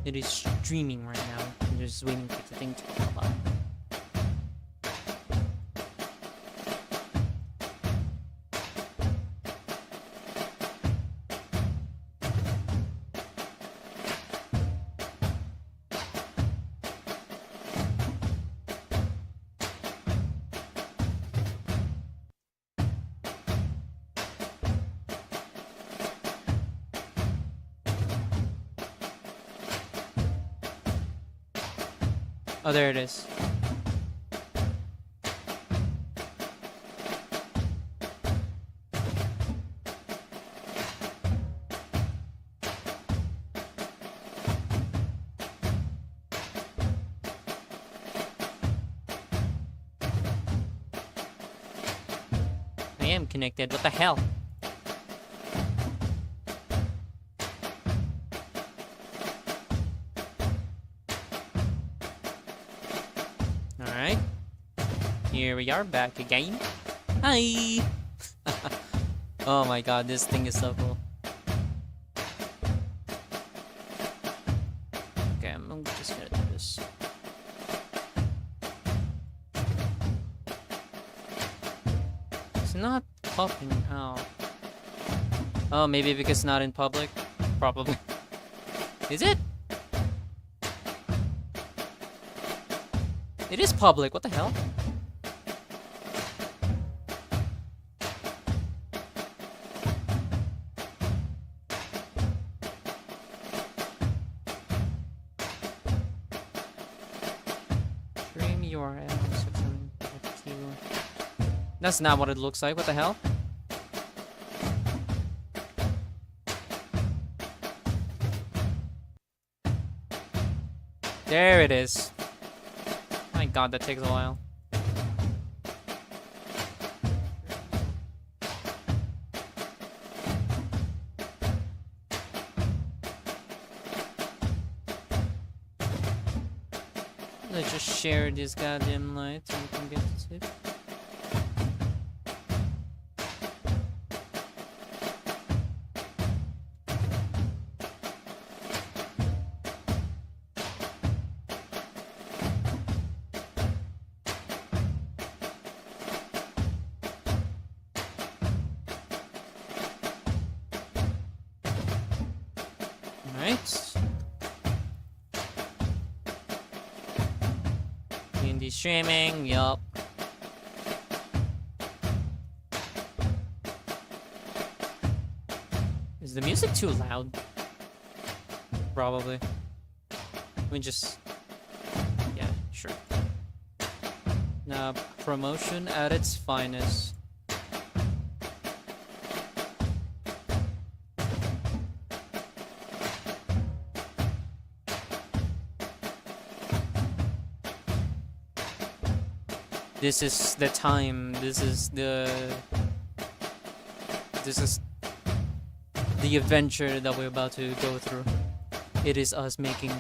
It is streaming right now. I'm just waiting for the thing to pop up. Oh, there it is. I am connected. What the hell? Alright. Here we are, back again. Hi! Oh my god, this thing is so cool. Okay, I'm just gonna do this. It's not popping out. Oh, maybe because it's not in public? Probably. Is it? It is public, what the hell? Stream URL 652. That's not what it looks like, what the hell? There it is. My god, that takes a while. Let's just share this goddamn light so we can get to it. Alright. Indie streaming, yup. Is the music too loud? Probably. Let me just... Yeah, sure. Now, promotion at its finest. This is the time. This is the adventure that we're about to go through. It is us making...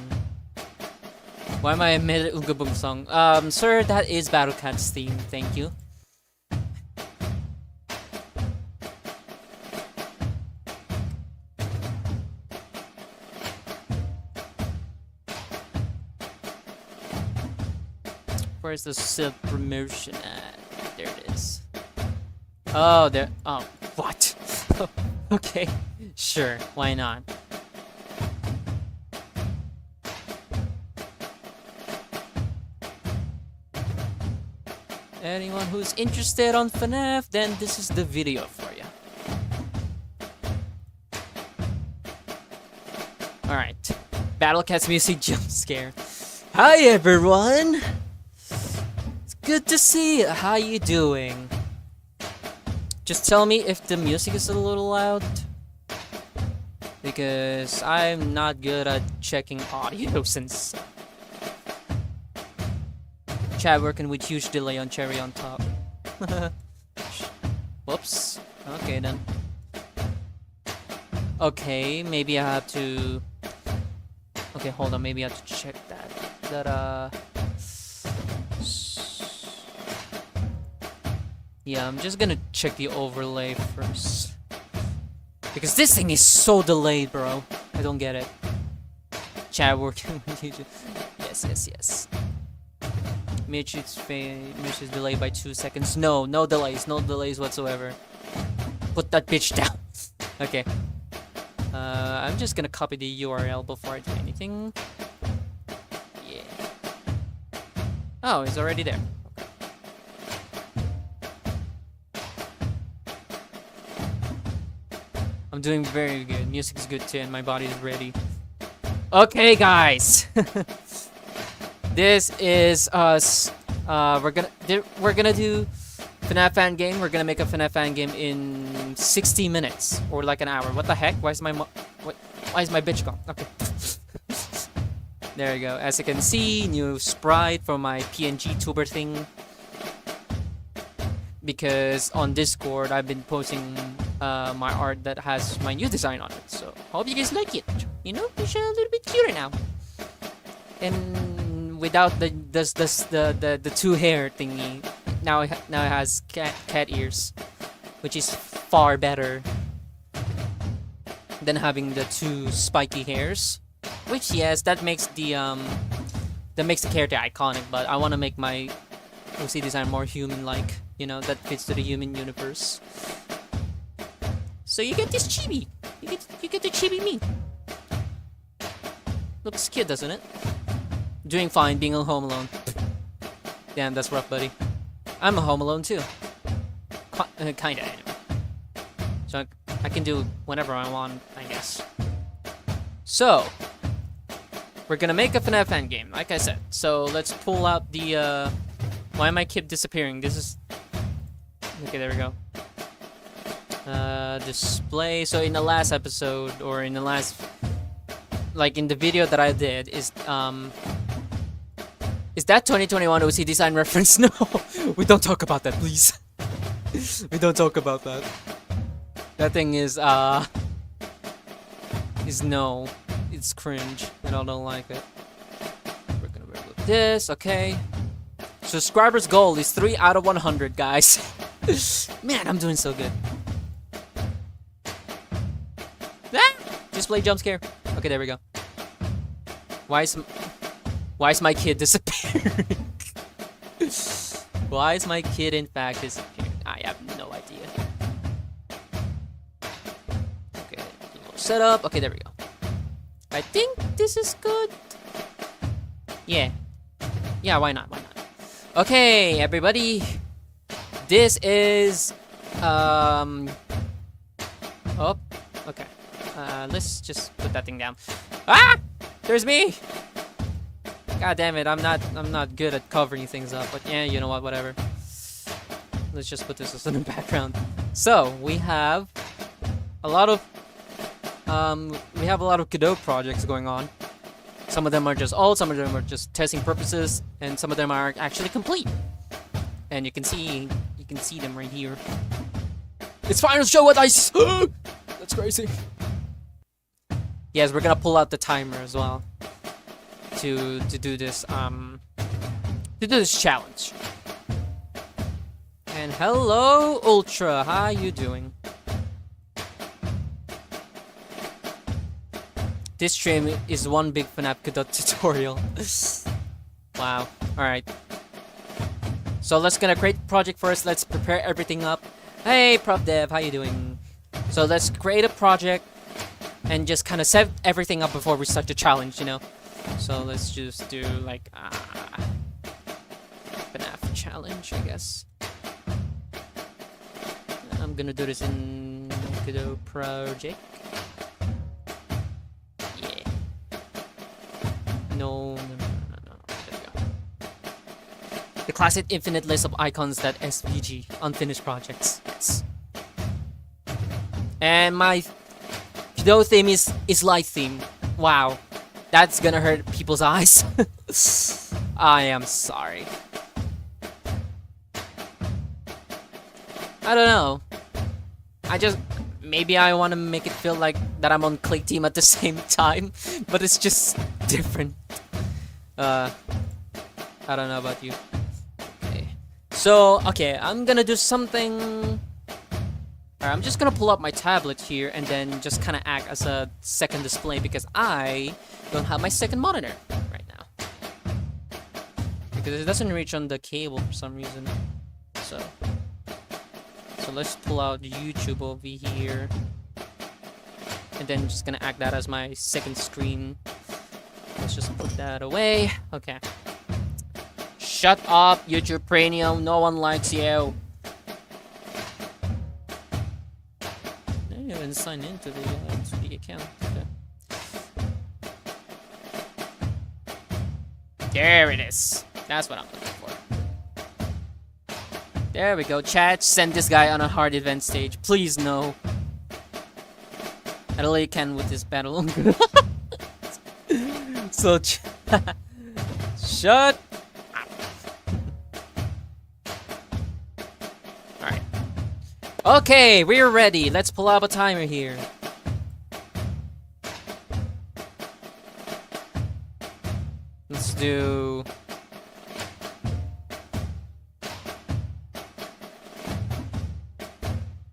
Why am I a mid Ugabung song? Sir, that is Battlecat's theme. Thank you. Where's the silk promotion at? There it is. Oh, there. Oh, what? Okay, sure. Why not? Anyone who's interested on FNAF, then this is the video for you. Alright. Battlecat's music jump scare. Hi everyone! Good to see you. How you doing? Just tell me if the music is a little loud. Because I'm not good at checking audio since... Chat working with huge delay on cherry on top. Whoops. Okay then. Okay, maybe I have to... Okay, hold on. Maybe I have to check that. Yeah, I'm just gonna check the overlay first. Because this thing is so delayed, bro. I don't get it. Chat working with YouTube. Yes. Mitch is delayed by 2 seconds. No delays whatsoever. Put that bitch down. Okay. I'm just gonna copy the URL before I do anything. Yeah. Oh, it's already there. I'm doing very good. Music's good too, and my body is ready. Okay, guys. This is us. We're gonna do FNAF fan game. We're gonna make a FNAF fan game in 60 minutes or like an hour. What the heck? Why is my bitch gone? Okay. There you go. As you can see, new sprite for my PNG tuber thing. Because on Discord, I've been posting my art that has my new design on it. So hope you guys like it. You know, it's a little bit cuter now. And without the two hair thingy, now it has cat ears, which is far better than having the two spiky hairs. Which yes, that makes the character iconic. But I want to make my OC design more human-like. You know, that fits to the human universe. So you get this chibi. You get the chibi me. Looks cute, doesn't it? Doing fine being a home alone. Damn, that's rough, buddy. I'm a home alone too. Kinda, anyway. So I can do whatever I want, I guess. So we're gonna make a FNAF fan game, like I said. So let's pull out the why am I keep disappearing? This is okay, there we go. Display. So in the last episode, or in the last, like in the video that I did, is that 2021 OC design reference? No, we don't talk about that, please. We don't talk about that. That thing is no, it's cringe, and I don't like it. We're gonna remove this, okay. Subscribers goal is 3 out of 100, guys. Man, I'm doing so good. Ah! Display jump scare. Okay, there we go. Why is my kid disappearing? Why is my kid in fact disappearing? I have no idea. Okay, setup. Okay, there we go. I think this is good. Yeah, why not? Okay, everybody. This is oh, okay. Let's just put that thing down. Ah! There's me! God damn it, I'm not good at covering things up, but yeah, you know what, whatever. Let's just put this as in the background. So, we have a lot of Godot projects going on. Some of them are just old, some of them are just testing purposes, and some of them are actually complete. And you can see them right here. It's final show with ice. That's crazy. Yes, we're gonna pull out the timer as well to do this challenge. And hello, Ultra. How you doing? This stream is one big FNAF Godot tutorial. Wow. All right. So let's gonna create the project first. Let's prepare everything up. Hey, Prof Dev, how you doing? So let's create a project and just kind of set everything up before we start the challenge, you know. So let's just do like FNAF challenge, I guess. I'm gonna do this in Godot project. Yeah. No. There we go. The classic infinite list of icons that SVG, unfinished projects. Yes. And my Godot theme is light theme. Wow. That's gonna hurt people's eyes. I am sorry. I don't know. Maybe I want to make it feel like that I'm on Clay Team at the same time, but it's just different. I don't know about you. Okay. So, okay, I'm gonna do something Alright, I'm just gonna pull up my tablet here and then just kind of act as a second display because I don't have my second monitor right now. Because it doesn't reach on the cable for some reason. So let's pull out YouTube over here. And then just gonna act that as my second screen. Let's just put that away. Okay. Shut up, YouTube Premium. No one likes you. I haven't signed into the account. Okay. There it is. That's what I'm looking for. There we go. Chat, send this guy on a hard event stage. Please no. I really can with this battle. So, shut up. Alright. Okay, we're ready. Let's pull up a timer here. Let's do...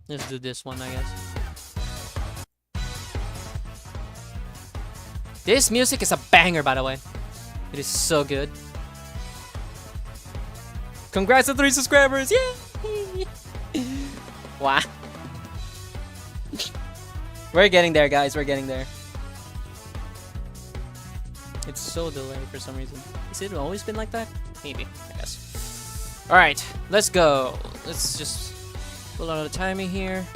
Let's do this one, I guess. This music is a banger, by the way. It is so good. Congrats to 3 subscribers! Yay! Wow. We're getting there, guys. We're getting there. It's so delayed for some reason. Has it always been like that? Maybe, I guess. Alright, let's go. Let's just pull out the timer here.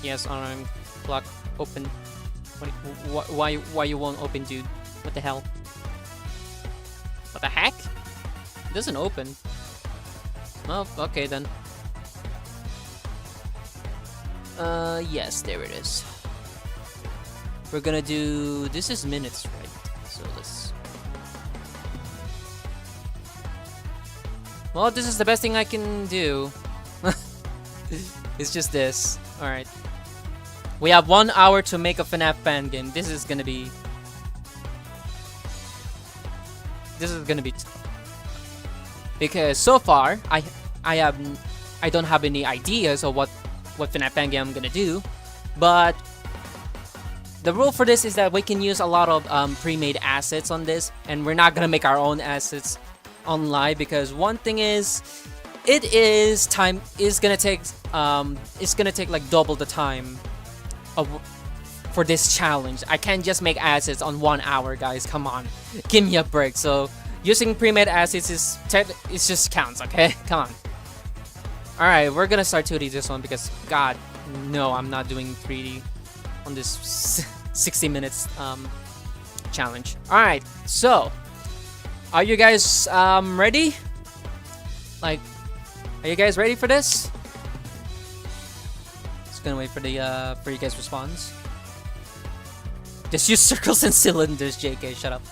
Yes, on clock open. Why you won't open, dude? What the hell? What the heck? It doesn't open. Oh, okay then. Yes, there it is. We're gonna do... This is minutes, right? So let's... Well, this is the best thing I can do. It's just this. Alright. We have 1 hour to make a FNAF fan game. This is gonna be... Because so far, I don't have any ideas of what FNAF fan game I'm gonna do. But the rule for this is that we can use a lot of pre-made assets on this, and we're not gonna make our own assets on live because one thing is, it's gonna take like double the time for this challenge. I can't just make assets on 1 hour, guys. Come on, give me a break. So using pre-made assets it just counts, okay? Come on. All right, we're gonna start 2D this one because God, no, I'm not doing 3D on this 60 minutes challenge. All right, so are you guys ready? Like, are you guys ready for this? Gonna wait for the for you guys' response. Just use circles and cylinders, JK. Shut up.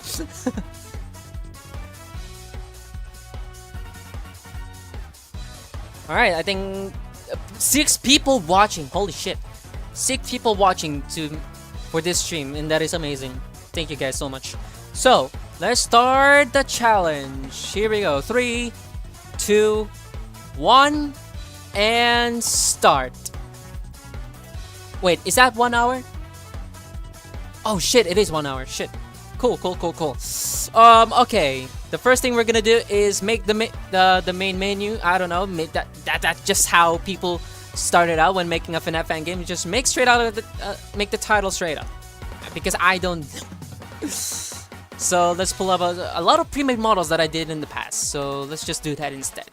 All right, I think 6 people watching. Holy shit, 6 people watching for this stream, and that is amazing. Thank you guys so much. So let's start the challenge. Here we go. 3, 2, 1, and start. Wait, is that 1 hour? Oh shit, it is 1 hour. Shit. Cool. Okay. The first thing we're gonna do is make the main menu. I don't know. That's just how people started out when making a FNAF fan game. You just make straight out of the make the title straight up. Because I don't. So let's pull up a lot of pre-made models that I did in the past. So let's just do that instead.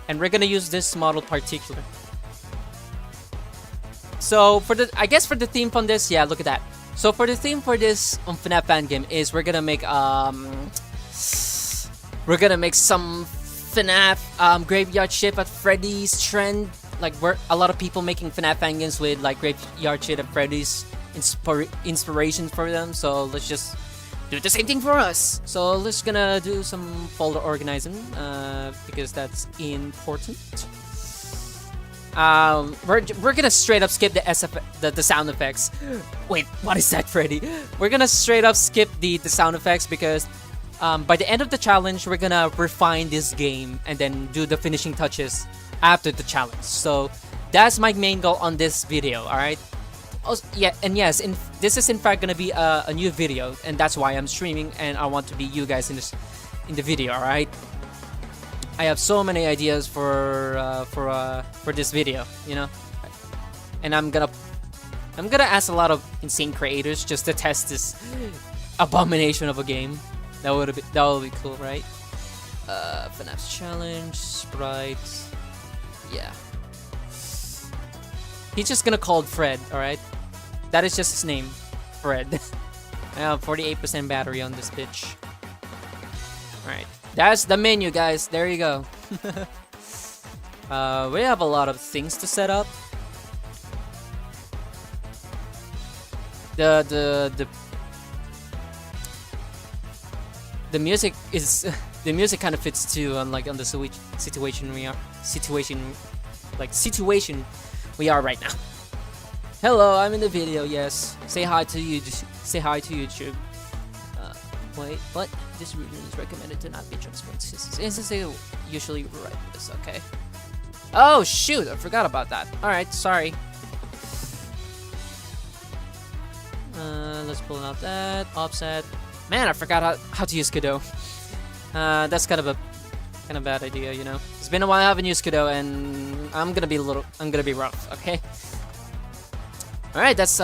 And we're gonna use this model particular. So for the theme from this, yeah, look at that. So for the theme for this FNAF fan game is we're gonna make some FNAF graveyard shift at Freddy's trend. Like we're a lot of people making FNAF fan games with like graveyard shift at Freddy's inspiration for them. So let's just do the same thing for us. So let's gonna do some folder organizing because that's important. We're gonna straight up skip the sound effects. Wait, what is that, Freddy? We're gonna straight up skip the sound effects because by the end of the challenge, we're gonna refine this game and then do the finishing touches after the challenge. So That's my main goal on this video. All right. Also, yeah, and yes, this is in fact gonna be a new video, and that's why I'm streaming, and I want to be you guys in the video. All right. I have so many ideas for this video, you know, and I'm gonna ask a lot of insane creators just to test this abomination of a game. That would be cool, right? FNAF's challenge, sprites, yeah. He's just gonna call it Fred, all right? That is just his name, Fred. I have 48% battery on this bitch. All right. That's the menu, guys. There you go. We have a lot of things to set up. The music is the music kind of fits too on the situation we are right now. Hello, I'm in the video. Yes, say hi to you. Say hi to YouTube. Wait, what? This route is recommended to not be transferred. Instance usually right this, okay. Oh shoot, I forgot about that. Alright, sorry. Let's pull out that. Offset. Man, I forgot how to use Godot. That's kind of bad idea, you know. It's been a while I haven't used Godot, and I'm gonna be rough, okay? Alright, that's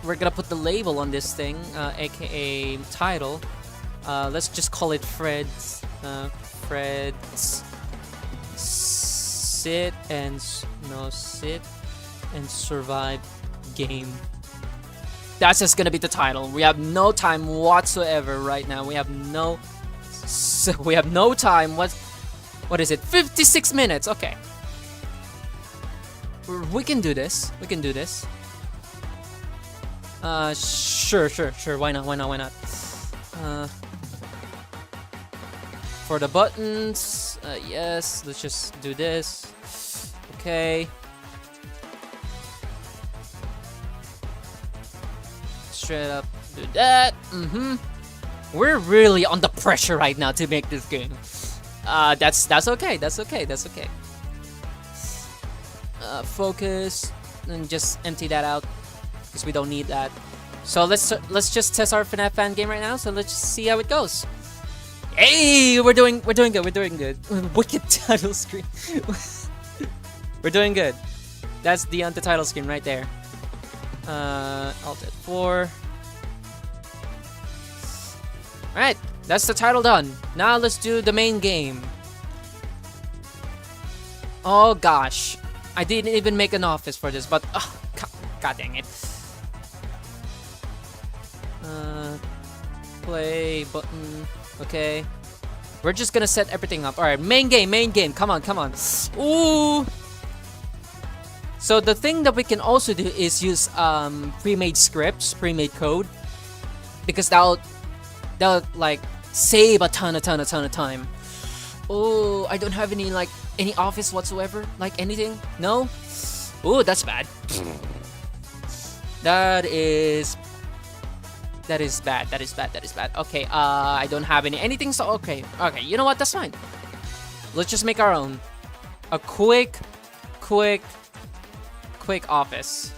we're gonna put the label on this thing, aka title. Let's just call it Fred's sit and survive game. That's just gonna be the title. We have no time whatsoever right now. We have no time. What is it? 56 minutes. Okay. We can do this. Sure. Why not? For the buttons, yes. Let's just do this. Okay. Straight up, do that. We're really on the pressure right now to make this game. That's okay. Focus and just empty that out because we don't need that. So let's just test our FNAF fan game right now. So let's just see how it goes. Hey, we're doing good. Wicked title screen. We're doing good. That's the title screen right there. Alt F4. Alright, that's the title done. Now let's do the main game. Oh gosh, I didn't even make an office for this, but god dang it. Play button. Okay, we're just gonna set everything up. All right, main game. Come on. Ooh. So the thing that we can also do is use pre-made scripts, pre-made code, because that'll like save a ton of time. Oh, I don't have any office whatsoever, like anything. No. Oh, that's bad. That is bad. Okay, I don't have anything, so okay, you know what, that's fine. Let's just make our own. A quick office.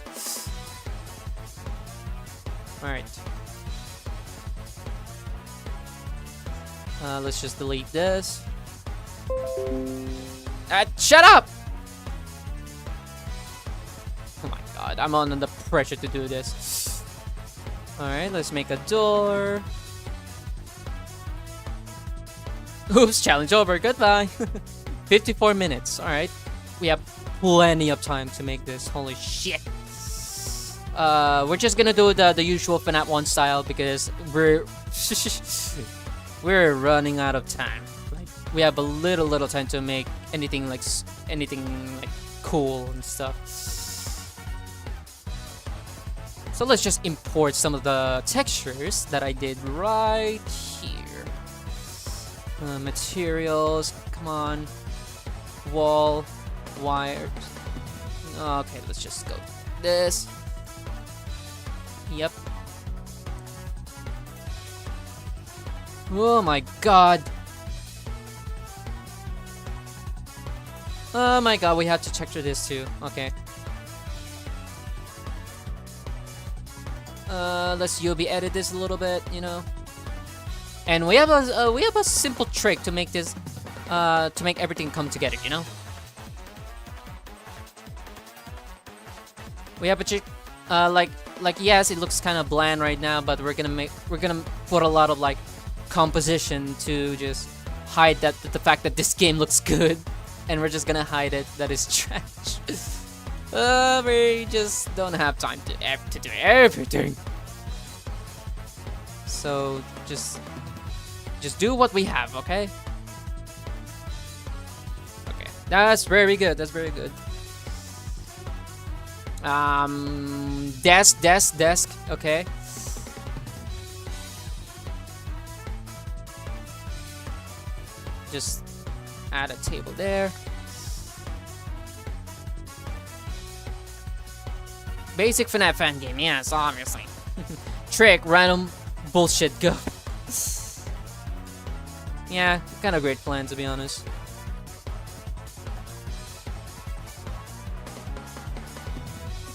Alright. Let's just delete this. Shut up! Oh my god, I'm under the pressure to do this. Alright, let's make a door. Oops, challenge over. Goodbye. 54 minutes. Alright. We have plenty of time to make this. Holy shit. We're just gonna do the usual FNAF 1 style because we're running out of time. Like, we have a little time to make anything like cool and stuff. So let's just import some of the textures that I did right here. Materials, come on. Wall, wires. Okay, let's just go this. Yep. Oh my god. Oh my god, we have to check through this too. Okay. Let's UV edit this a little bit, you know. And we have a simple trick to make this to make everything come together, you know. We have a trick like yes, it looks kind of bland right now, but we're gonna put a lot of like composition to just hide that the fact that this game looks good, and we're just gonna hide it that is trash. We just don't have time to do everything. So just do what we have, okay? Okay, that's very good. That's very good. Desk. Okay. Just add a table there. Basic FNAF fan game, yes, obviously. Trick, random bullshit, go. Yeah, kind of great plan, to be honest.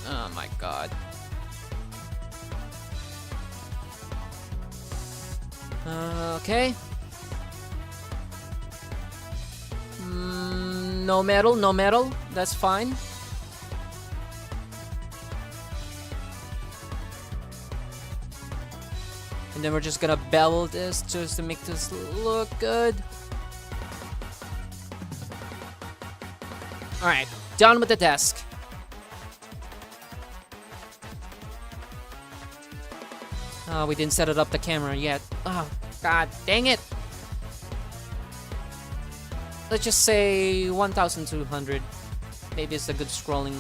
Oh my god. Okay. No metal, that's fine. And then we're just gonna bevel this just to make this look good. Alright, done with the desk. Oh, we didn't set it up the camera yet. Oh, god dang it. Let's just say 1200. Maybe it's a good scrolling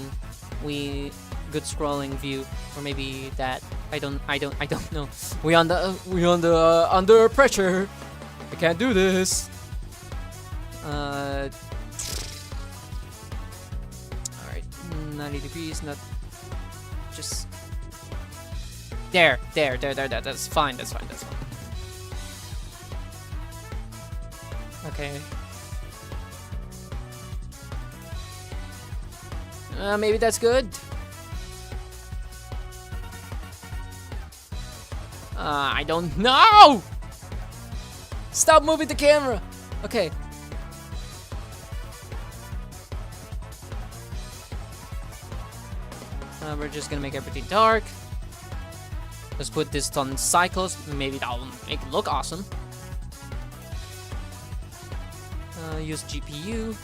view, or maybe that. I don't know. We under pressure. I can't do this. All right, 90 degrees. Not just there. That's fine. That's fine. Okay. Maybe that's good. I don't know! Stop moving the camera! Okay. We're just gonna make everything dark. Let's put this on cycles. Maybe that'll make it look awesome. Use GPU.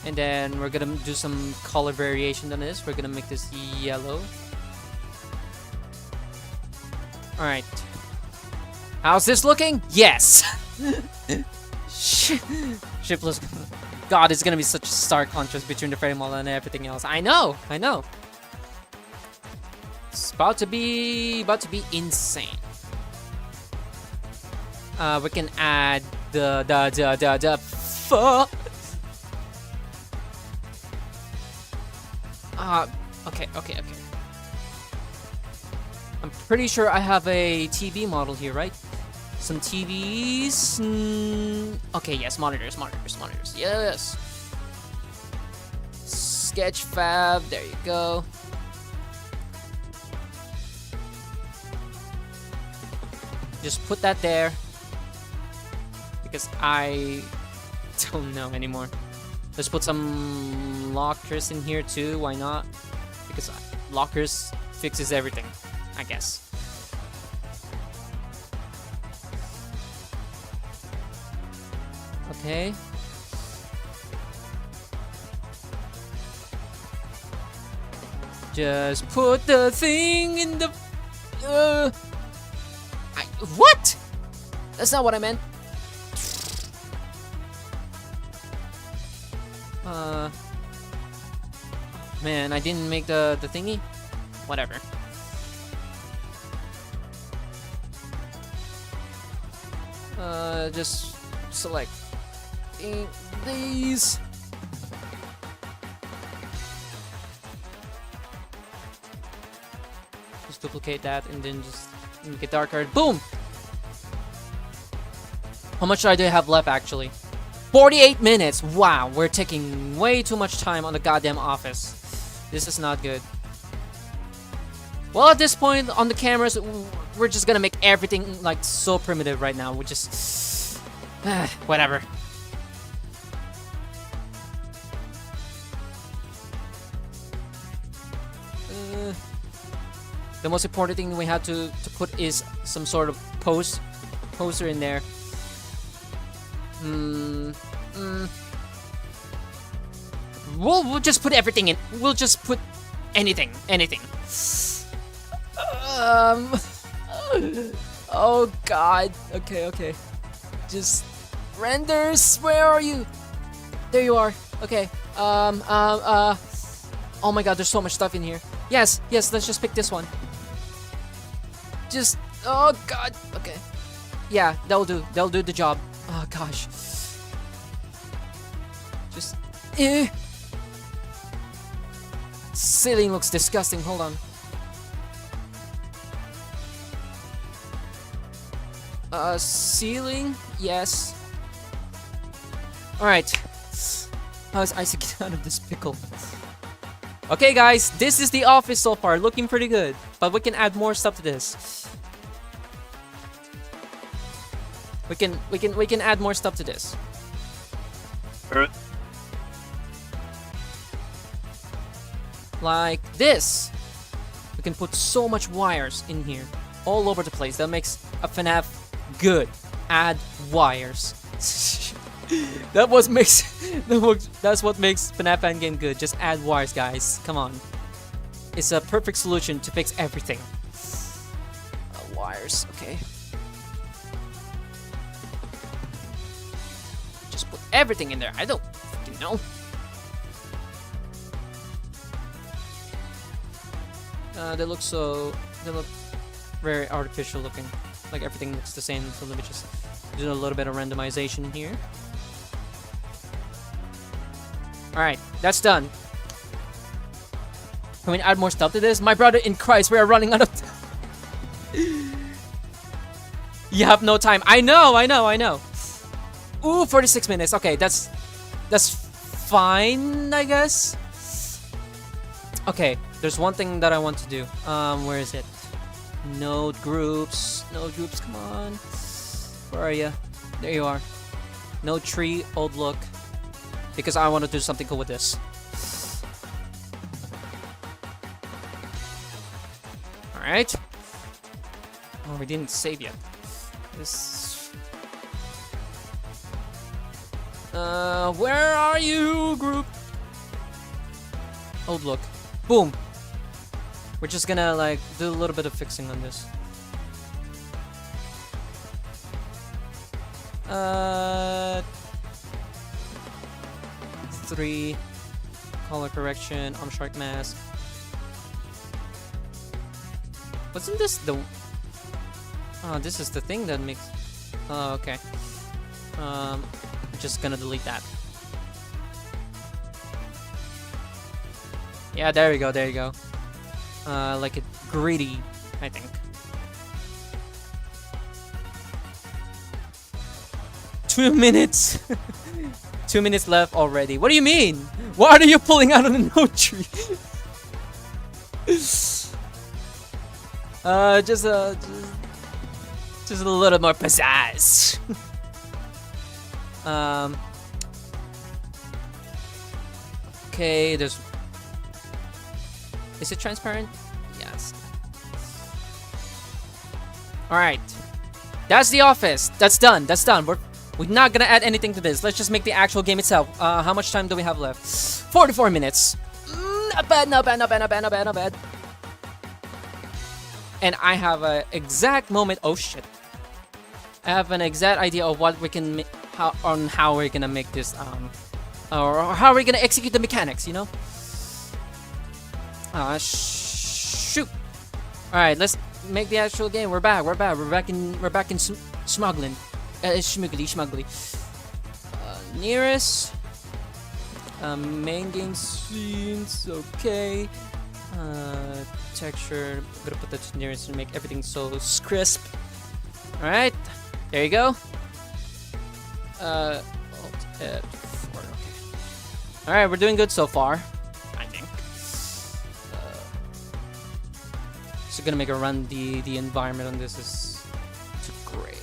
And then we're gonna do some color variation on this. We're gonna make this yellow. Alright. How's this looking? Yes! Shipless. God, it's gonna be such a stark contrast between the frame model and everything else. I know. It's about to be insane. We can add the okay. I'm pretty sure I have a TV model here, right? Some TVs. Okay, yes, monitors. Yes. Sketchfab. There you go. Just put that there because I don't know anymore. Let's put some lockers in here too. Why not? Because lockers fixes everything, I guess. Okay. Just put the thing in the... what? That's not what I meant. Man, I didn't make the thingy. Whatever. Just select these. Just duplicate that and then just make it darker. Boom! How much do I have left actually? 48 minutes. Wow, we're taking way too much time on the goddamn office. This is not good. Well, at this point on the cameras, we're just gonna make everything like so primitive right now. We just whatever. The most important thing we have to put is some sort of poster in there. We'll just put everything in. We'll just put anything. Oh god. Okay. Just renders. Where are you? There you are. Okay. Oh my god, there's so much stuff in here. Yes, let's just pick this one. Just, oh god, okay. Yeah, that'll do the job. Oh gosh. Just, Ceiling looks disgusting, hold on. Ceiling, yes. Alright. How is Isaac get out of this pickle? Okay guys, this is the office so far, looking pretty good. But we can add more stuff to this. We can add more stuff to this. Like this. We can put so much wires in here. All over the place. That makes a FNAF good. Add wires. That's what makes FNAF Fangame good. Just add wires, guys. Come on. It's a perfect solution to fix everything. Wires, okay. Just put everything in there. I don't fucking know. They look very artificial looking. Like everything looks the same. So let me just do a little bit of randomization here. Alright, that's done. Can we add more stuff to this? My brother in Christ, we are running out of time. You have no time. I know. Ooh, 46 minutes. Okay, that's fine, I guess. Okay, there's one thing that I want to do. Where is it? Node groups, come on. Where are you? There you are. Node tree, old look. Because I want to do something cool with this. Alright. Oh, we didn't save yet. This. Where are you, group? Old look. Boom. We're just gonna like do a little bit of fixing on this. 3 color correction, arm shark mask. Wasn't this the? Oh, this is the thing that makes. Oh, okay. I'm just gonna delete that. Yeah, there we go. Like it greedy, I think. 2 minutes. 2 minutes left already. What do you mean? Why are you pulling out of the node tree? Just a little more pizzazz. Okay, there's. Is it transparent? Yes. Alright. That's the office. That's done. We're not gonna add anything to this. Let's just make the actual game itself. How much time do we have left? 44 minutes. Not bad. And I have an exact moment. Oh shit. I have an exact idea of what we can how we're gonna make this or how we're gonna execute the mechanics, you know? Shoot. Alright, let's make the actual game. We're back in smuggling. Schmuggly. Nearest. Main game scenes. Okay. Texture. I'm gonna put that to nearest and make everything so crisp. Alright. There you go. F4, okay. Alright, we're doing good so far, I think. So gonna make a run. The environment on this is too gray.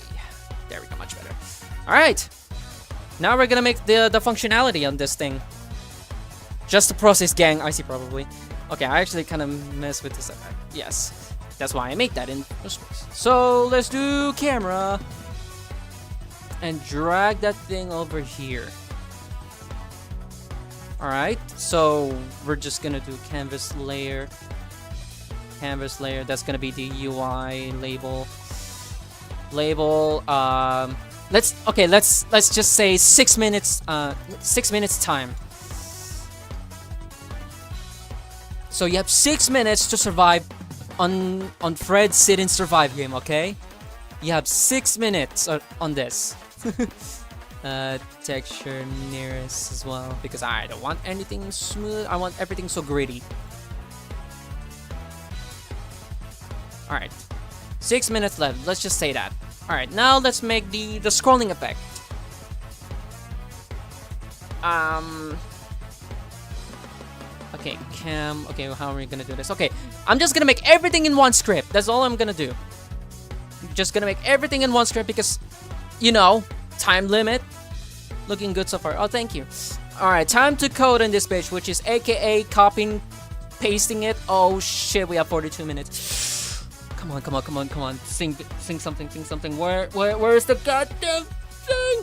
There we go, much better. Alright! Now we're gonna make the functionality on this thing. Just the process, gang. I see, probably. Okay, I actually kind of mess with this effect. Yes. That's why I make that in first place. So let's do camera. And drag that thing over here. Alright, so we're just gonna do canvas layer. Canvas layer, that's gonna be the UI label. Label, let's just say 6 minutes, 6 minutes time. So you have 6 minutes to survive on Fred's Sit and Survive game, okay? You have 6 minutes on this. Texture nearest as well, because I don't want anything smooth. I want everything so gritty. Alright. 6 minutes left. Let's just say that. Alright, now let's make the scrolling effect. Okay, cam. Okay, how are we gonna do this? Okay, I'm just gonna make everything in one script. That's all I'm gonna do. I'm just gonna make everything in one script because, you know, time limit. Looking good so far. Oh, thank you. Alright, time to code in this page, which is aka copying, pasting it. Oh shit, we have 42 minutes. Come on, come on, come on, come on. Sing something, sing something. Where's the goddamn thing?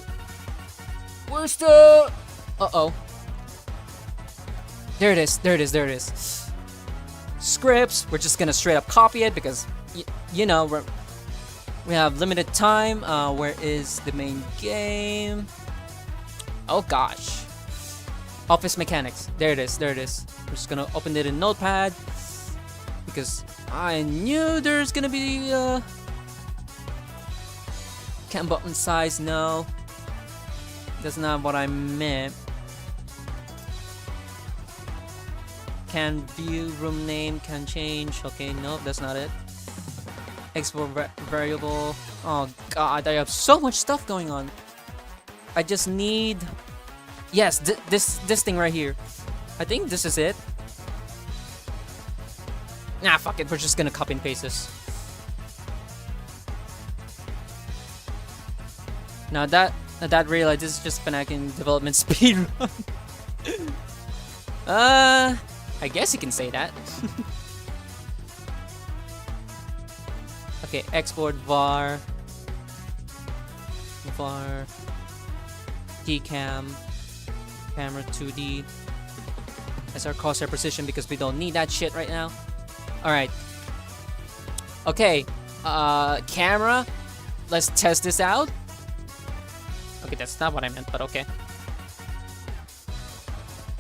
Where's the... Uh-oh. There it is, there it is, there it is. Scripts, we're just gonna straight up copy it because, you know, we have limited time. Where is the main game? Oh gosh. Office mechanics. There it is, there it is. We're just gonna open it in Notepad because I knew there's gonna be cam button size. No, that's not what I meant. Can view room name can change. Okay, nope, that's not it. Export variable. Oh god, I have so much stuff going on. I just need, yes, this thing right here. I think this is it. Nah, fuck it. We're just gonna copy and paste this. Now that realized this is just FNAF in development speed run. I guess you can say that. Okay, export var tcam camera 2D. That's our crosshair precision because we don't need that shit right now. Alright. Okay. Camera. Let's test this out. Okay, that's not what I meant, but okay.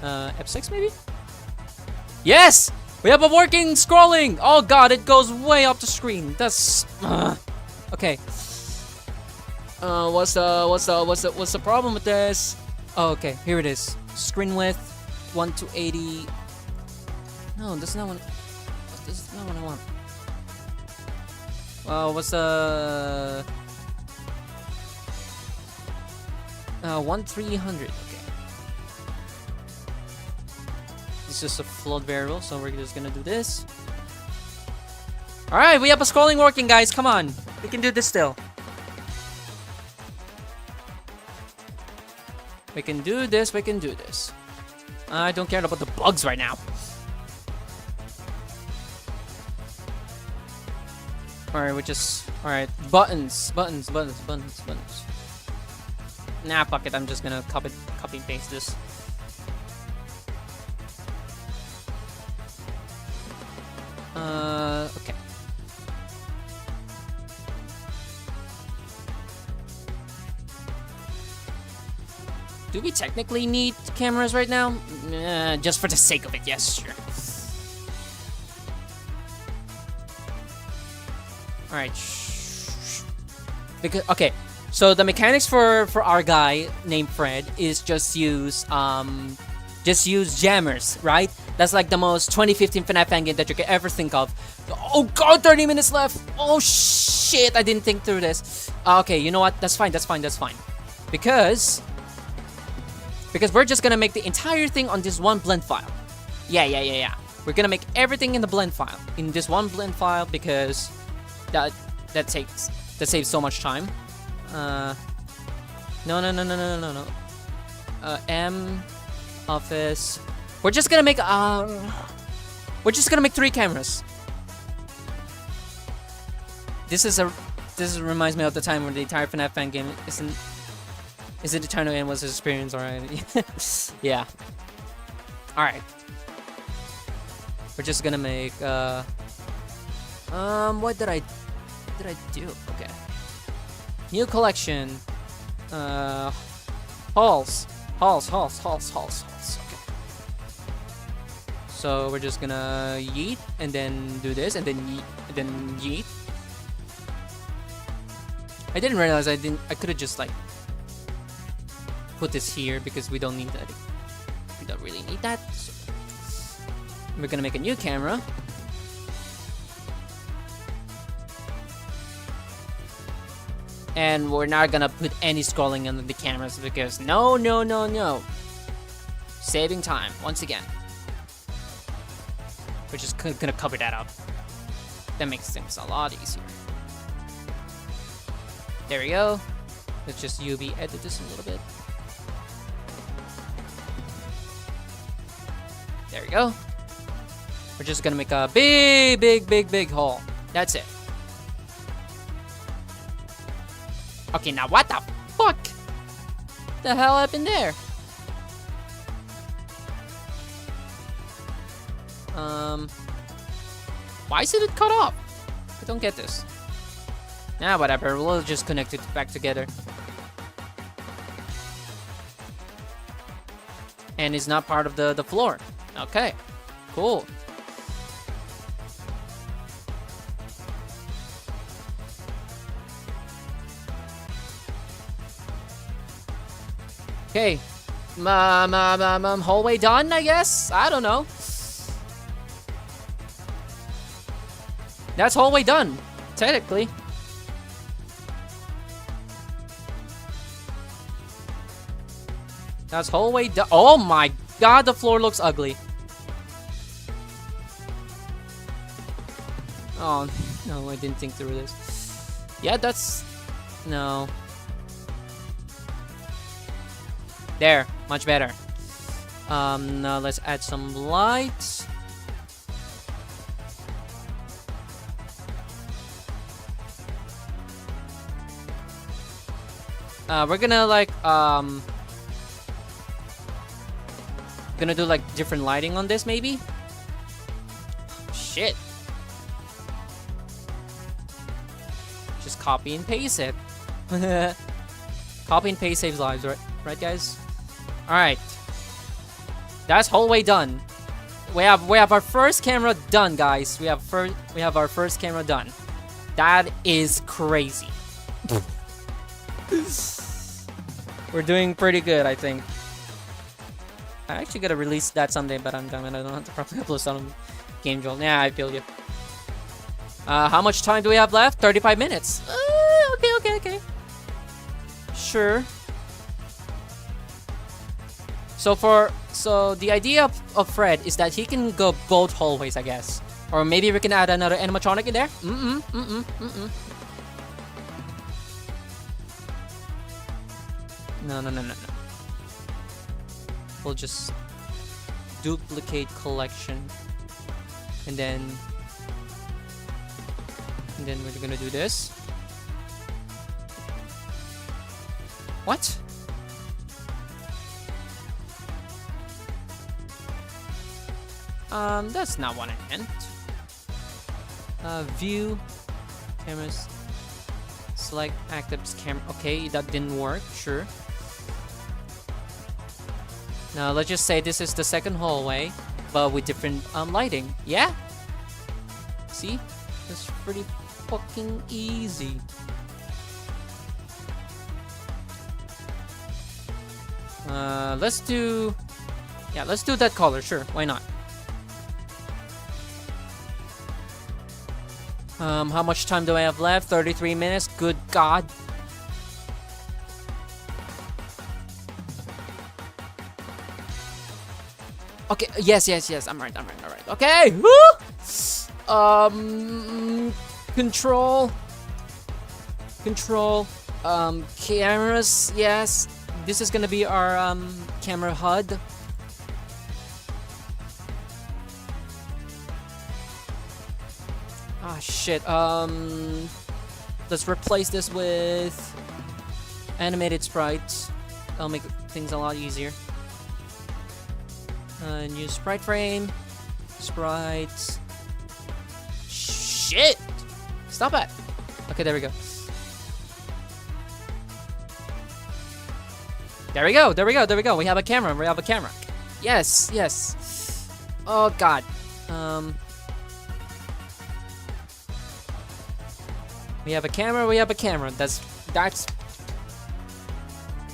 F6 maybe? Yes! We have a working scrolling! Oh god, it goes way up the screen. That's okay. What's the problem with this? Oh, okay, here it is. Screen width 1 to 80. No, that's not what. This is not what I want. What's the 1300? Okay. This is a float variable, so we're just gonna do this. All right, we have a scrolling working, guys. Come on, we can do this still. We can do this. We can do this. I don't care about the bugs right now. Alright, we just... Alright, buttons. Nah, fuck it. I'm just gonna copy and paste this. Okay. Do we technically need cameras right now? Just for the sake of it, yes, sure. Alright. Because okay, so the mechanics for our guy named Fred is just use jammers, right? That's like the most 2015 FNAF fan game that you can ever think of. Oh god, 30 minutes left. Oh shit, I didn't think through this. Okay, you know what? That's fine. Because Because we're just gonna make the entire thing on this one blend file. Yeah. We're gonna make everything in the blend file. In this one blend file because that saves so much time. No. M office. We're just gonna make 3 cameras. This reminds me of the time when the entire FNAF fan game is it eternal and was his experience already? Yeah. All right. We're just gonna make what did I do? Okay. New collection. Halls. Okay. So we're just gonna yeet and then do this and then yeet and then yeet. I didn't realize I could have just like put this here because we don't need that. We don't really need that. So we're gonna make a new camera. And we're not gonna put any scrolling on the cameras because no. Saving time once again. We're just gonna cover that up. That makes things a lot easier. There we go. Let's just UV edit this a little bit. There we go. We're just gonna make a big hole. That's it. Okay, now what the fuck? The hell happened there? Why is it cut off? I don't get this. Nah, whatever. We'll just connect it back together. And it's not part of the floor. Okay, cool. Okay, hallway done, I guess? I don't know. That's hallway done, technically. That's hallway done. Oh my god, the floor looks ugly. Oh, no, I didn't think through this. Yeah, that's... No. There, much better. Now let's add some lights. We're gonna like gonna do like different lighting on this maybe. Shit. Just copy and paste it. Copy and paste saves lives, right guys? Alright. That's hallway done. We have our first camera done, guys. We have our first camera done. That is crazy. We're doing pretty good, I think. I actually gotta release that someday, but I'm dumb and I don't have to probably upload some on Game Jolt. Yeah, I feel you. How much time do we have left? 35 minutes. Okay. Sure. So the idea of Fred is that he can go both hallways, I guess. Or maybe we can add another animatronic in there. No. We'll just duplicate collection. And then we're gonna do this. What? That's not what I meant. View cameras. Select active camera. Okay, that didn't work. Sure. Now let's just say this is the second hallway, but with different lighting. Yeah. See, it's pretty fucking easy. Let's do that color. Sure, why not? How much time do I have left? 33 minutes. Good God. Okay, yes. I'm right. Okay, woo! Control. Cameras, yes. This is gonna be our, camera HUD. Ah, shit. Let's replace this with animated sprites. That'll make things a lot easier. New sprite frame. Sprites. Shit! Stop it! Okay, there we go. There we go. We have a camera. Yes. Oh, God. We have a camera. That's...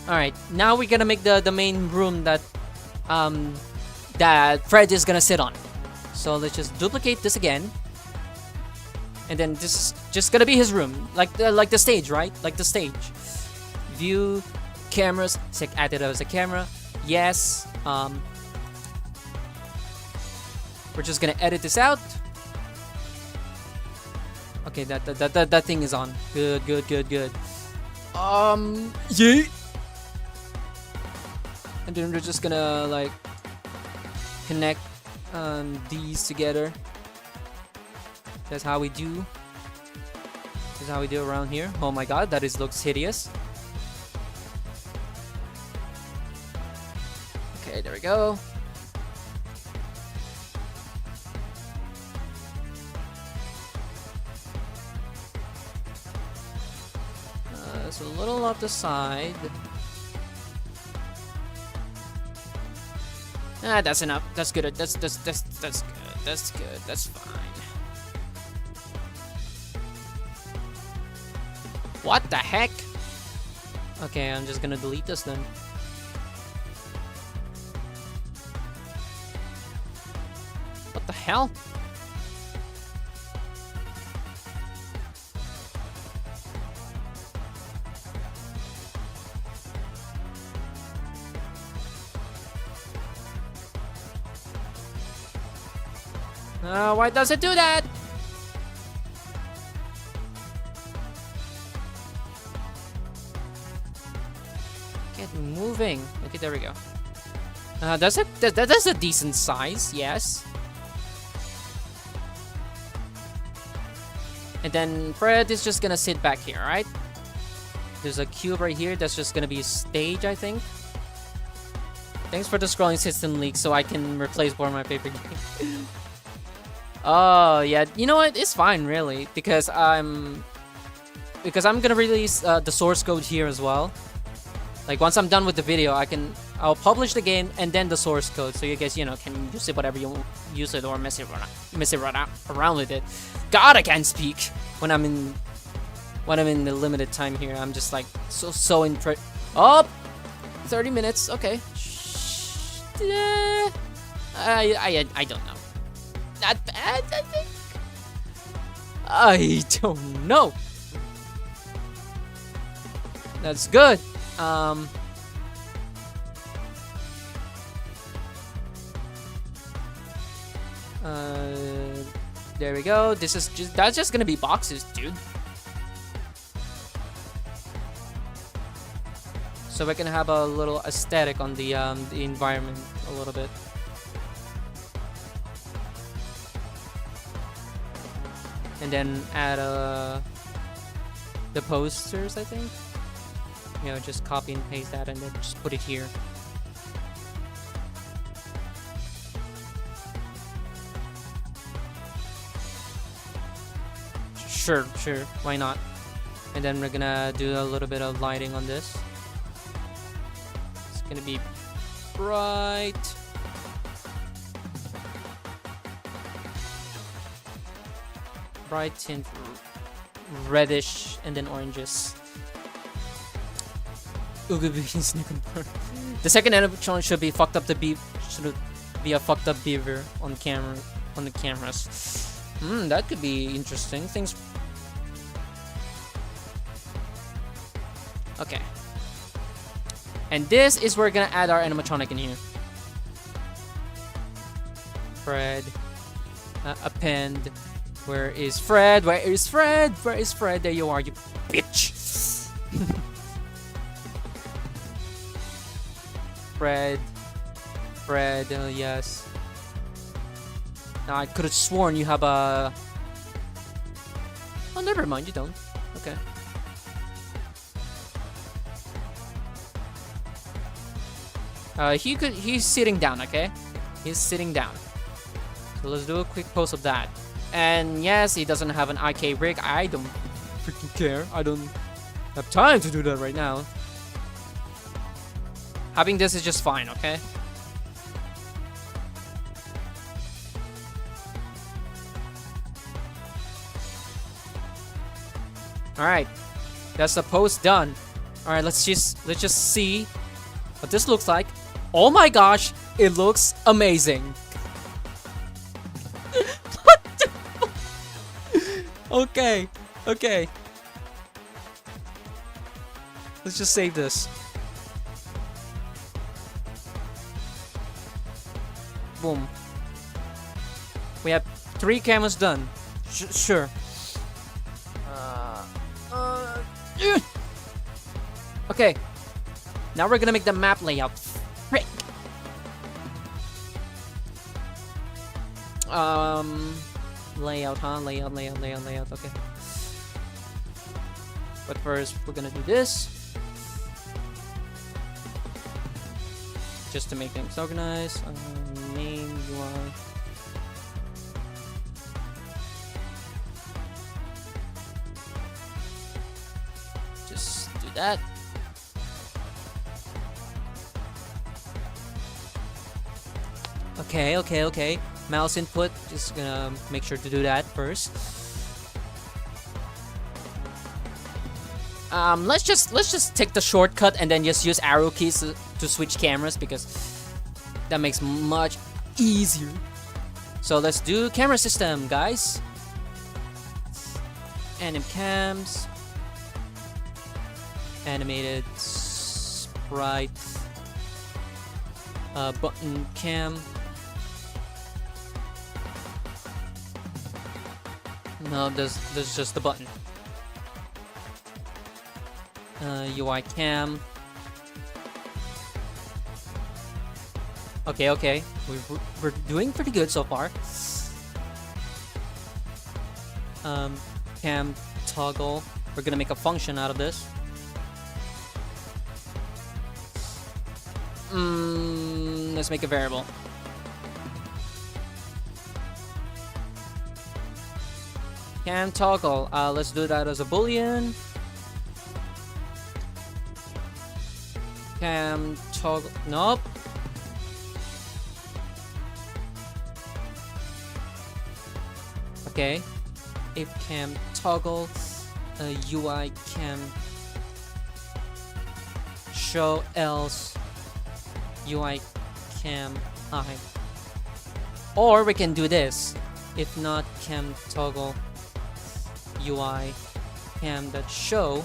Alright, now we're gonna make the main room that Fred is gonna sit on. So let's just duplicate this again. And then this is just gonna be his room. Like the stage, right? Like the stage. View, cameras, add it as a camera. Yes. We're just gonna edit this out. Okay, that thing is on. Good. Yeah. And then we're just gonna like connect these together. That's how we do. That's how we do around here. Oh my god, looks hideous. Okay, there we go. It's a little off the side. Ah, that's enough. That's good. That's good. That's fine. What the heck? Okay, I'm just gonna delete this then. What the hell? Why does it do that? Get moving. Okay, there we go. That's a decent size, yes. And then Fred is just gonna sit back here, right? There's a cube right here that's just gonna be a stage, I think. Thanks for the scrolling system leak so I can replace one of my favorite games. Oh, yeah. You know what? It's fine, really, because I'm gonna release the source code here as well. Like once I'm done with the video, I'll publish the game and then the source code, so you guys, you know, can use it whatever you use it or mess it around with it. God, I can't speak when I'm in the limited time here. I'm just like so in. Oh, 30 minutes. Okay. I don't know. Not bad, I think. I don't know. That's good. There we go. That's just gonna be boxes, dude. So we're gonna have a little aesthetic on the environment a little bit. And then add the posters, I think. You know, just copy and paste that and then just put it here. Sure, why not? And then we're gonna do a little bit of lighting on this. It's gonna be bright. Bright tint, reddish, and then oranges. The second animatronic should be fucked up. Should be a fucked up beaver on camera, on the cameras. That could be interesting. Things. Okay. And this is where we're gonna add our animatronic in here. Fred. Append. Where is Fred? Where is Fred? Where is Fred? There you are, you bitch. Fred. Fred, yes. Now I could have sworn you have a... Oh, never mind, you don't. Okay. He's sitting down, okay? He's sitting down. So let's do a quick pose of that. And yes, he doesn't have an IK rig. I don't freaking care. I don't have time to do that right now. Having this is just fine, okay? Alright. That's the pose done. Alright, let's just see what this looks like. Oh my gosh, it looks amazing. What the Okay, okay. Let's just save this. Boom. We have 3 cameras done. Sure. Okay. Now we're gonna make the map layout. Frick. Layout, huh? Layout. Okay. But first, we're gonna do this. Just to make things organized. Main UI. Just do that. Okay. Mouse input. Just gonna make sure to do that first. Let's just take the shortcut and then just use arrow keys to switch cameras because that makes much easier. So let's do camera system, guys. Anim cams. Animated sprite. Button cam. No, there's just the button. UI cam. Okay. We're doing pretty good so far. Cam toggle. We're gonna make a function out of this. Let's make a variable. Cam toggle. Let's do that as a boolean. Cam toggle. Nope. Okay. If cam toggle, UI cam show else UI cam hide. Or we can do this. If not cam toggle UI cam that show.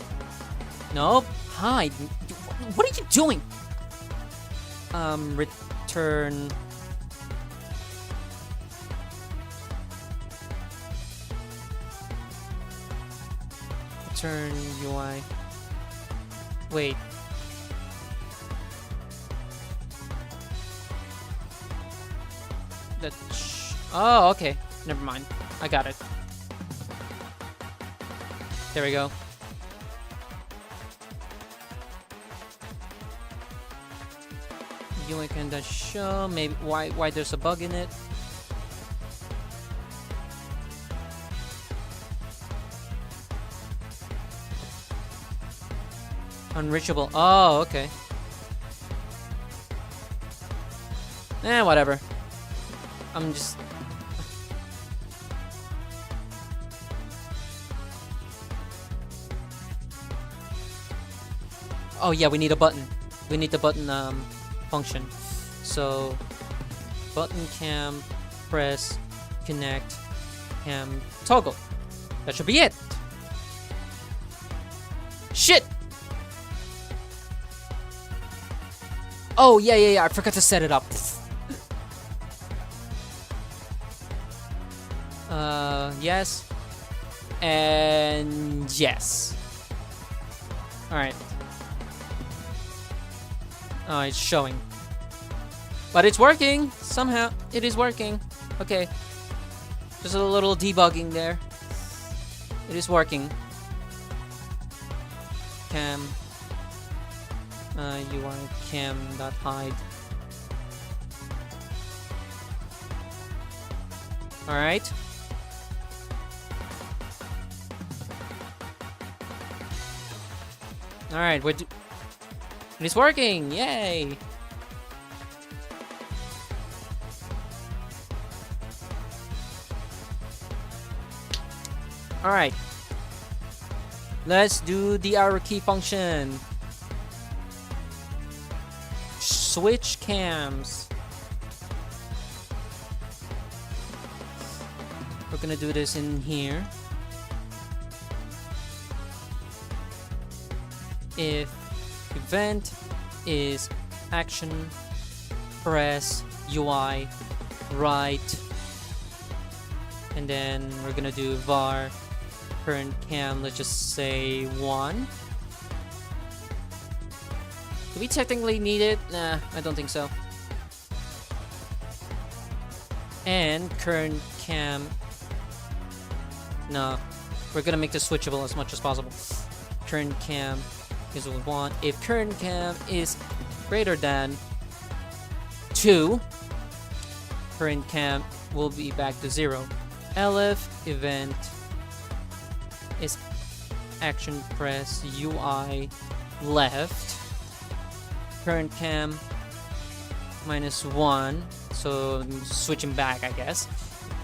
Nope. Hide. What are you doing? Return. Return UI. Wait. Oh, okay. Never mind. I got it. There we go. UI can dash show. Maybe why there's a bug in it. Unreachable. Oh, okay. Whatever. I'm just... Oh yeah, we need a button. We need the button function. So button cam press connect cam toggle. That should be it. Shit. Oh yeah. I forgot to set it up. Yes. And yes. Alright. Oh, it's showing. But it's working! Somehow, it is working. Okay. Just a little debugging there. It is working. Cam. UI cam.hide. Alright. Alright, it is working! Yay! Alright. Let's do the arrow key function. Switch cams. We're gonna do this in here. If event is action, press UI right, and then we're gonna do var current cam, let's just say 1. Do we technically need it? Nah, I don't think so. And current cam, no, we're gonna make this switchable as much as possible. Current cam is what we want. If current cam is greater than 2, current cam will be back to 0. elif event is action press UI left, current cam -1, so switching back, I guess.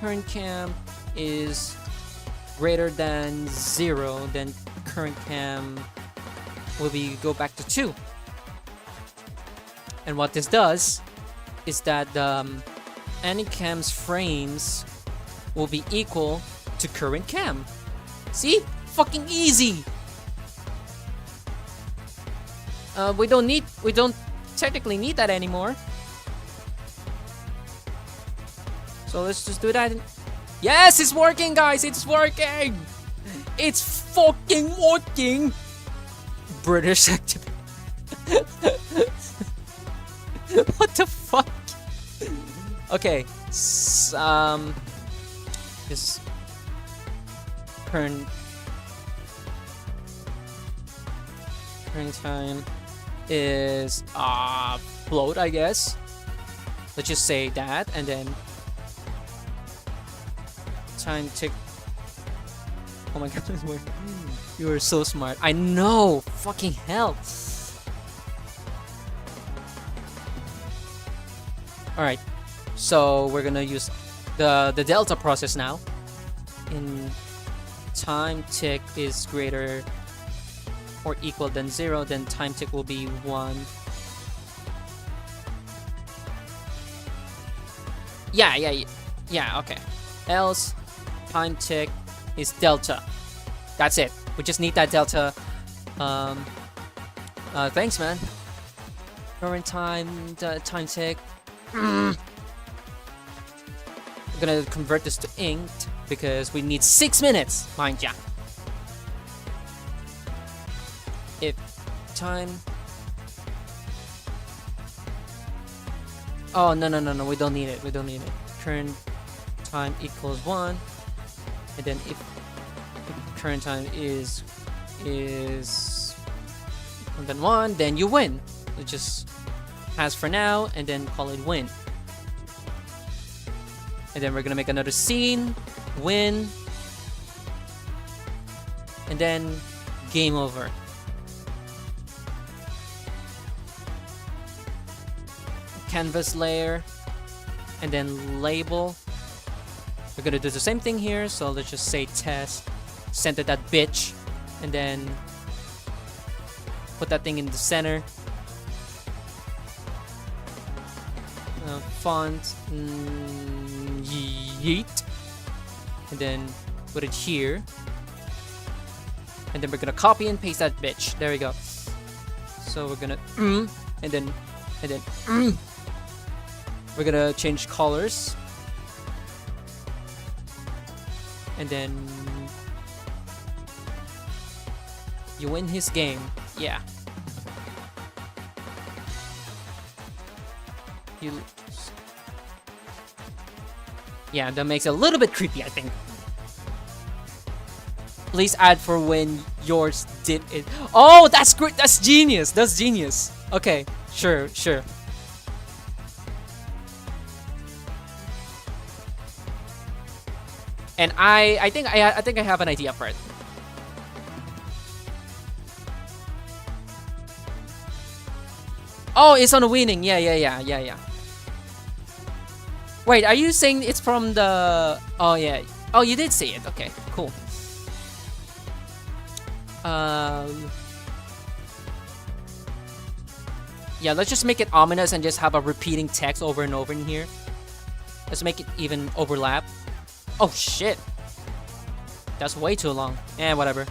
Current cam is greater than 0, then current cam will go back to 2. And what this does is that any cam's frames will be equal to current cam. See? Fucking easy! We don't technically need that anymore. So let's just do that. Yes, it's working, guys! It's working! It's fucking working! British active. What the fuck? Okay. This current time is float, I guess. Let's just say that, and then time tick. Oh my god, you are so smart. I know. Fucking hell. All right. So we're gonna use the delta process now. In time tick is greater or equal than 0, then time tick will be 1. Yeah, okay. Else time tick is delta. That's it. We just need that delta. Thanks, man. Current time tick. I'm gonna convert this to inked because we need 6 minutes, mind ya. If time. Oh no, we don't need it. Current time equals 1, and then if current time is more than 1, then you win. It just pass for now and then call it win. And then we're gonna make another scene, win, and then game over. Canvas layer, and then label. We're gonna do the same thing here, so let's just say test, center that bitch, and then put that thing in the center. Font, yeet, and then put it here, and then we're gonna copy and paste that bitch. There we go. So we're gonna and then we're gonna change colors, And then you win his game. Yeah. You lose. Yeah, that makes it a little bit creepy, I think. Please add for when yours did it. Oh, that's great. That's genius. That's genius. Okay, sure. And I think I have an idea for it. Oh, it's on winning. Yeah. Wait, are you saying it's from the? Oh yeah. Oh, you did see it. Okay, cool. Yeah, let's just make it ominous and just have a repeating text over and over in here. Let's make it even overlap. Oh shit. That's way too long. Eh, whatever.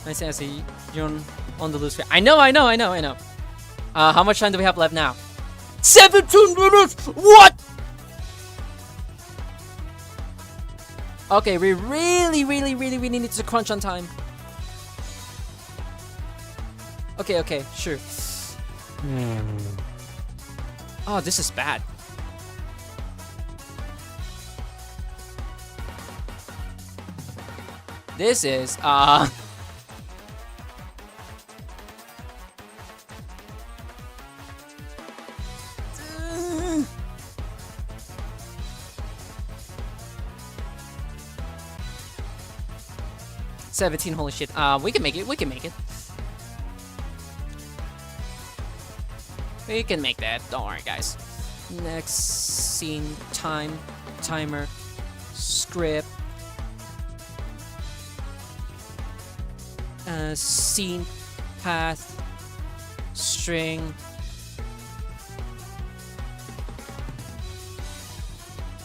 I see. You're on the loose. I know. How much time do we have left now? 17 minutes! What? Okay, we really need to crunch on time. Okay, sure. Oh, this is bad. This is, 17, holy shit. We can make it. We can make that. Don't worry, guys. Next scene, timer, script, scene, path, string,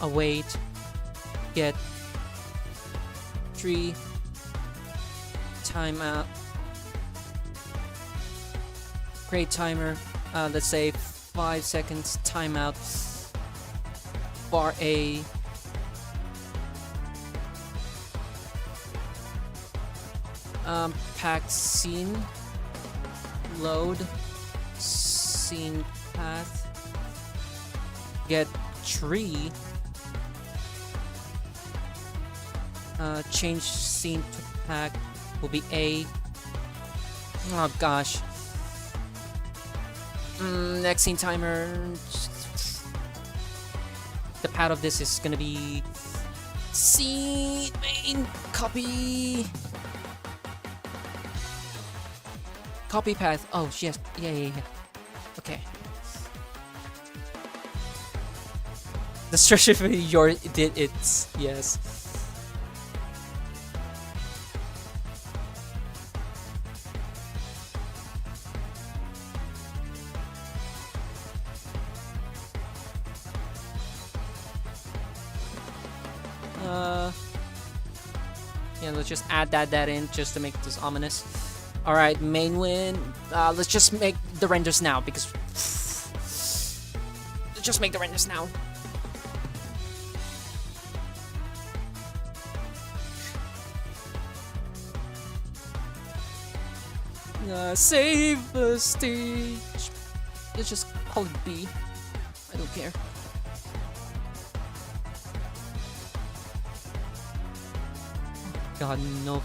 await, get, tree, timeout, create timer, let's say 5 seconds, timeout, bar A, packed scene, load, scene path, get tree, change scene to pack will be A. Oh gosh. Next scene timer. The path of this is gonna be scene main copy. Copy path. Oh yes. Yeah. Okay. The structure for your did it's yes. Yeah, let's just add that in just to make this ominous. Alright, main win. Let's just make the renders now because let's just make the renders now. Save the stage. Let's just call it B. I don't care. God, no.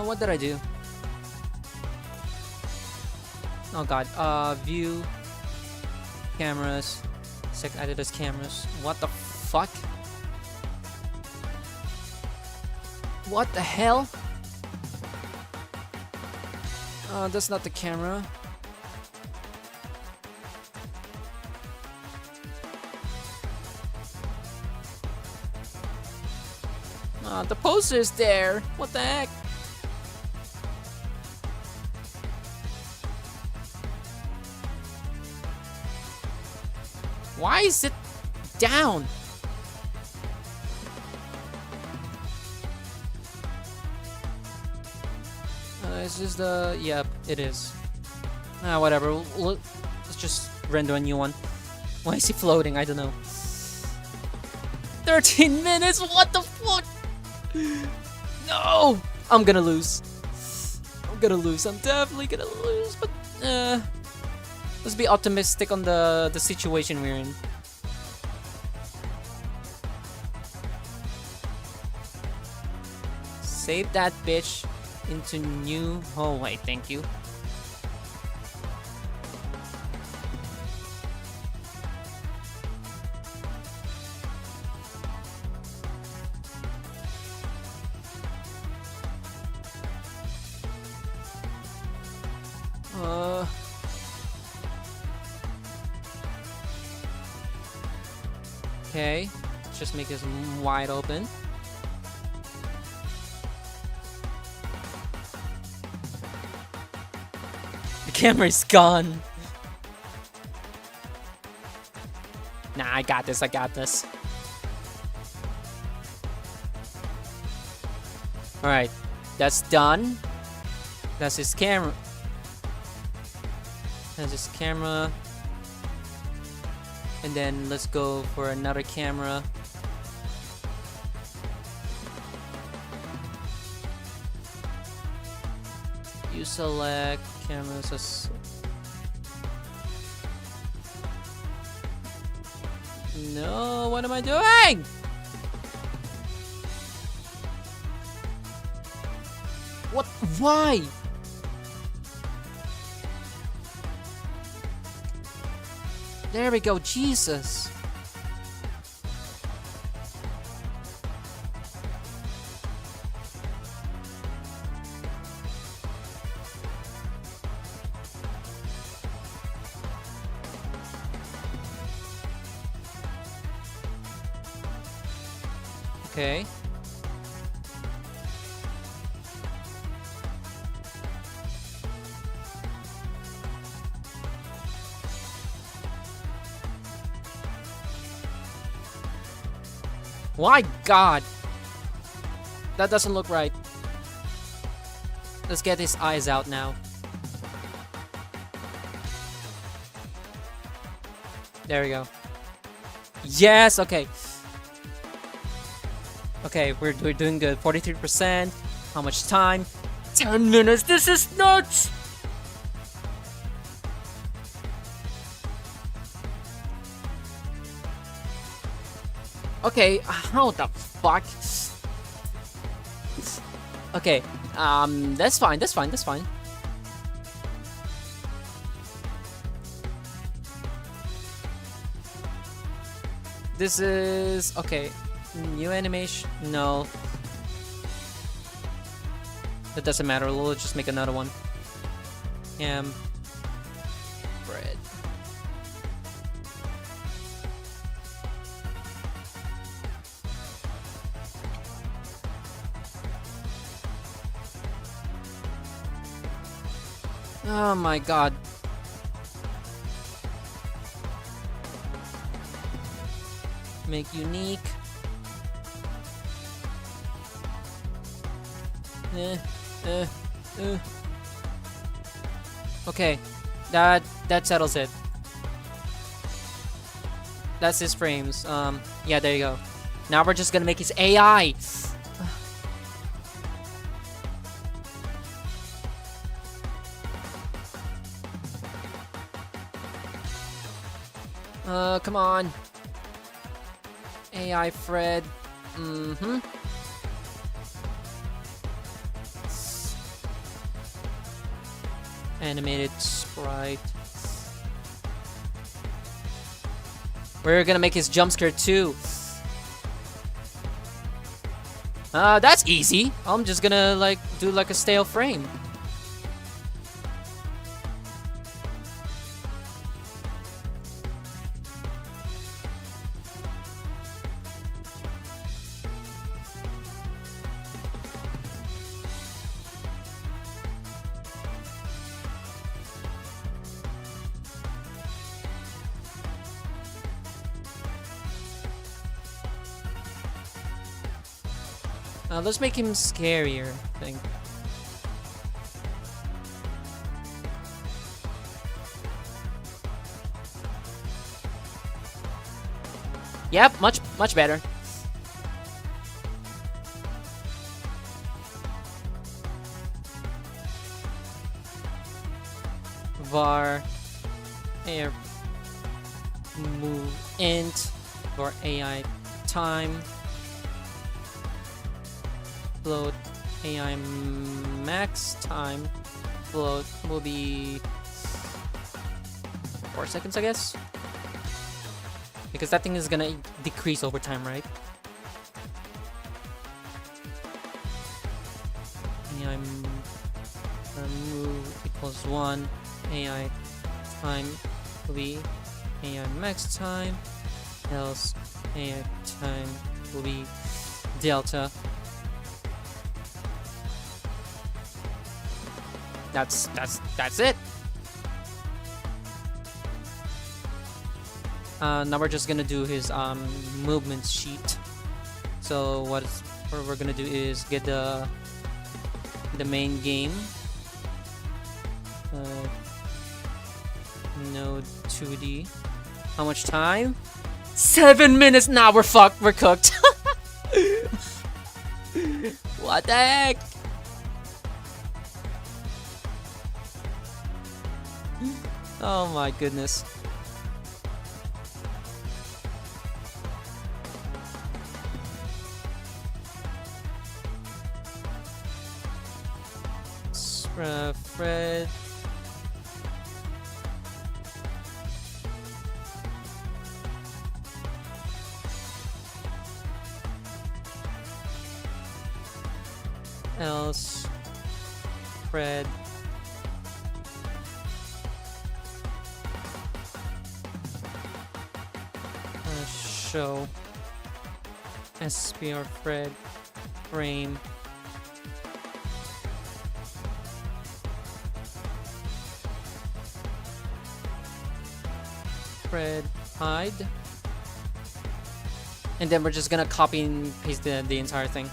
What did I do? Oh god, view, cameras, sec editors cameras. What the fuck? What the hell? That's not the camera. The poster's there. What the heck? Why is it down? Is this the... Yep, it is. Whatever. Let's just render a new one. Why is he floating? I don't know. 13 minutes? What the fuck? No! I'm gonna lose. I'm definitely gonna lose. But, let's be optimistic on the situation we're in. Save that bitch into new hallway. Thank you. Okay, let's just make this wide open. The camera's gone. Nah, I got this. Alright, that's done. That's his camera. And then let's go for another camera. You select cameras as... No, what am I doing? What? Why? There we go, Jesus. Okay. My God, that doesn't look right. Let's get his eyes out now. There we go. Yes, okay. Okay, we're doing good. 43%. How much time? 10 minutes. This is nuts. Okay, how the fuck? Okay, that's fine. This is... okay. New animation? No. That doesn't matter. We'll just make another one. Bread. Oh my God. Make unique. Okay, that settles it. That's his frames. Yeah, there you go. Now we're just gonna make his AI. Come on. AI Fred. Animated sprite. We're gonna make his jump scare too. That's easy. I'm just gonna do a stale frame. Let's make him scarier, I think. Yep, much better. Var air move int var AI time float AI max time float will be 4 seconds, I guess, because that thing is gonna decrease over time, right? AI move equals 1. AI time will be AI max time, else AI time will be delta. That's it. Now we're just gonna do his movement sheet. So what we're gonna do is get the main game. Node 2D. How much time? 7 minutes. Now we're fucked. We're cooked. What the heck? Oh my goodness. Fred. Else Fred show SPR Fred frame Fred hide, and then we're just gonna copy and paste the entire thing.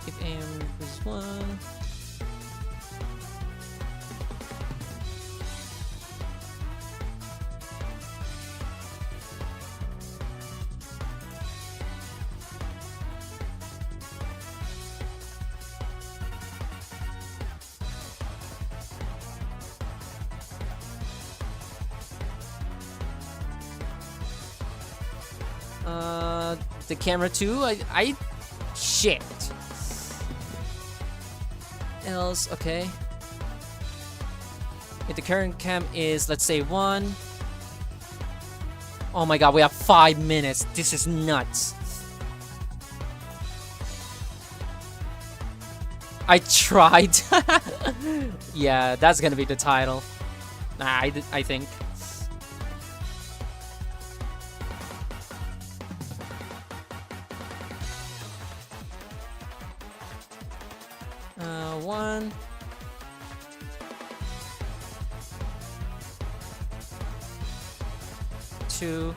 If AM is 1. The camera too. I shit. Else, okay. If the current cam is, let's say, 1. Oh my god, we have 5 minutes. This is nuts. I tried. Yeah, that's gonna be the title. I think. One. Two.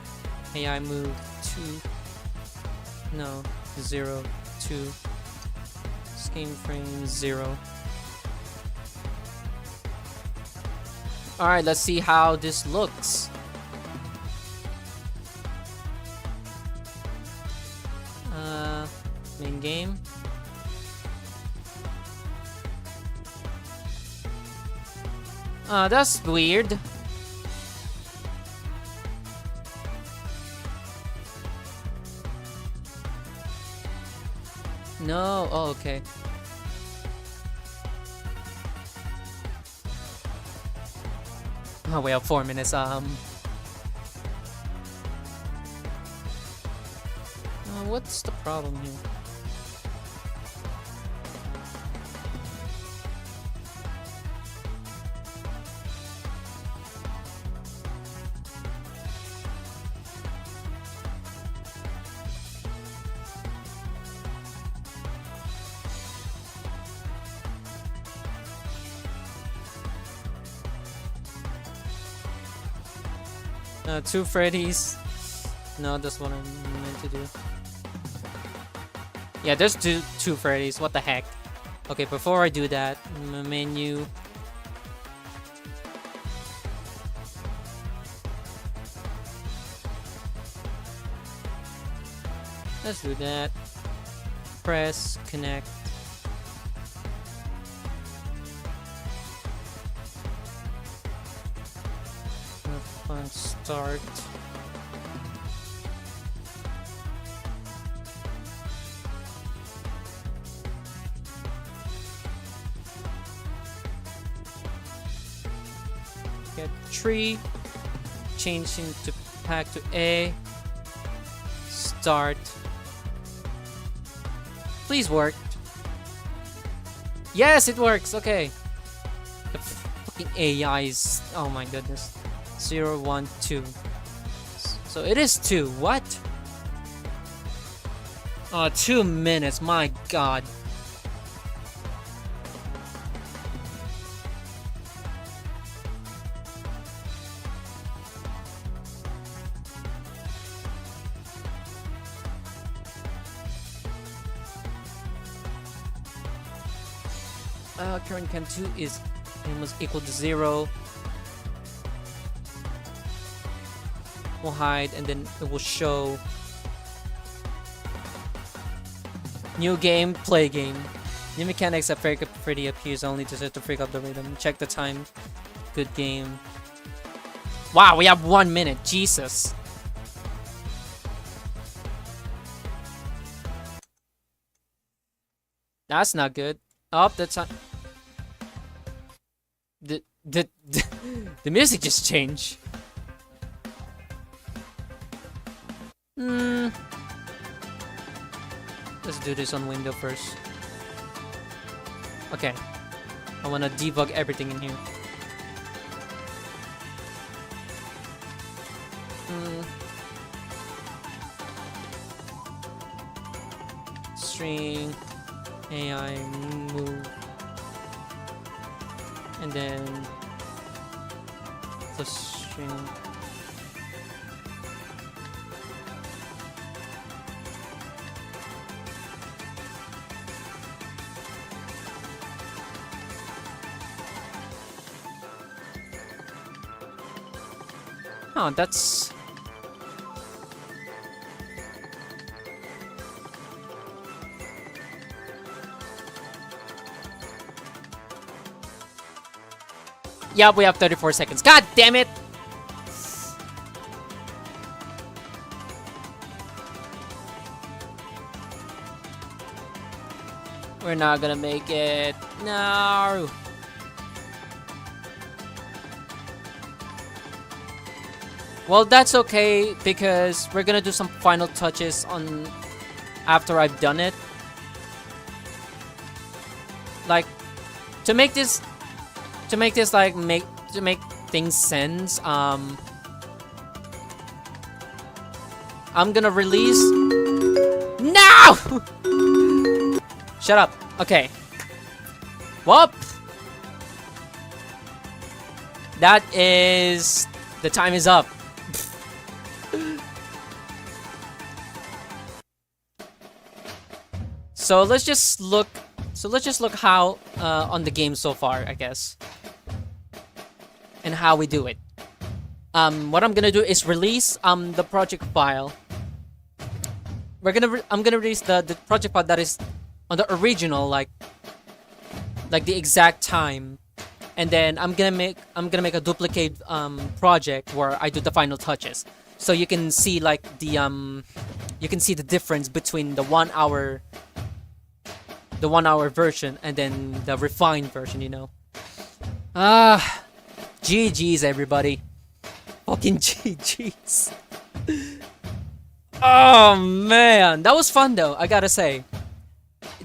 AI move 2. No. 0. 2. Scheme frame 0. Alright, let's see how this looks. Main game. That's weird. No, oh, okay. Oh, we have 4 minutes. What's the problem here? Two Freddy's. No, that's what I meant to do. Yeah, there's two Freddy's. What the heck? Okay, before I do that, menu. Let's do that. Press connect. Start. Get tree. Change into pack to A. Start. Please work. Yes, it works. Okay. The fucking AIs. Oh my goodness. 0, 1, 2. So it is 2. What? Oh, 2 minutes. My god. Current count 2 is almost equal to 0. We'll hide and then it will show new game, play game. New mechanics that Freak Up Freddy appears only to freak up the rhythm. Check the time. Good game. Wow, we have 1 minute. Jesus. That's not good. Oh, that's not. The music just changed. Let's do this on window first. Okay. I wanna debug everything in here. String AI move. And then the string. Oh, that's... Yeah, we have 34 seconds. God damn it! We're not gonna make it. No! Well, that's okay because we're gonna do some final touches on after I've done it. Like to make like make things sense. I'm gonna release. No! Shut up. Okay. Whoop. That is the time is up. So let's just look how on the game so far, I guess, and how we do it. What I'm gonna do is release the project file. I'm gonna release the project file that is on the original, like the exact time, and then I'm gonna make a duplicate project where I do the final touches, so you can see like the difference between the 1 hour version and then the refined version, you know. GG's everybody. Fucking GG's. Oh man, that was fun though, I gotta say.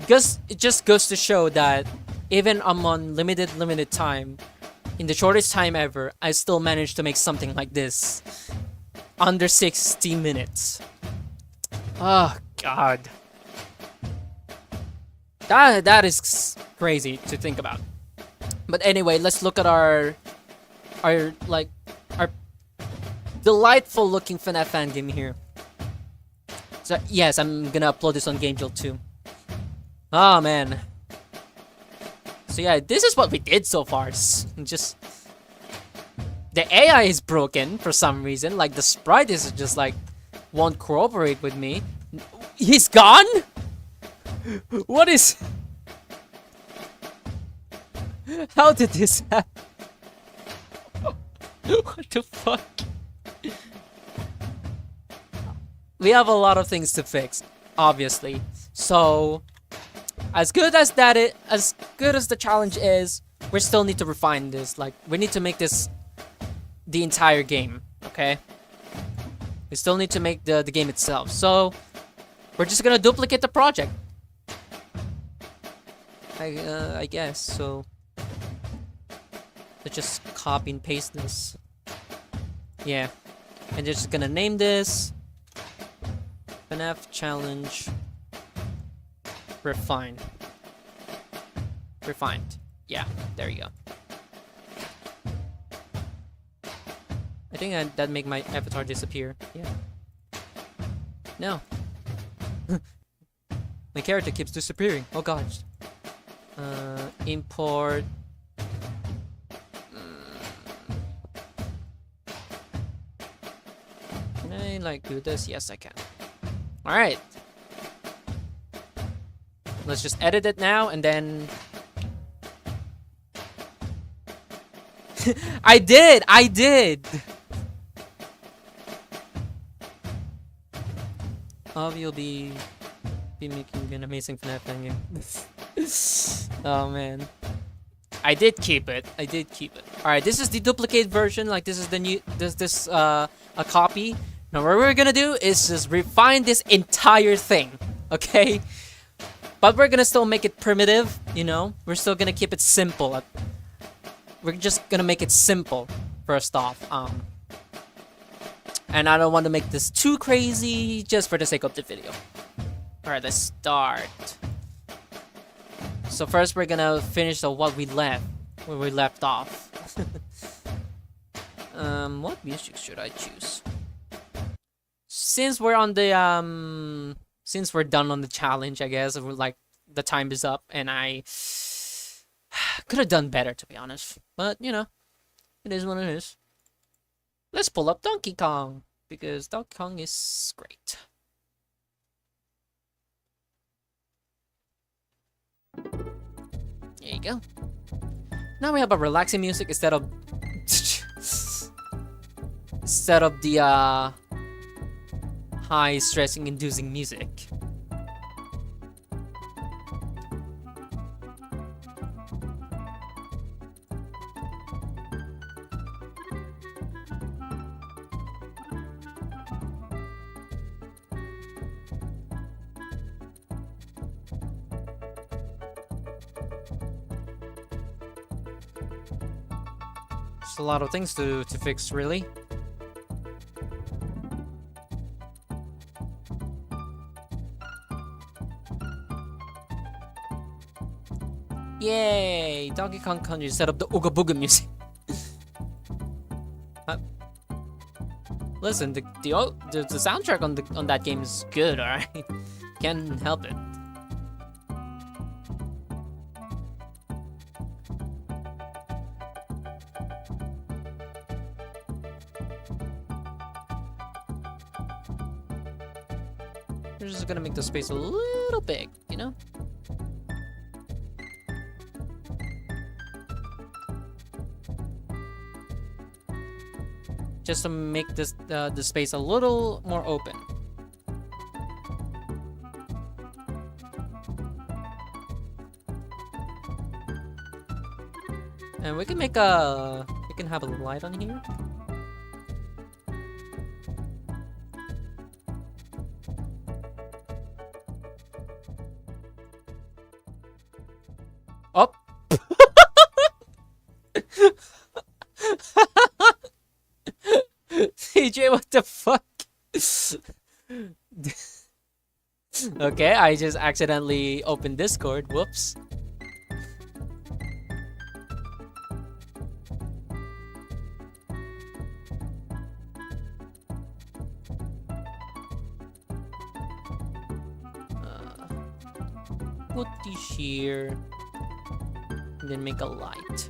It just goes to show that even I'm on limited time, in the shortest time ever, I still managed to make something like this under 60 minutes. Oh god. That is crazy to think about. But anyway, let's look at our delightful looking FNAF fan game here. So yes, I'm gonna upload this on GameJolt too. Oh man. So yeah, this is what we did so far. It's just the AI is broken for some reason. Like the sprite is just like won't cooperate with me. He's gone? What is? How did this happen? What the fuck? We have a lot of things to fix, obviously. So, as good as the challenge is, we still need to refine this. Like, we need to make this the entire game, okay? We still need to make the game itself. So, we're just gonna duplicate the project. I guess, so... Let's just copy and paste this. Yeah. And just gonna name this... FNAF Challenge... Refined. Yeah, there you go. I think that make my avatar disappear. Yeah. No. My character keeps disappearing. Oh gosh. Import. Can I like do this? Yes, I can. All right. Let's just edit it now and then. I did. You'll be making an amazing FNAF game. Oh man. I did keep it. Alright, this is the duplicate version. Like this is the new a copy. Now what we're gonna do is just refine this entire thing. Okay? But we're gonna still make it primitive, you know? We're still gonna keep it simple. We're just gonna make it simple first off. And I don't want to make this too crazy just for the sake of the video. Alright, let's start. So first we're gonna finish where we left off. What music should I choose? Since we're on the since we're done on the challenge, I guess we're like the time is up, and I could have done better to be honest. But you know, it is what it is. Let's pull up Donkey Kong because Donkey Kong is great. There you go. Now we have a relaxing music instead of the high stressing inducing music. There's a lot of things to fix, really. Yay! Donkey Kong Country set up the Ooga Booga music. Listen, the soundtrack on that game is good, alright? Can't help it. We're just gonna make the space a little big, you know? Just to make this the space a little more open. And we can make we can have a light on here. Up. CJ, what the fuck? Okay, I just accidentally opened Discord. Whoops. put this here. And then make a light.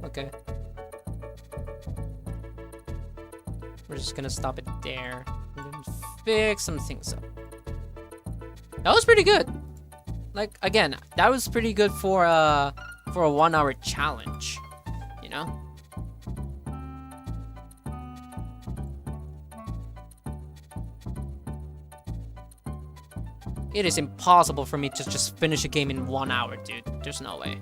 Okay. We're just gonna stop it there. And then fix some things up. That was pretty good. Like, again, that was pretty good for a 1 hour challenge. You know? It is impossible for me to just finish a game in 1 hour, dude. There's no way.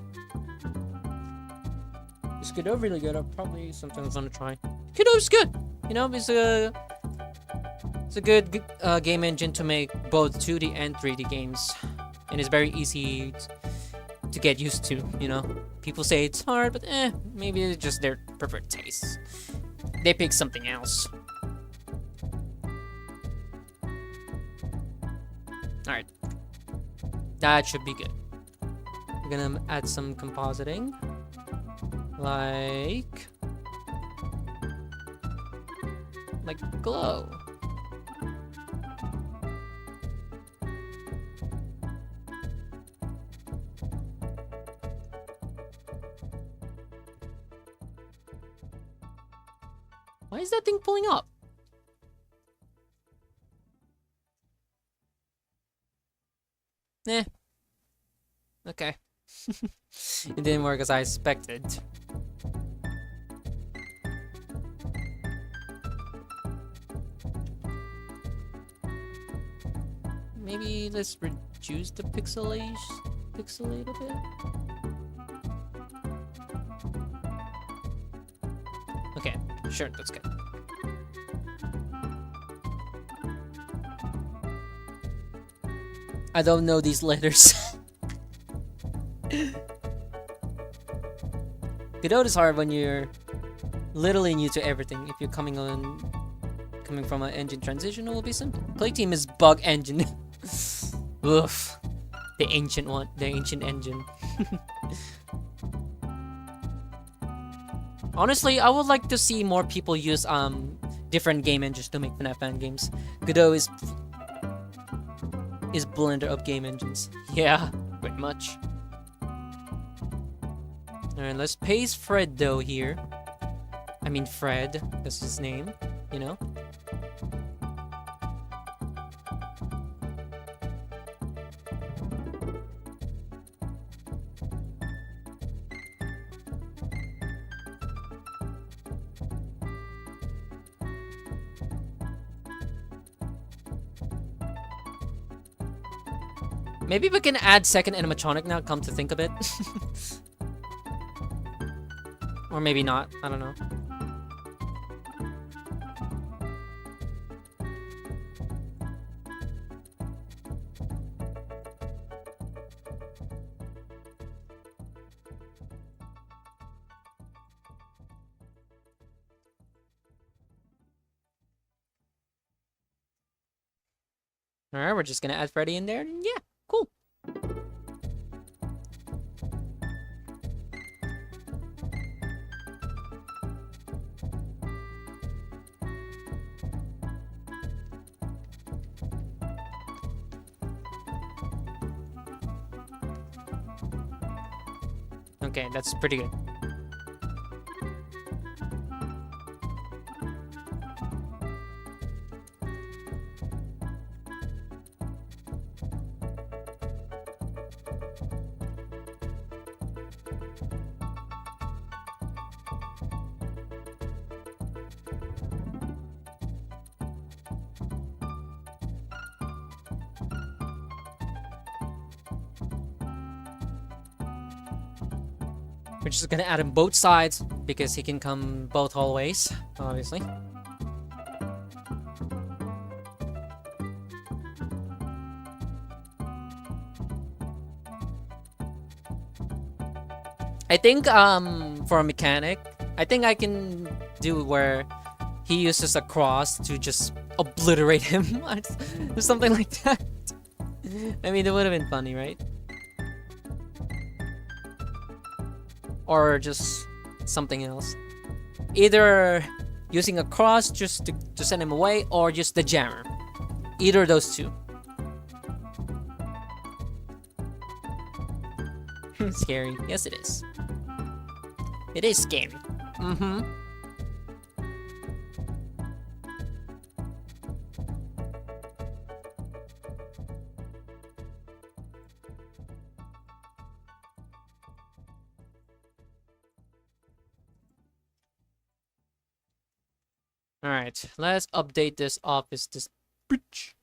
Is Godot really good? I'll probably sometimes want to try. Godot's good. You know, it's a good game engine to make both 2D and 3D games, and it's very easy to get used to. You know, people say it's hard, but maybe it's just their preferred tastes. They pick something else. All right, that should be good. We're gonna add some compositing. Like glow. Why is that thing pulling up? Okay. It didn't work as I expected. Maybe let's reduce the pixelate a bit. Okay, sure, that's good. I don't know these letters. Godot is hard when you're literally new to everything. If you're coming from an engine transition, it will be simple. Play team is bug engine. Oof. The ancient engine. Honestly, I would like to see more people use different game engines to make FNAF fan games. Godot is blender of game engines. Yeah, pretty much. Alright, let's paste Fred though here. I mean Fred, that's his name, you know? Maybe we can add second animatronic now, come to think of it. Or maybe not, I don't know. Alright, we're just gonna add Freddy in there, and yeah, cool. Okay, that's pretty good. We're just gonna add him both sides because he can come both hallways, obviously. I think for a mechanic, I think I can do where he uses a cross to just obliterate him or something like that. I mean, it would have been funny, right? Or just something else. Either using a cross just to send him away, or just the jammer. Either of those two. Scary. Yes, it is. It is scary. Mm-hmm. Alright, let's update this office. This bitch.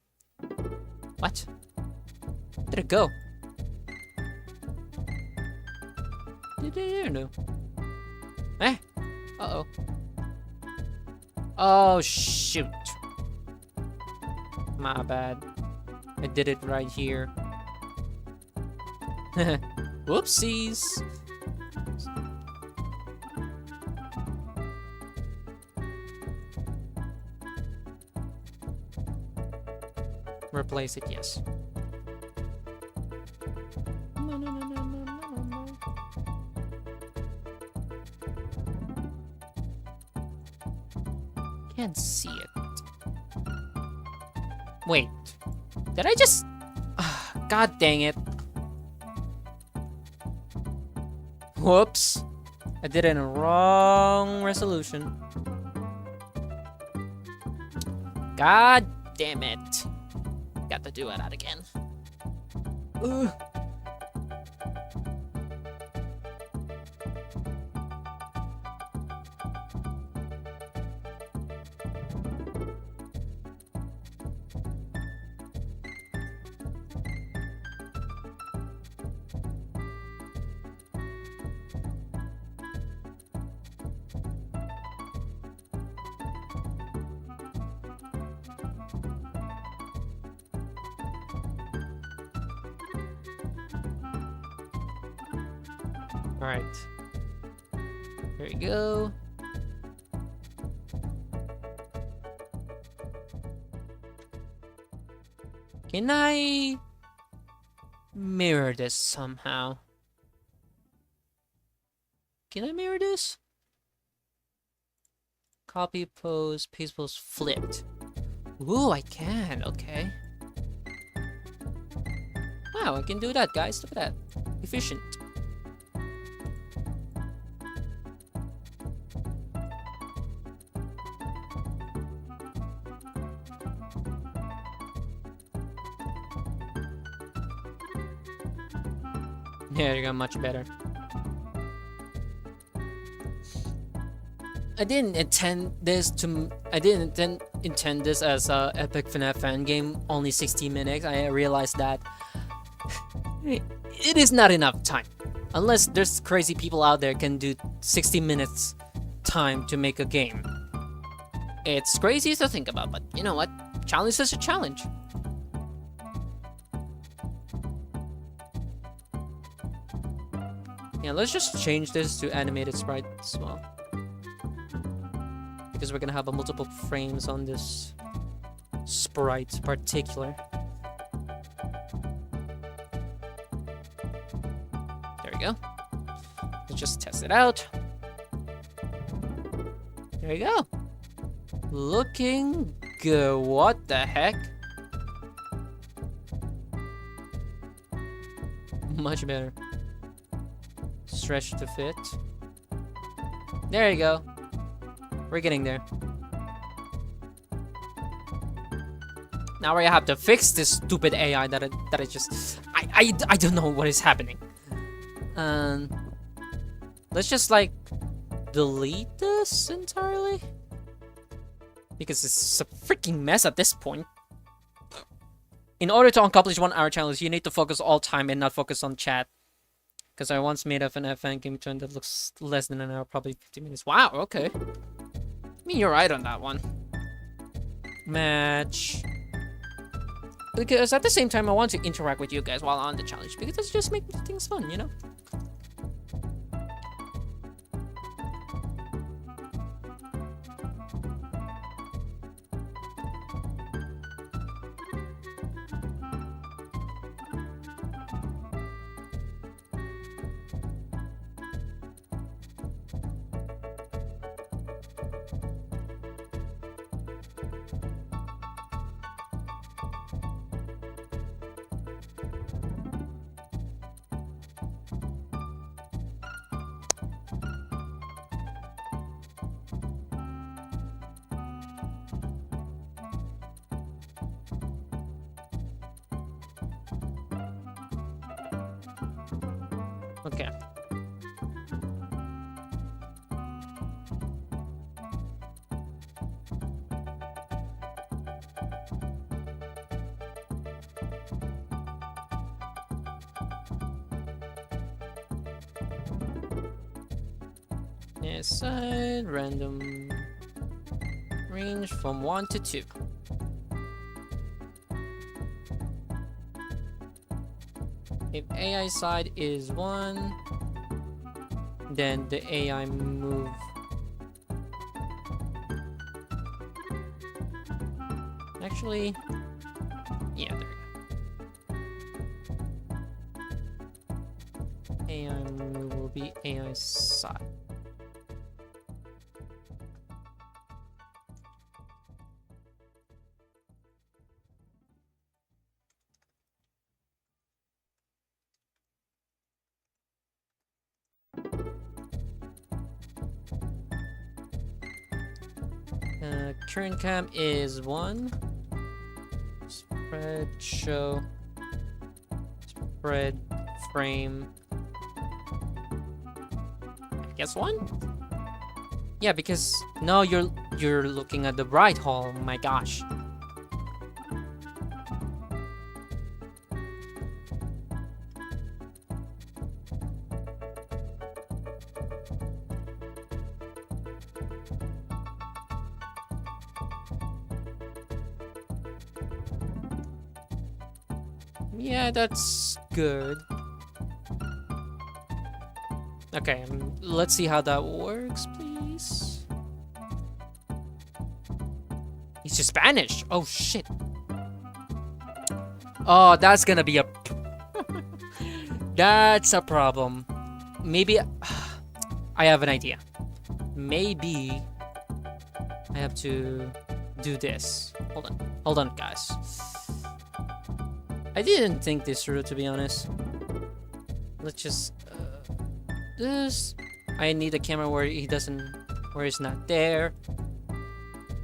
What? Where did it go? Did it know? Eh? Uh-oh. Oh, shoot. My bad. I did it right here. Whoopsies. Replace it, yes. No. Can't see it. Wait. Did I just... God dang it. Whoops. I did it in a wrong resolution. God damn it. Got to do that again. Ugh. Alright. There you go. Can I mirror this somehow? Can I mirror this? Copy pose, paste pose flipped. Ooh, I can. Okay. Wow, I can do that, guys. Look at that. Efficient. Yeah, you got much better. I didn't intend this as a epic FNAF fan game. Only 60 minutes. I realized that it is not enough time. Unless there's crazy people out there can do 60 minutes time to make a game. It's crazy to think about, but you know what? Challenge is a challenge. Yeah, let's just change this to animated sprite as well. Because we're gonna have a multiple frames on this sprite particular. There we go. Let's just test it out. There you go. Looking good. What the heck? Much better. Stretch to fit. There you go. We're getting there. Now we have to fix this stupid AI that I just I don't know what is happening. Let's just like delete this entirely because it's a freaking mess at this point. In order to accomplish 1 hour challenge, you need to focus all time and not focus on chat. Because I once made a FNAF Fangame trend that looks less than an hour, probably 50 minutes. Wow, okay. I mean, you're right on that one. Match. Because at the same time, I want to interact with you guys while on the challenge. Because it's just making things fun, you know? Okay. Assign random range from 1 to 2. If AI side is 1, then the AI move actually, yeah, there we go. AI move will be AI side. Current cam is 1. Spread show. Spread frame. I guess 1? Yeah, because no, you're looking at the right hole. Oh my gosh. Yeah, that's good. Okay, let's see how that works, please. He's just Spanish. Oh, shit. Oh, that's gonna be a... That's a problem. Maybe... I have an idea. Maybe... I have to do this. Hold on, guys. I didn't think this through, to be honest. Let's just... this... I need a camera where he doesn't... where he's not there.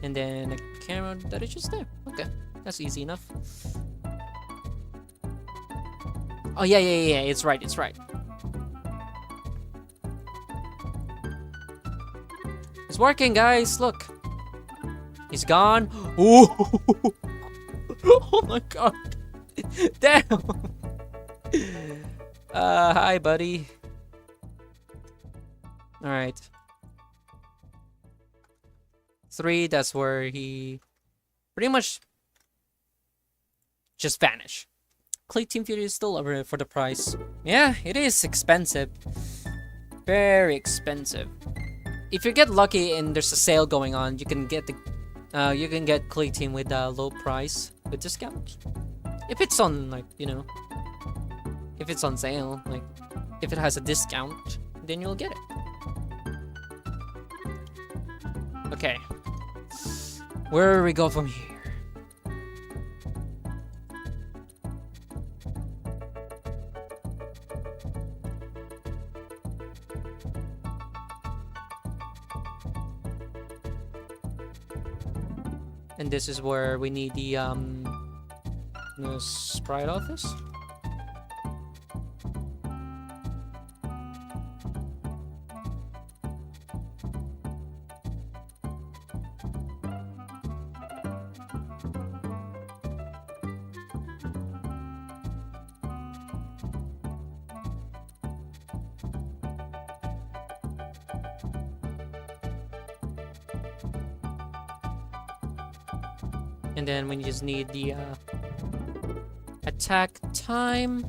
And then a camera that is just there. Okay, that's easy enough. Oh, yeah, it's right. It's working, guys, look. He's gone. Ooh. Oh my god. Damn. Hi, buddy. Alright. 3, that's where he pretty much just vanished. Clay Team Fury is still over for the price. Yeah, it is expensive. Very expensive. If you get lucky and there's a sale going on, you can get Clay Team with a low price with discount. If it's on, like, you know, if it's on sale, like, if it has a discount, then you'll get it. Okay. Where do we go from here? And this is where we need the sprite office. And then we just need the attack time.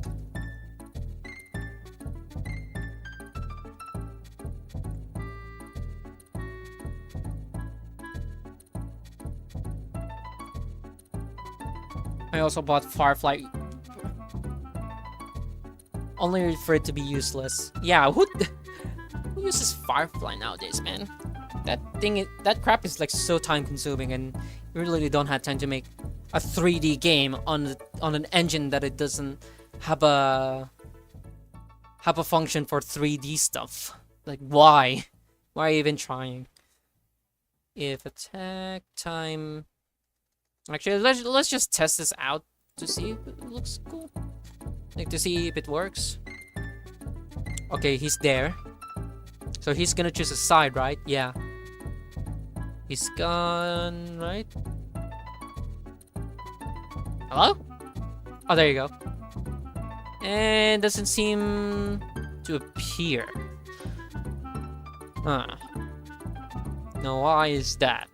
I also bought Firefly only for it to be useless. Yeah, who uses Firefly nowadays, man? That crap is like so time consuming, and you really don't have time to make a 3D game on an engine that it doesn't have a function for 3D stuff. Like, why even trying? If attack time, actually, let's just test this out to see if it looks cool, like to see if it works. Okay, he's there. So he's gonna choose a side, right? Yeah. He's gone, right? Hello? Oh, there you go. And doesn't seem to appear. Huh. Now, why is that?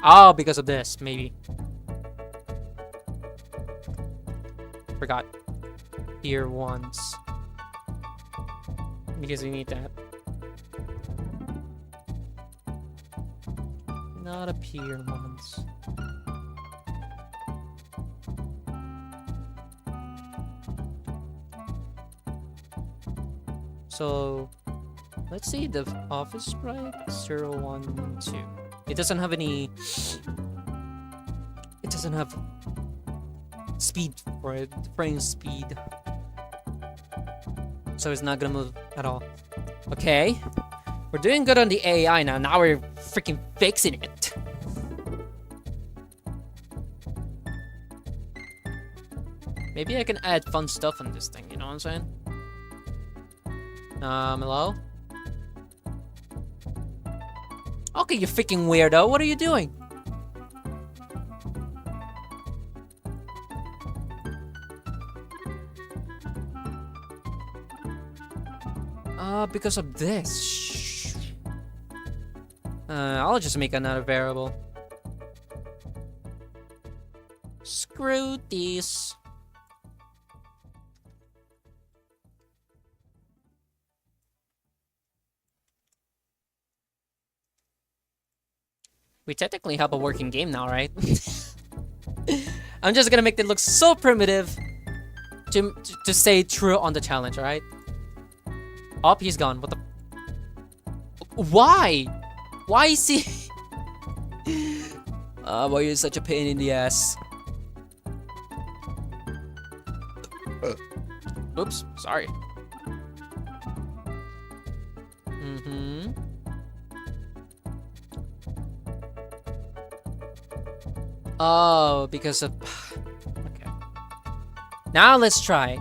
Oh, because of this, maybe. Forgot. Here once. Because we need that. Not appear once. So, let's see the office sprite 012. It doesn't have any. It doesn't have speed for it, frame speed. So it's not gonna move at all. Okay. We're doing good on the AI now. Now we're freaking fixing it. Maybe I can add fun stuff on this thing, you know what I'm saying? Hello? Okay, you freaking weirdo. What are you doing? Because of this. I'll just make another variable. Screw this. We technically have a working game now, right? I'm just gonna make it look so primitive to stay true on the challenge, alright? Oh, he's gone. What the? Why? Why is he? Why are you such a pain in the ass? Oops, sorry. Oh, because of... Okay. Now let's try.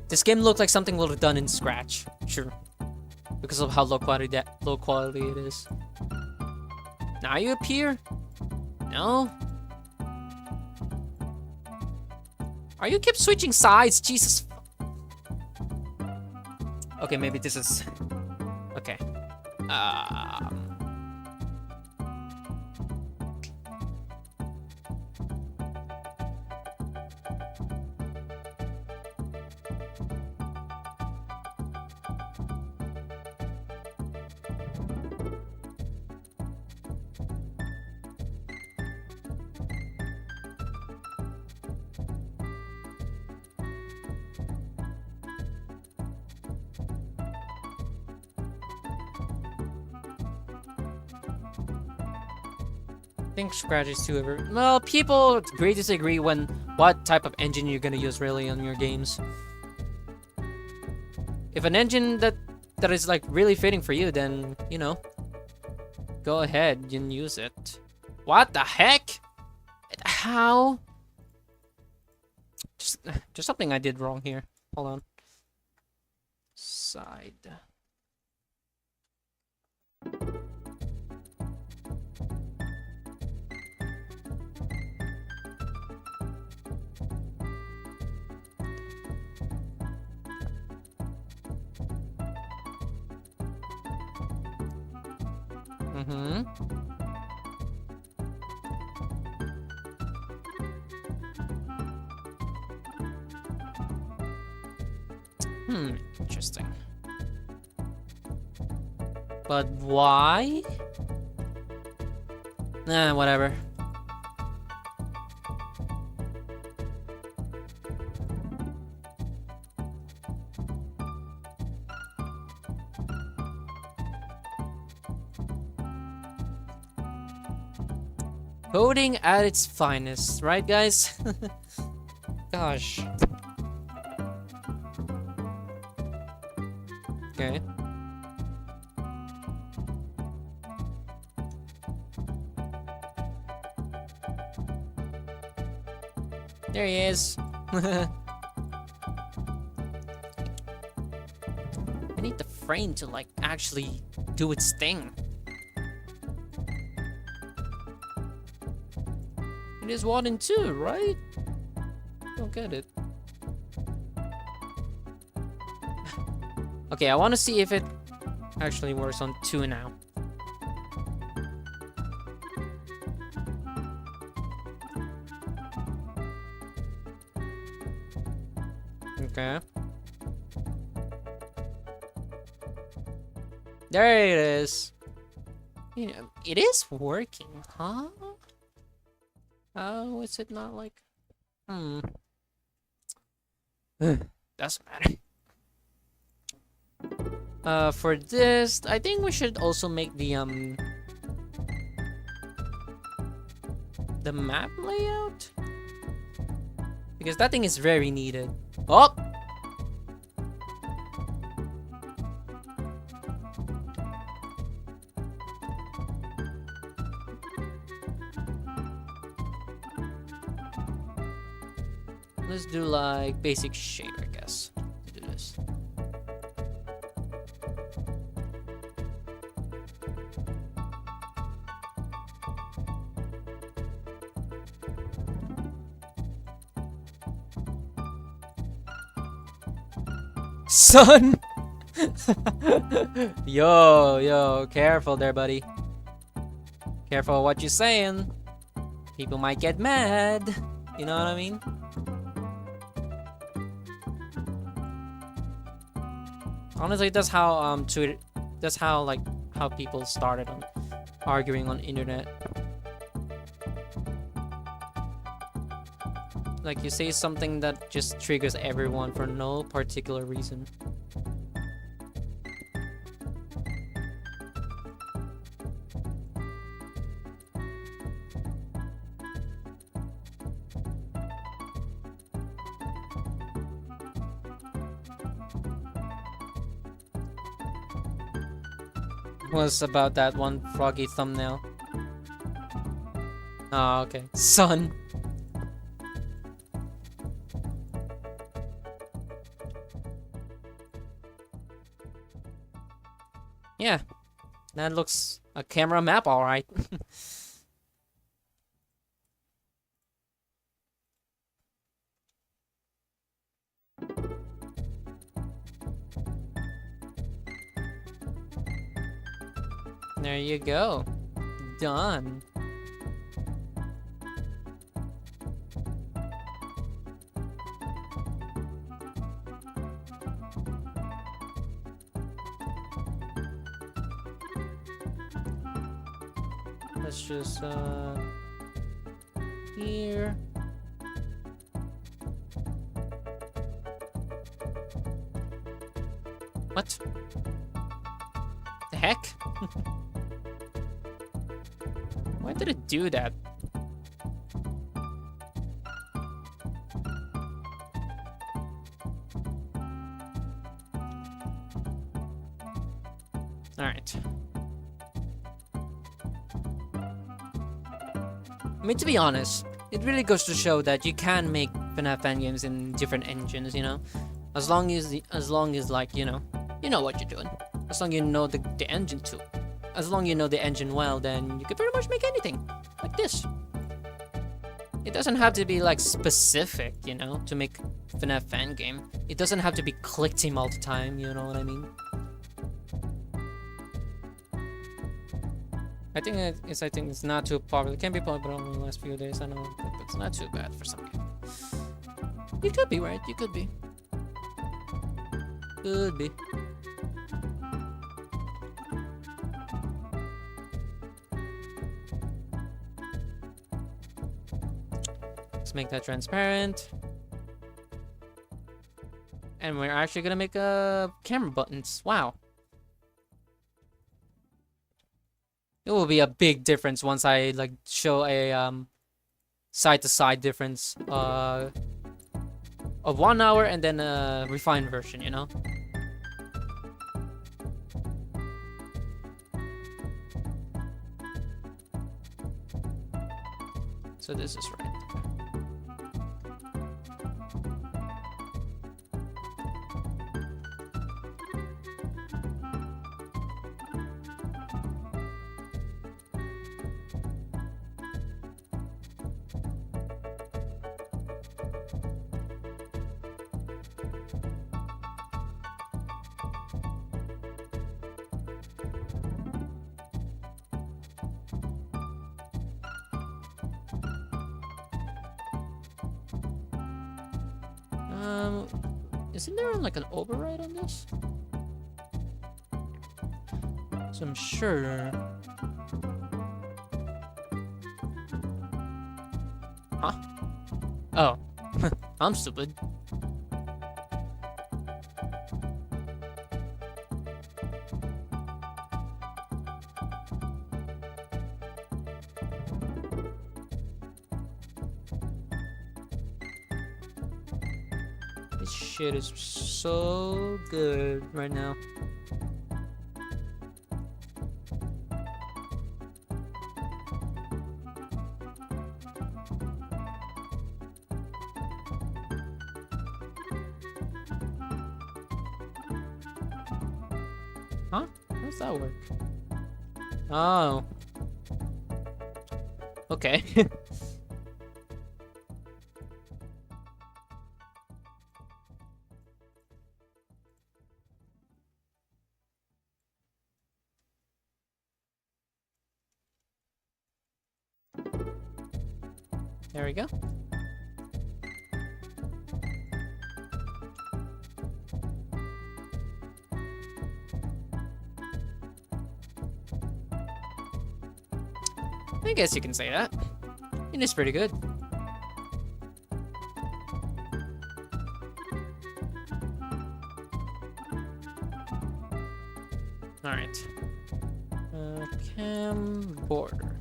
This game looked like something would have done in Scratch. Sure. Because of how low quality it is. Now you appear? No? Are you keep switching sides? Jesus. Okay, maybe this is... Okay. I think Scratch is too ever. Well, people greatly disagree when what type of engine you're gonna use really on your games. If an engine that is like really fitting for you, then you know, go ahead and use it. What the heck? How? Just something I did wrong here. Hold on. Side. Interesting. But why? Nah, whatever. Coding at its finest, right guys? Gosh. Okay. There he is. brain to like actually do its thing. It is 1 and 2, right? Don't get it. Okay, I want to see if it actually works on 2 now. Okay. There it is. You know, it is working, huh? Oh, is it not like... Doesn't matter. For this, I think we should also make the map layout, because that thing is very needed. Oh! Let's do like basic shape, I guess, to do this. Son! Yo, careful there, buddy. Careful what you're saying. People might get mad. You know what I mean? Honestly, that's how Twitter, that's how like how people started on arguing on internet. Like you say something that just triggers everyone for no particular reason. Was about that one froggy thumbnail. Oh, okay. Son. Yeah. That looks a camera map, alright. There you go. Done. Let's just here. What? The heck? Why did it do that? Alright. I mean, to be honest, it really goes to show that you can make FNAF fan games in different engines, you know? As long as like, you know what you're doing. As long as you know the engine too. As long as you know the engine well, then you can pretty much make anything. Like this. It doesn't have to be like specific, you know, to make FNAF fan game. It doesn't have to be click team all the time, you know what I mean? I think it's not too popular. It can be popular in the last few days, I know, but it's not too bad for some game. You could be right, you could be. Could be. Let's make that transparent. And we're actually gonna make camera buttons. Wow. It will be a big difference once I like show a side-to-side difference of 1 hour and then a refined version, you know? So this is right. Isn't there like an override on this? So I'm sure. Huh? Oh. I'm stupid. This shit is so good right now. Huh? How does that work? Oh. Okay. There we go. I guess you can say that. It is pretty good. Alright. Cam border.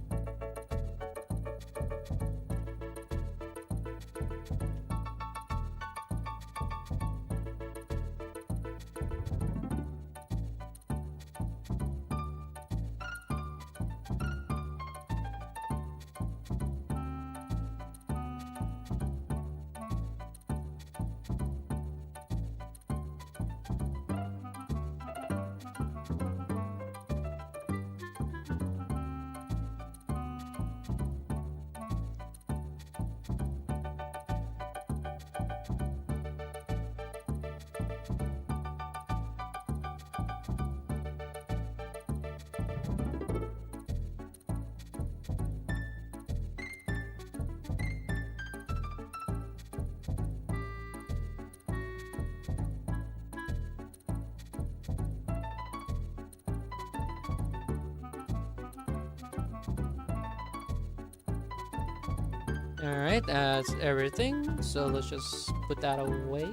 Alright, that's everything. So let's just put that away.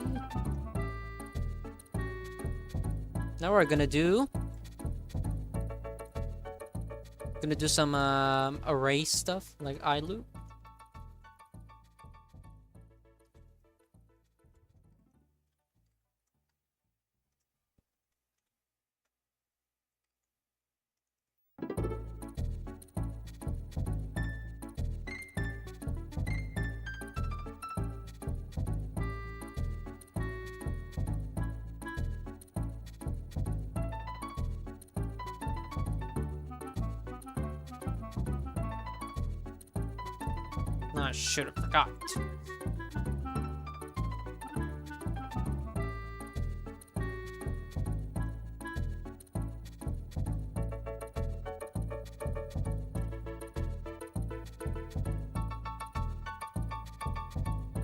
Now we're gonna do some array stuff like I loop. I should have forgot.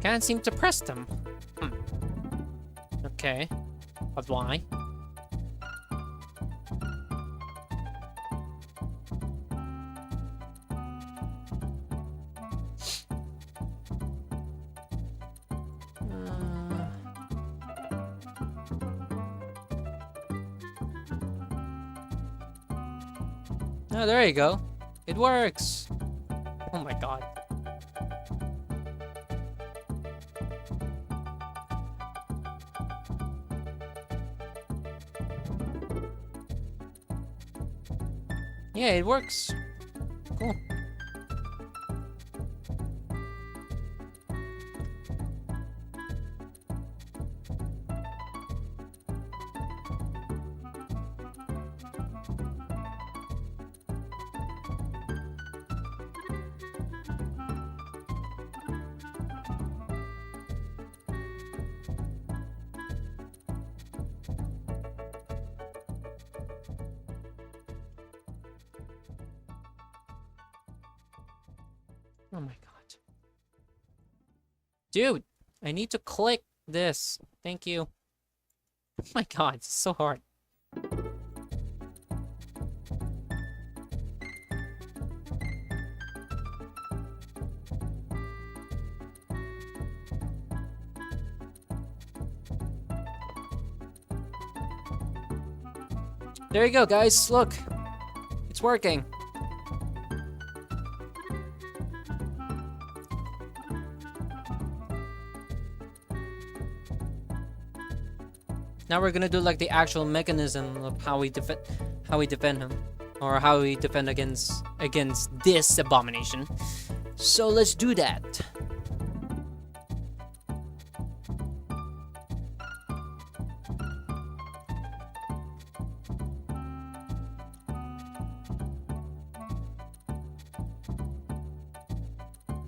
Can't seem to press them. Okay. But why? Oh, there you go. It works. Oh my god. Yeah, it works. Cool. Oh my god. Dude, I need to click this. Thank you. Oh my god, it's so hard. There you go, guys. Look. It's working. Now we're gonna do like the actual mechanism of how we defend him, or how we defend against this abomination. So let's do that.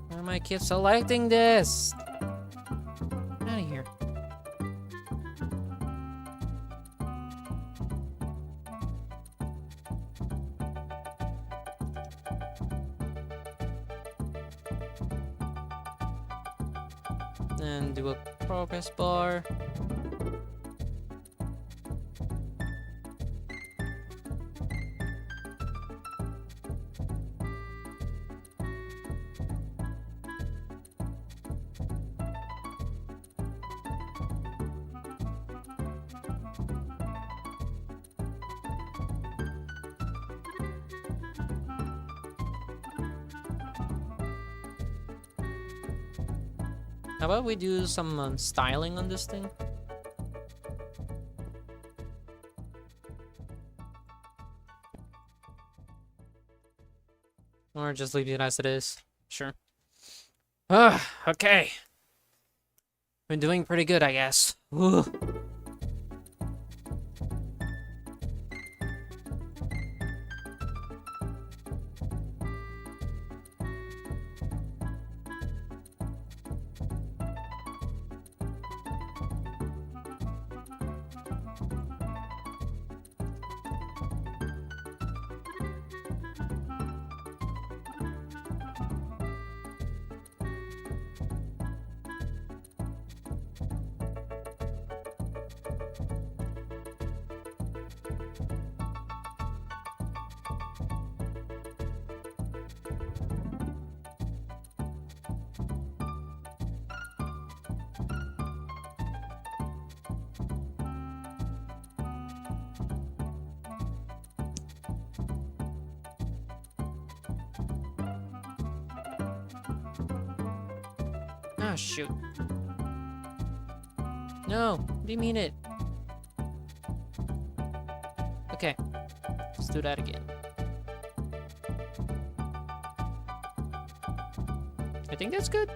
Why am I keep selecting this? Get out of here. And do a progress bar. How about we do some styling on this thing? Or just leave it as it is. Sure. Okay. Been doing pretty good, I guess. Ooh. Ah, shoot. No, what do you mean it? Okay, let's do that again. I think that's good.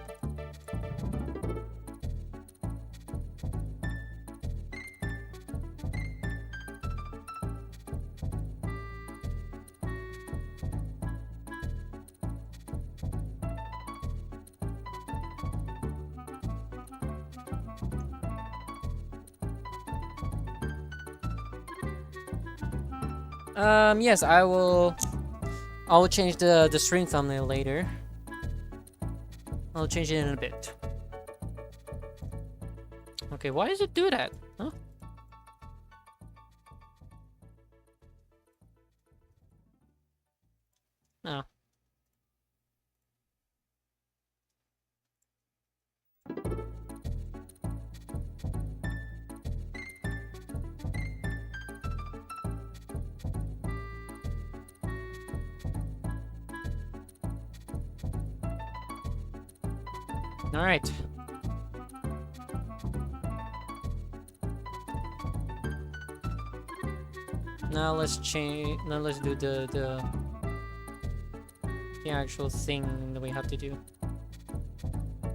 Yes, I will change the stream thumbnail later. I'll change it in a bit. Okay, why does it do that? Huh? Oh. All right. Now let's change. Now let's do the actual thing that we have to do.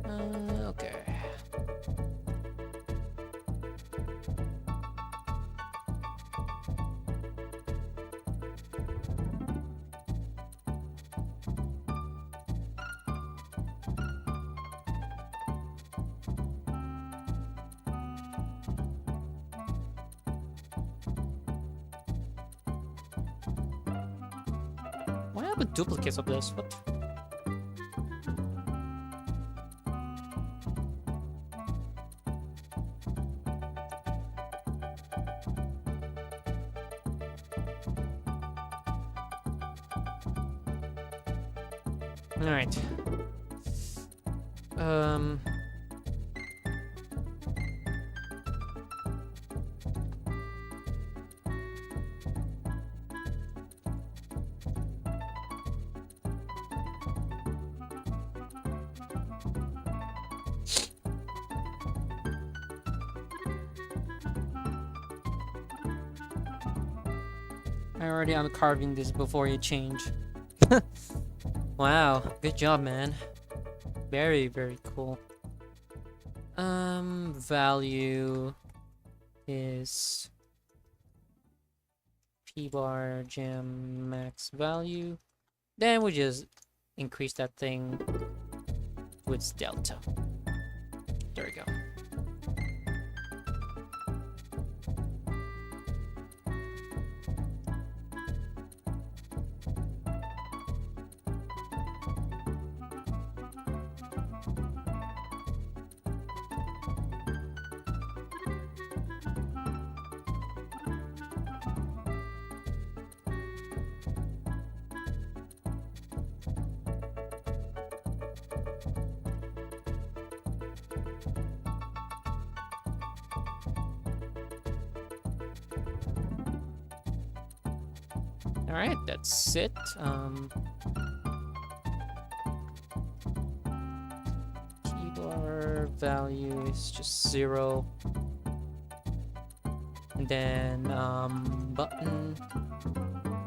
Okay. Why have a duplicate of this? What? Alright. I already am carving this before you change. Wow, good job, man. Very, very cool. Value is P bar gem max value. Then we just increase that thing with delta. There we go. Alright, that's it. Keybar value is just 0. And then, button.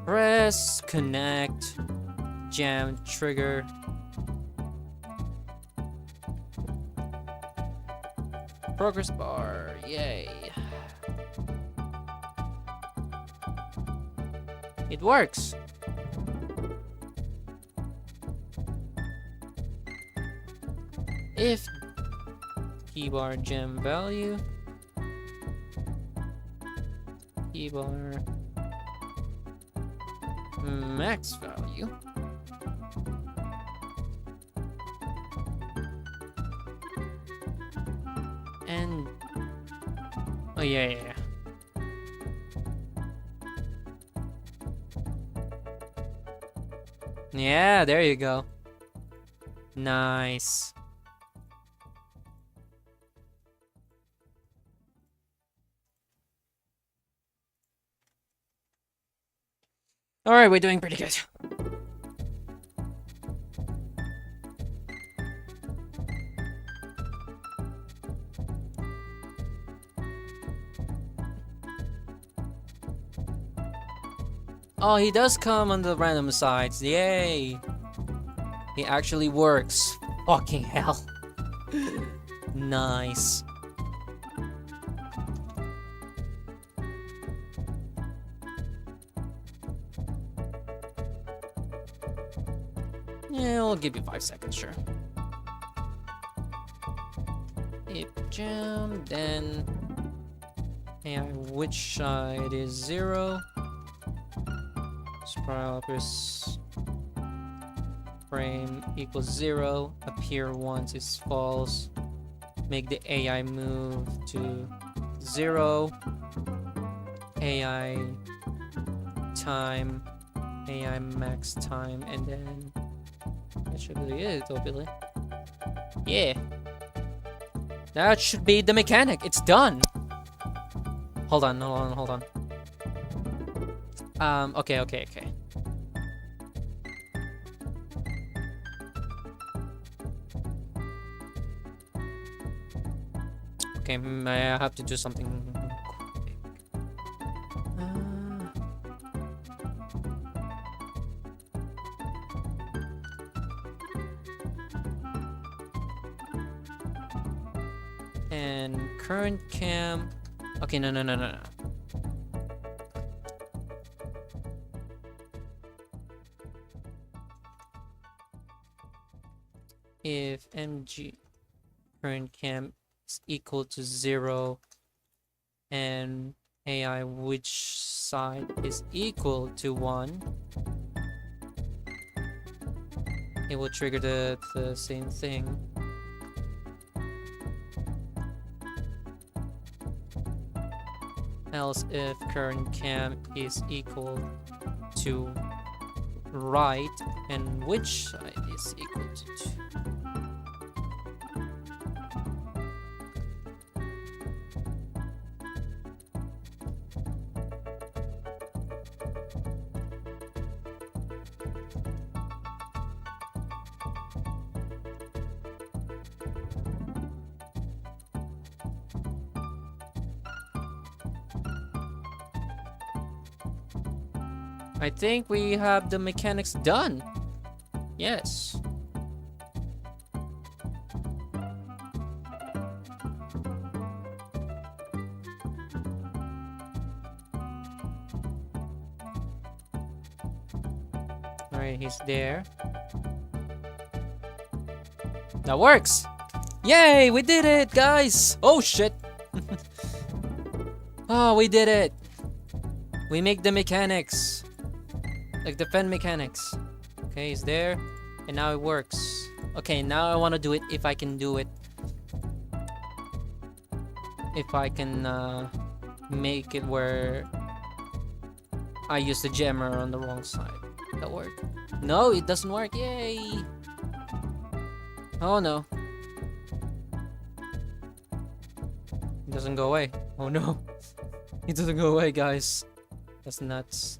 Press, connect, jam, trigger. Progress bar, yay. It works. If keybar gem value, keybar max value, and oh yeah. Yeah, there you go. Nice. Alright, we're doing pretty good. Oh, he does come on the random sides. Yay! He actually works. Fucking hell. Nice. Yeah, I'll give you 5 seconds, sure. If jam, then which side is 0? Spiral upwards frame equals 0. Appear once is false. Make the AI move to 0. AI time, AI max time, and then that should be it, hopefully. Yeah. That should be the mechanic. It's done. Hold on. Okay. Okay, I have to do something quick. And current cam. Okay, no. If mg current cam is equal to 0 and AI which side is equal to 1, it will trigger the same thing. Else if current cam is equal to right and which side is equal to 2. I think we have the mechanics done. Yes. Alright, he's there. That works! Yay! We did it, guys! Oh, shit! Oh, we did it! We make the mechanics. Like the pen mechanics. Okay, he's there. And now it works. Okay, now I want to do it if I can do it. If I can make it where I use the jammer on the wrong side. That work? No, it doesn't work. Yay! Oh no. It doesn't go away. Oh no. It doesn't go away, guys. That's nuts.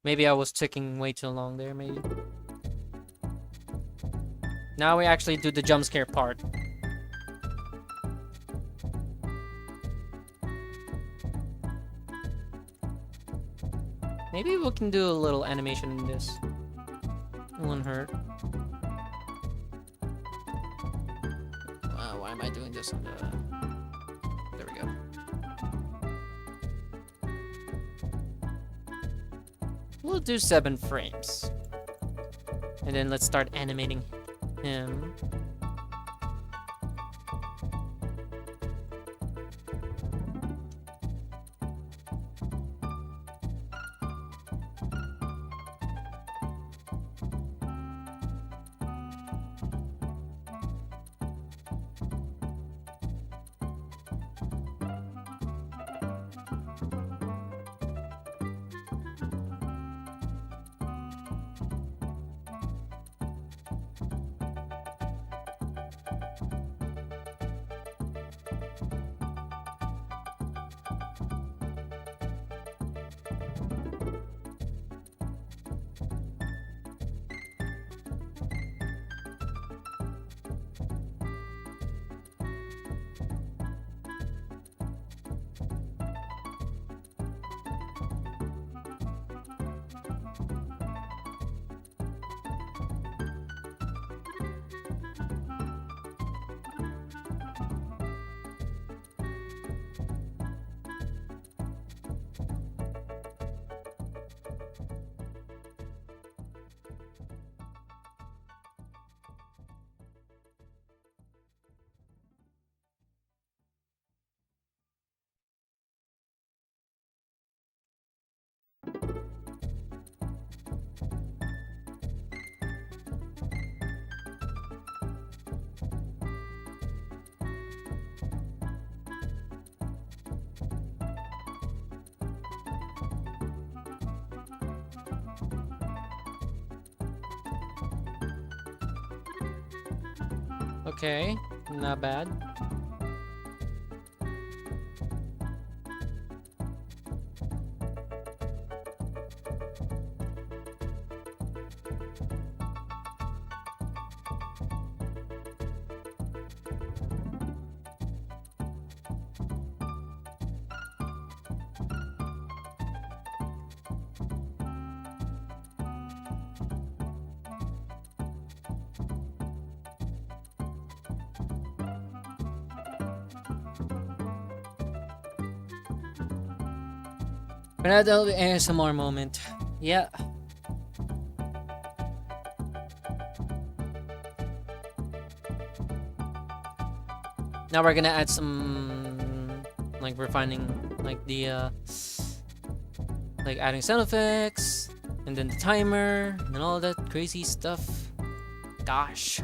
Maybe I was taking way too long there, maybe. Now we actually do the jump scare part. Maybe we can do a little animation in this. It won't hurt. Why am I doing this on the... There we go. We'll do 7 frames. And then let's start animating him. Okay, not bad. Another ASMR moment. Yeah. Now we're gonna add some, like, refining, like the like adding sound effects, and then the timer, and all that crazy stuff. Gosh.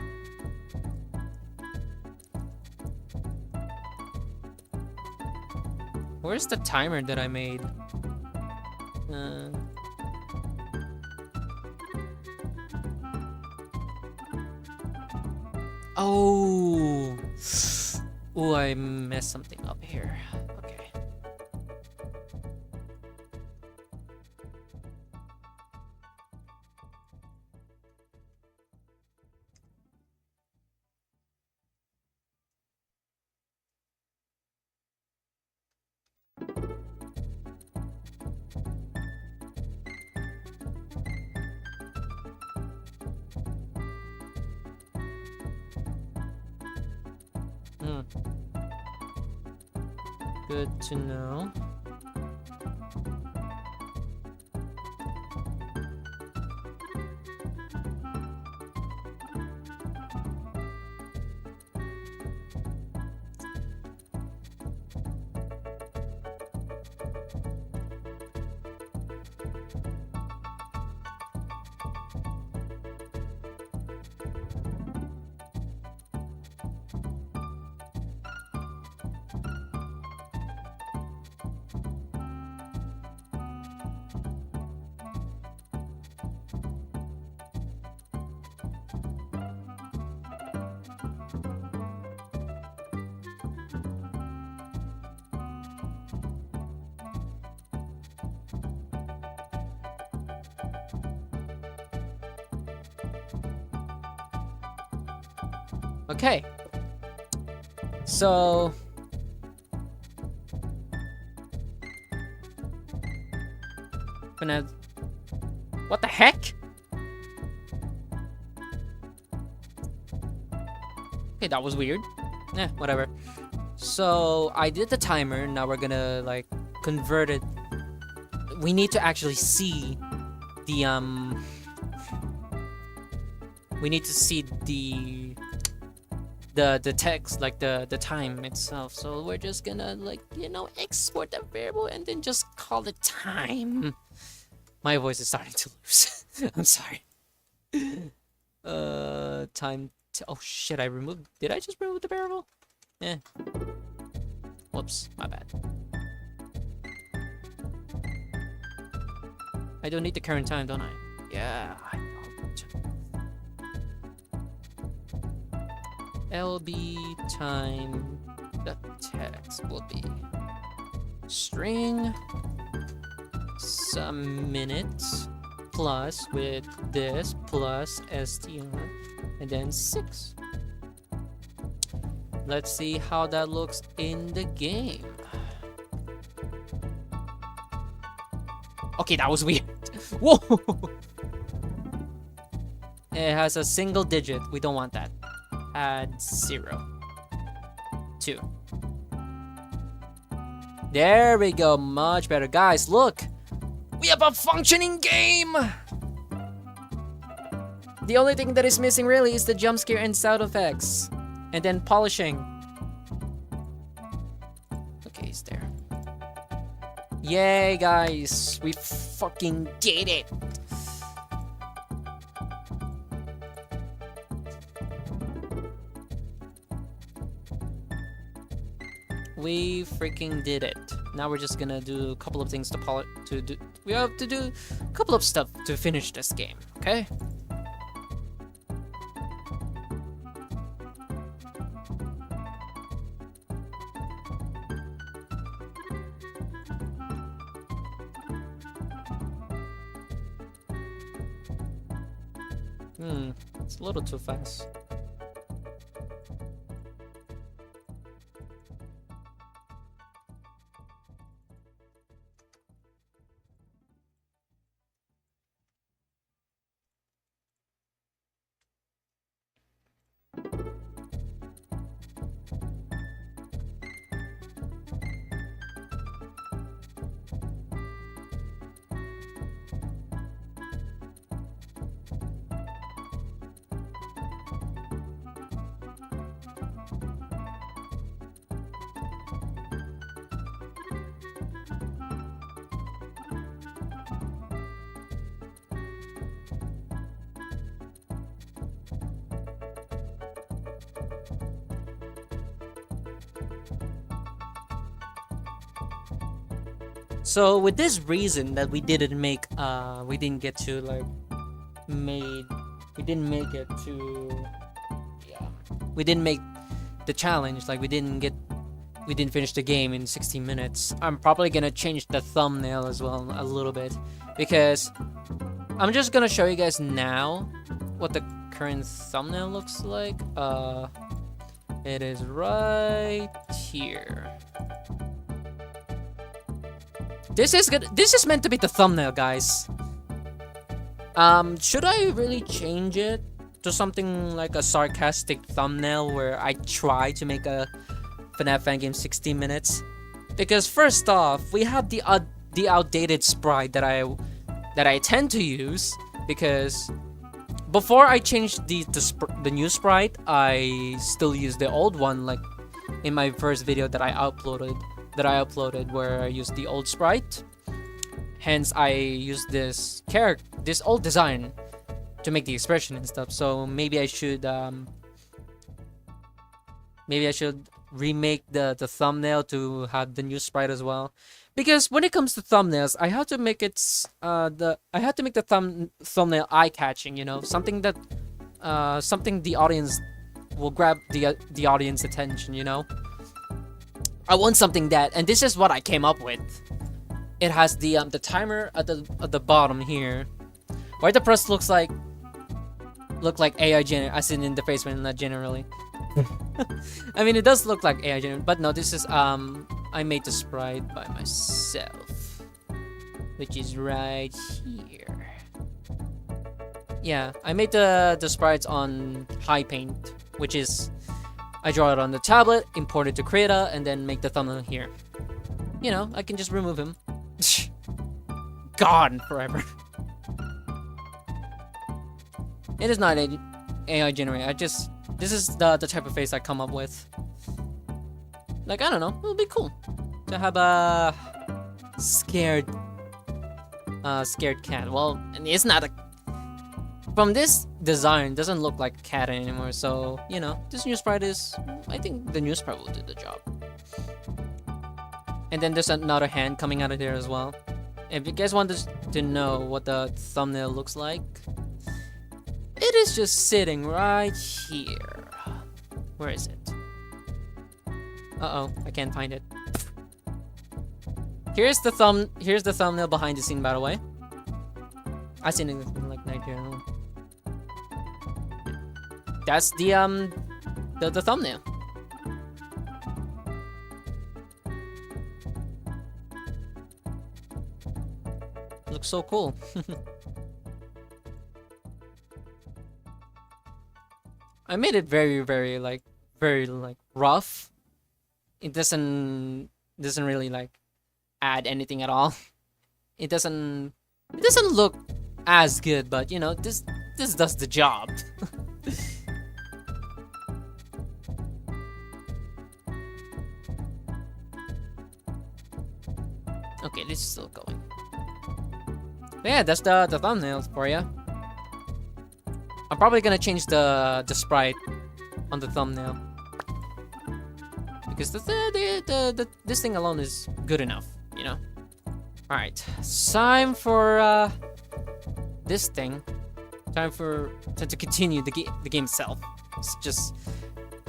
Where's the timer that I made? Oh. Oh, I messed something up here. Okay. Good to know. Okay. So gonna what the heck? Okay, that was weird. Whatever. So I did the timer. Now we're gonna like convert it. We need to actually see the we need to see the text, like the time itself. So we're just gonna like, you know, export that variable and then just call it time. My voice is starting to lose. I'm sorry. Time. Oh shit! Did I just remove the variable? Whoops, my bad. I don't need the current time, don't I? Yeah, I don't. LB time, the text will be string some minutes plus with this plus str and then 6. Let's see how that looks in the game. Okay, that was weird. Whoa! It has a single digit. We don't want that. Add 0. 2. There we go. Much better. Guys, look. We have a functioning game. The only thing that is missing really is the jump scare and sound effects. And then polishing. Okay, it's there. Yay, guys. We fucking did it. We freaking did it. Now we're just gonna do a couple of things we have to do a couple of stuff to finish this game, okay? It's a little too fast. So with this reason that we didn't make we didn't get to like made we didn't make it to yeah we didn't make the challenge, like we didn't finish the game in 16 minutes. I'm probably gonna change the thumbnail as well a little bit, because I'm just gonna show you guys now what the current thumbnail looks like. It is right here. This is good. This is meant to be the thumbnail, guys. Should I really change it to something like a sarcastic thumbnail where I try to make a FNAF Fangame 60 minutes? Because first off, we have the outdated sprite that I tend to use, because before I changed the new sprite, I still use the old one, like in my first video that I uploaded where I used the old sprite. Hence I used this old design to make the expression and stuff. So maybe I should remake the thumbnail to have the new sprite as well. Because when it comes to thumbnails, I have to make the thumbnail eye-catching, you know, something that something the audience will grab the audience attention, you know. I want something that, and this is what I came up with. It has the timer at the bottom here, where the press look like AI as in the face, when not generally. I mean, it does look like AI generated, but no, this is I made the sprite by myself, which is right here. Yeah, I made the sprites on high paint, which is I draw it on the tablet, import it to Krita, and then make the thumbnail here. You know, I can just remove him. Gone forever. It is not AI generated. This is the type of face I come up with. Like, I don't know, it'll be cool to have a scared cat. Well, it's not a. From this design, doesn't look like a cat anymore. So you know, this new sprite is. I think the new sprite will do the job. And then there's another hand coming out of there as well. If you guys want to know what the thumbnail looks like, it is just sitting right here. Where is it? Uh-oh, I can't find it. Here's the thumbnail behind the scene, by the way. I seen it like Nigeria. That's the thumbnail. Looks so cool. I made it very rough. It doesn't really like add anything at all. It doesn't look as good, but you know, this does the job. Okay, this is still going. But yeah, that's the thumbnails for you. I'm probably gonna change the sprite on the thumbnail, because this thing alone is good enough, you know. All right, time for this thing. Time to continue the game itself.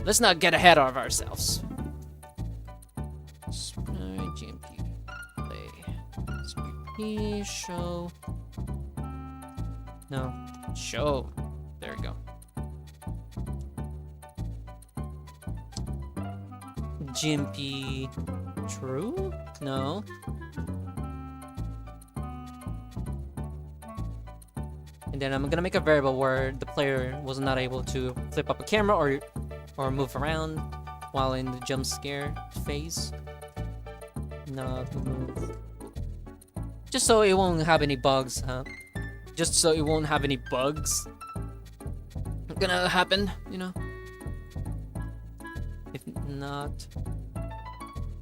Let's not get ahead of ourselves. GMP play. SPP show. No, show. There we go. GMP true? No. And then I'm gonna make a variable where the player was not able to flip up a camera or move around while in the jump scare phase. Not move. Just so it won't have any bugs, huh? Just so it won't have any bugs gonna happen, you know. If not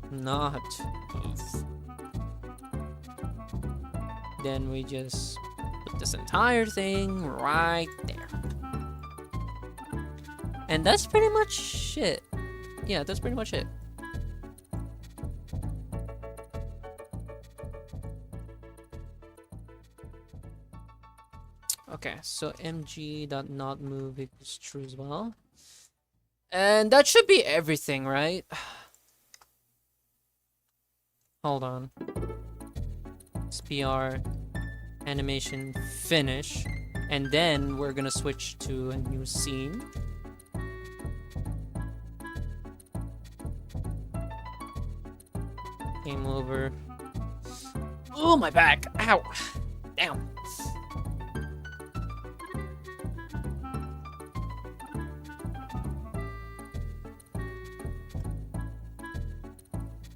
move, then we just put this entire thing right there. And that's pretty much it. Yeah, that's pretty much it. Okay, so mg.notMove equals true as well. And that should be everything, right? Hold on. SPR animation finish. And then we're gonna switch to a new scene. Game over. Oh, my back. Ow. Damn.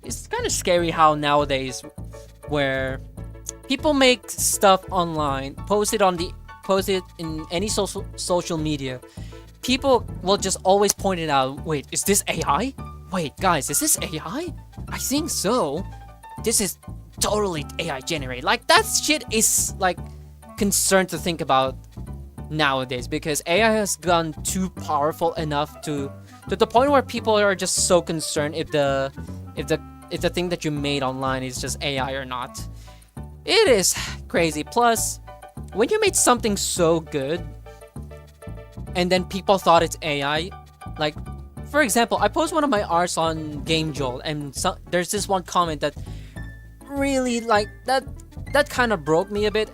It's kind of scary how nowadays where people make stuff online, post it in any social media. People will just always point it out. Wait, is this AI? Wait, guys, is this AI? I think so. This is totally AI generated. Like, that shit is like concerned to think about nowadays, because AI has gone too powerful enough to the point where people are just so concerned if the thing that you made online is just AI or not. It is crazy. Plus, when you made something so good and then people thought it's AI, like, for example, I post one of my arts on Game Jolt, and there's this one comment that really, like, that kind of broke me a bit.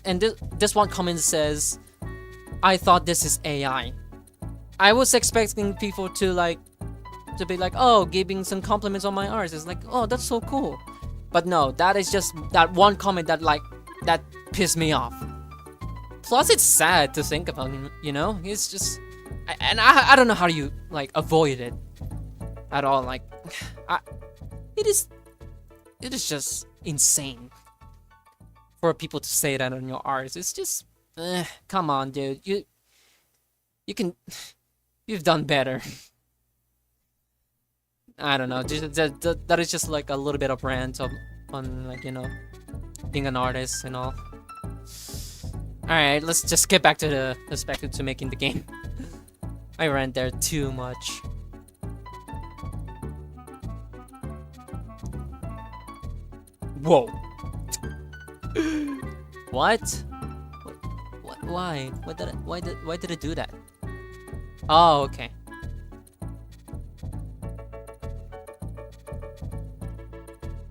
And this one comment says, I thought this is AI. I was expecting people to be like, oh, giving some compliments on my arts. It's like, oh, that's so cool. But no, that is just that one comment that pissed me off. Plus, it's sad to think about, you know? It's just, and I don't know how you avoid it at all. Like, it is just insane for people to say that on your arts. It's just, come on, dude. You've done better. I don't know. That is just like a little bit of rant on like, you know, being an artist and all. Alright, let's just get back to the perspective to making the game. I ran there too much. Whoa. What? Why? Why did it do that? Oh, okay.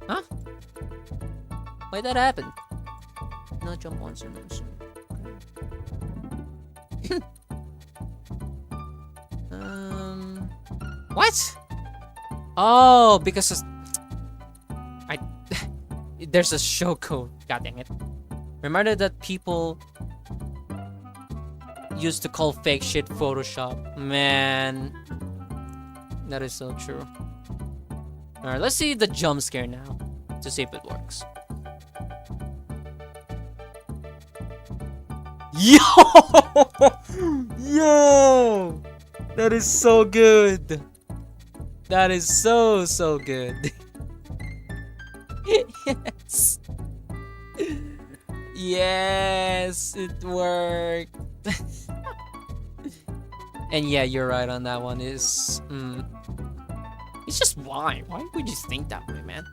Huh? Why'd that happen? No jump once or no soon. What? Oh, because there's a show code. God dang it. Remember that people used to call fake shit Photoshop. Man, that is so true. Alright, let's see the jump scare now to see if it works. Yo! That is so good. That is so good. Yes. Yes, it worked. And yeah, you're right on that one. It's just why? Why would you think that way, man?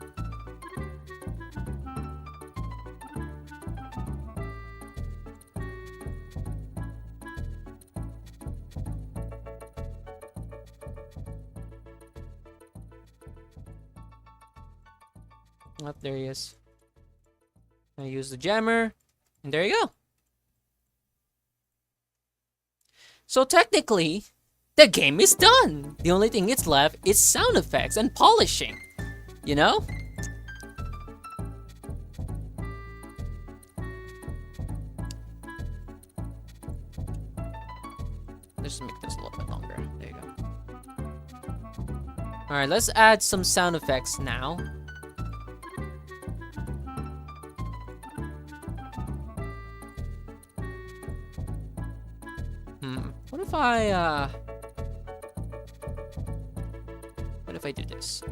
Oh, there he is. I use the jammer, and there you go. So technically, the game is done. The only thing it's left is sound effects and polishing. You know? Let's make this a little bit longer. There you go. Alright, let's add some sound effects now. What if I do this?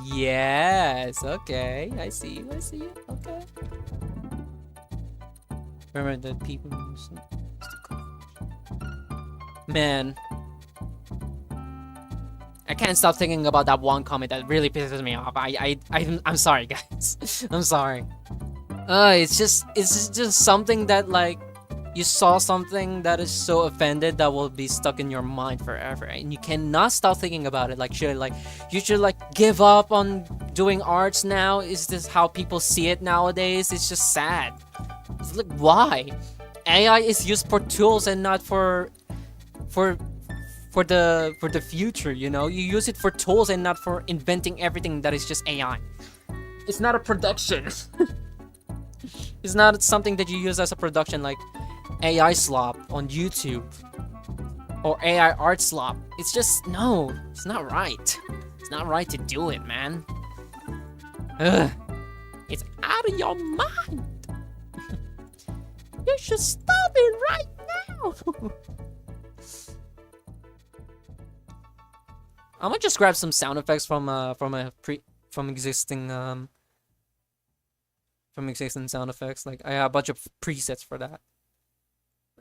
Yes, okay. I see you, okay. Remember the people Man. I can't stop thinking about that one comment that really pisses me off. I'm sorry, guys. I'm sorry. It's just something that, like, you saw something that is so offended that will be stuck in your mind forever, and you cannot stop thinking about it. Like, you should like give up on doing arts now? Is this how people see it nowadays? It's just sad. It's like, why? AI is used for tools and not for the future, you know? You use it for tools and not for inventing everything that is just AI. It's not a production. It's not something that you use as a production like AI slop on YouTube or AI art slop. It's just, no, it's not right. It's not right to do it, man. Ugh. It's out of your mind. You should stop it right now. I'm gonna just grab some sound effects from existing sound effects. Like, I have a bunch of presets for that.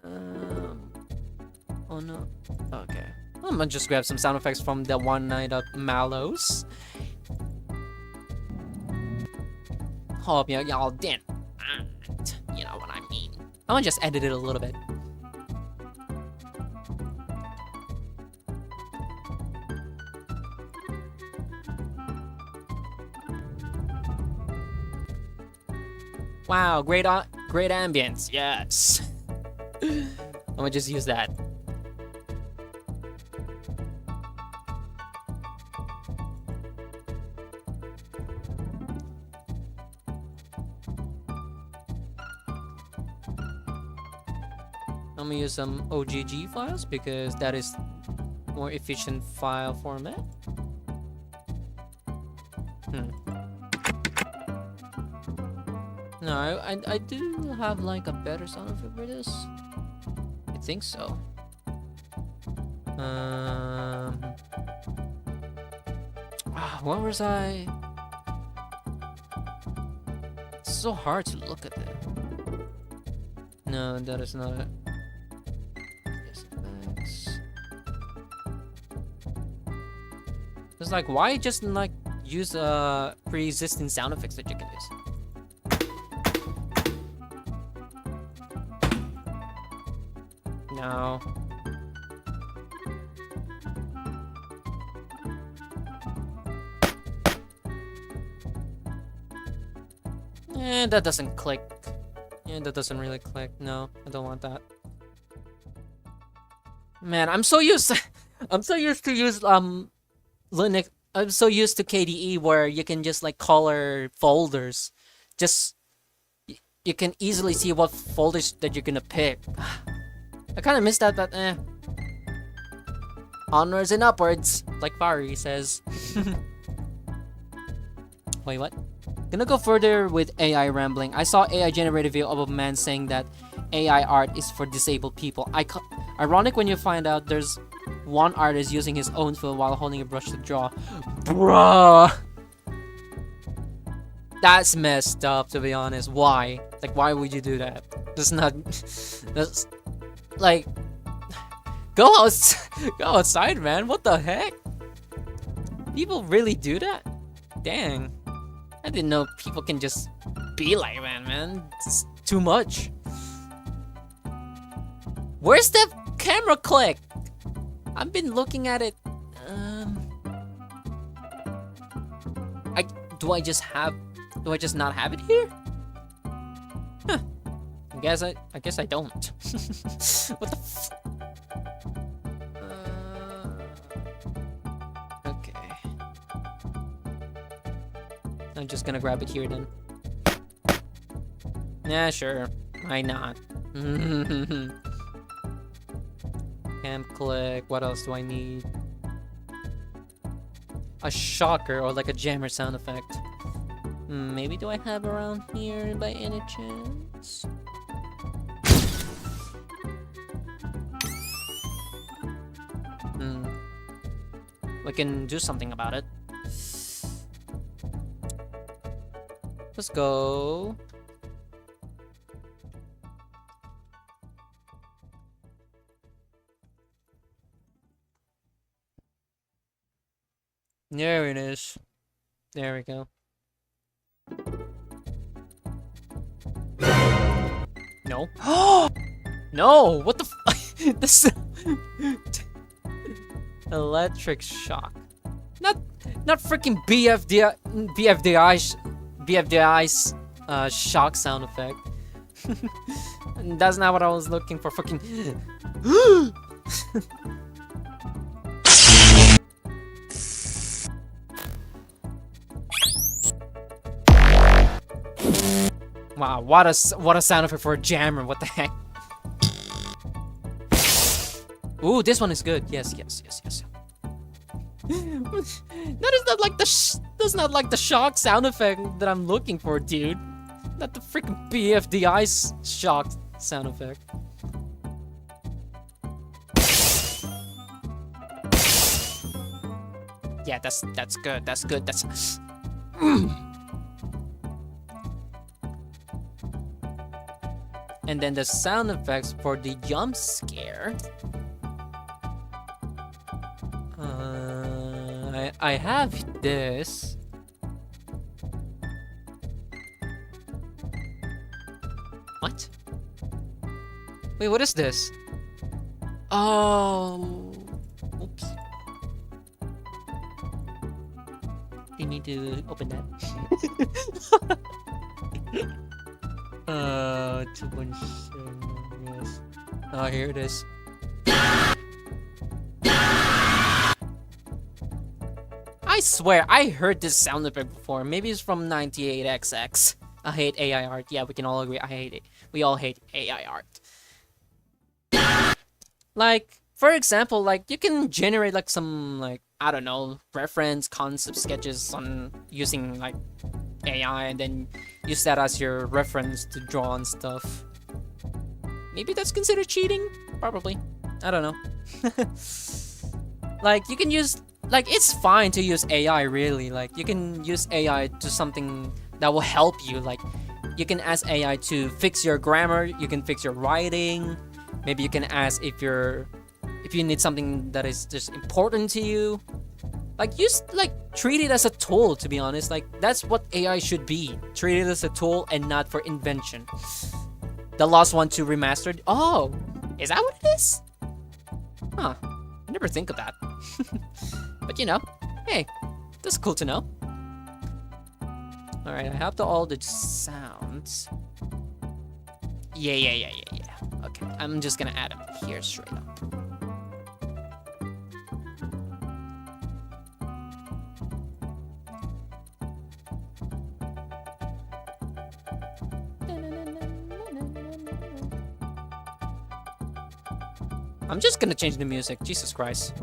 Oh no. Okay. I'm gonna just grab some sound effects from the One Night at Mallows. Hope y'all didn't. You know what I mean. I'm gonna just edit it a little bit. Wow, great ambience. Yes. I'm gonna just use that. I'm gonna use some OGG files because that is more efficient file format. No, I do have like a better sound effect for this. I think so. Where was I? It's so hard to look at it. No, that is not it. It's like, why just like use pre-existing sound effects that you can use? No. That doesn't click. Yeah, that doesn't really click. No, I don't want that. Man, I'm so used to use Linux. I'm so used to KDE where you can just like color folders. Just you can easily see what folders that you're gonna pick. I kind of missed that, but eh. Onwards and upwards, like Fari says. Wait, what? Gonna go further with AI rambling. I saw AI generated video of a man saying that AI art is for disabled people. Ironic when you find out there's one artist using his own film while holding a brush to draw. Bruh! That's messed up, to be honest. Why? Like, why would you do that? That's not... That's... Like... Go outside, man. What the heck? People really do that? Dang. I didn't know people can just be like that, man. It's too much. Where's the camera click? I've been looking at it. Do I just not have it here? Huh. I guess I don't. What the f... Okay. I'm just gonna grab it here then. Yeah, sure. Why not? Cam click. What else do I need? A shocker or like a jammer sound effect. Maybe do I have around here by any chance? We can do something about it. Let's go. There it is. There we go. No. No, what the f- this electric shock. Not freaking BFDI's shock sound effect. That's not what I was looking for. Fucking. Wow, what a sound effect for a jammer. What the heck? Ooh, this one is good. Yes. That is not like that's not like the shock sound effect that I'm looking for, dude. Not the freaking BFDI shock sound effect. Yeah, that's good. That's good. That's. And then the sound effects for the jump scare. I have this. What? Wait, what is this? Oh. Oops. You need to open that. 2.7, yes. Oh, here it is. I swear, I heard this sound effect before. Maybe it's from 98XX. I hate AI art. Yeah, we can all agree. I hate it. We all hate AI art. Like, for example, like you can generate like some like I don't know reference concept sketches on using like AI and then use that as your reference to draw and stuff. Maybe that's considered cheating? Probably. I don't know. Like you can use like it's fine to use AI really. Like you can use AI to something that will help you. Like you can ask AI to fix your grammar, you can fix your writing. Maybe you can ask if you need something that is just important to you. Like treat it as a tool, to be honest. Like that's what AI should be. Treat it as a tool and not for invention. The Lost 1-2 Remastered. Oh, is that what it is? Huh. I never think of that. But you know, hey, that's cool to know. Alright, I have all the sounds. Yeah. Okay, I'm just gonna add them here straight up. I'm just gonna change the music, Jesus Christ.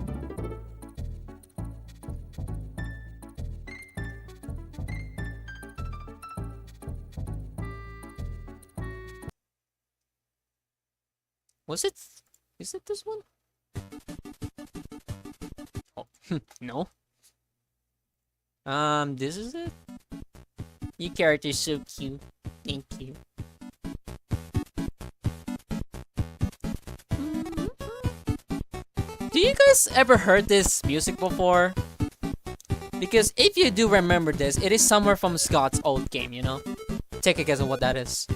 Is it this one? Oh, no. This is it? Your character is so cute. Thank you. Do you guys ever heard this music before? Because if you do remember this, it is somewhere from Scott's old game, you know? Take a guess on what that is.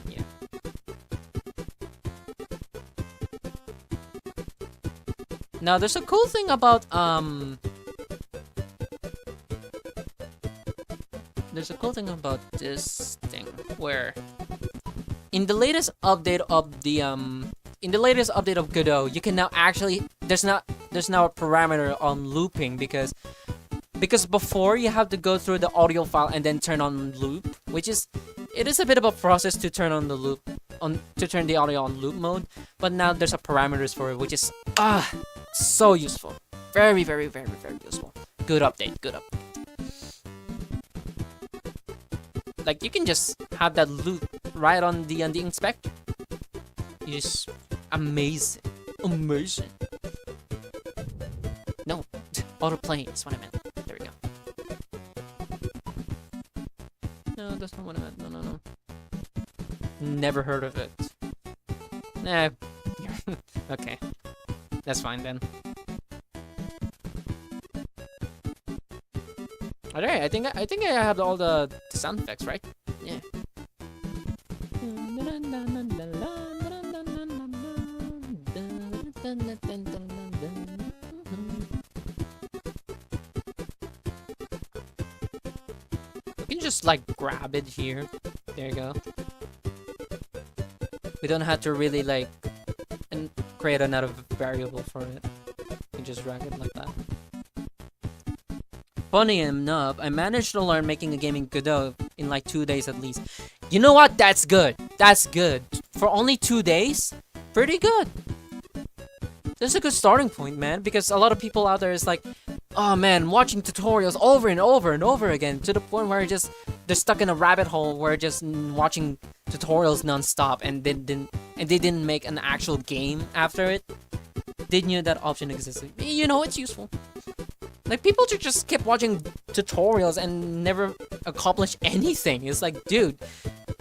Yeah. Now, there's a cool thing about, there's a cool thing about this thing where in the latest update of the Godot, you can now actually there's now a parameter on looping because before you have to go through the audio file and then turn on loop, which is it is a bit of a process to turn on the loop to turn the audio on loop mode, but now there's a parameters for it, which is so useful. Very useful. Good update. Like you can just have that loop right on the inspector. It's amazing. No, auto playing is what I meant. There we go. No, that's not what I meant. No. Never heard of it. Nah. Okay, that's fine then. Alright, I think I have all the sound effects, right? Yeah. We can just like grab it here. There you go. We don't have to really like and create another variable for it. We can just drag it like that. Funny enough, I managed to learn making a gaming Godot in like 2 days at least. You know what? That's good. That's good. For only 2 days? Pretty good. That's a good starting point, man. Because a lot of people out there is like, oh man, watching tutorials over and over and over again to the point where they're stuck in a rabbit hole where just watching tutorials non-stop and they didn't make an actual game after it. They knew that option existed. You know, it's useful. Like, people just keep watching tutorials and never accomplish anything. It's like, dude,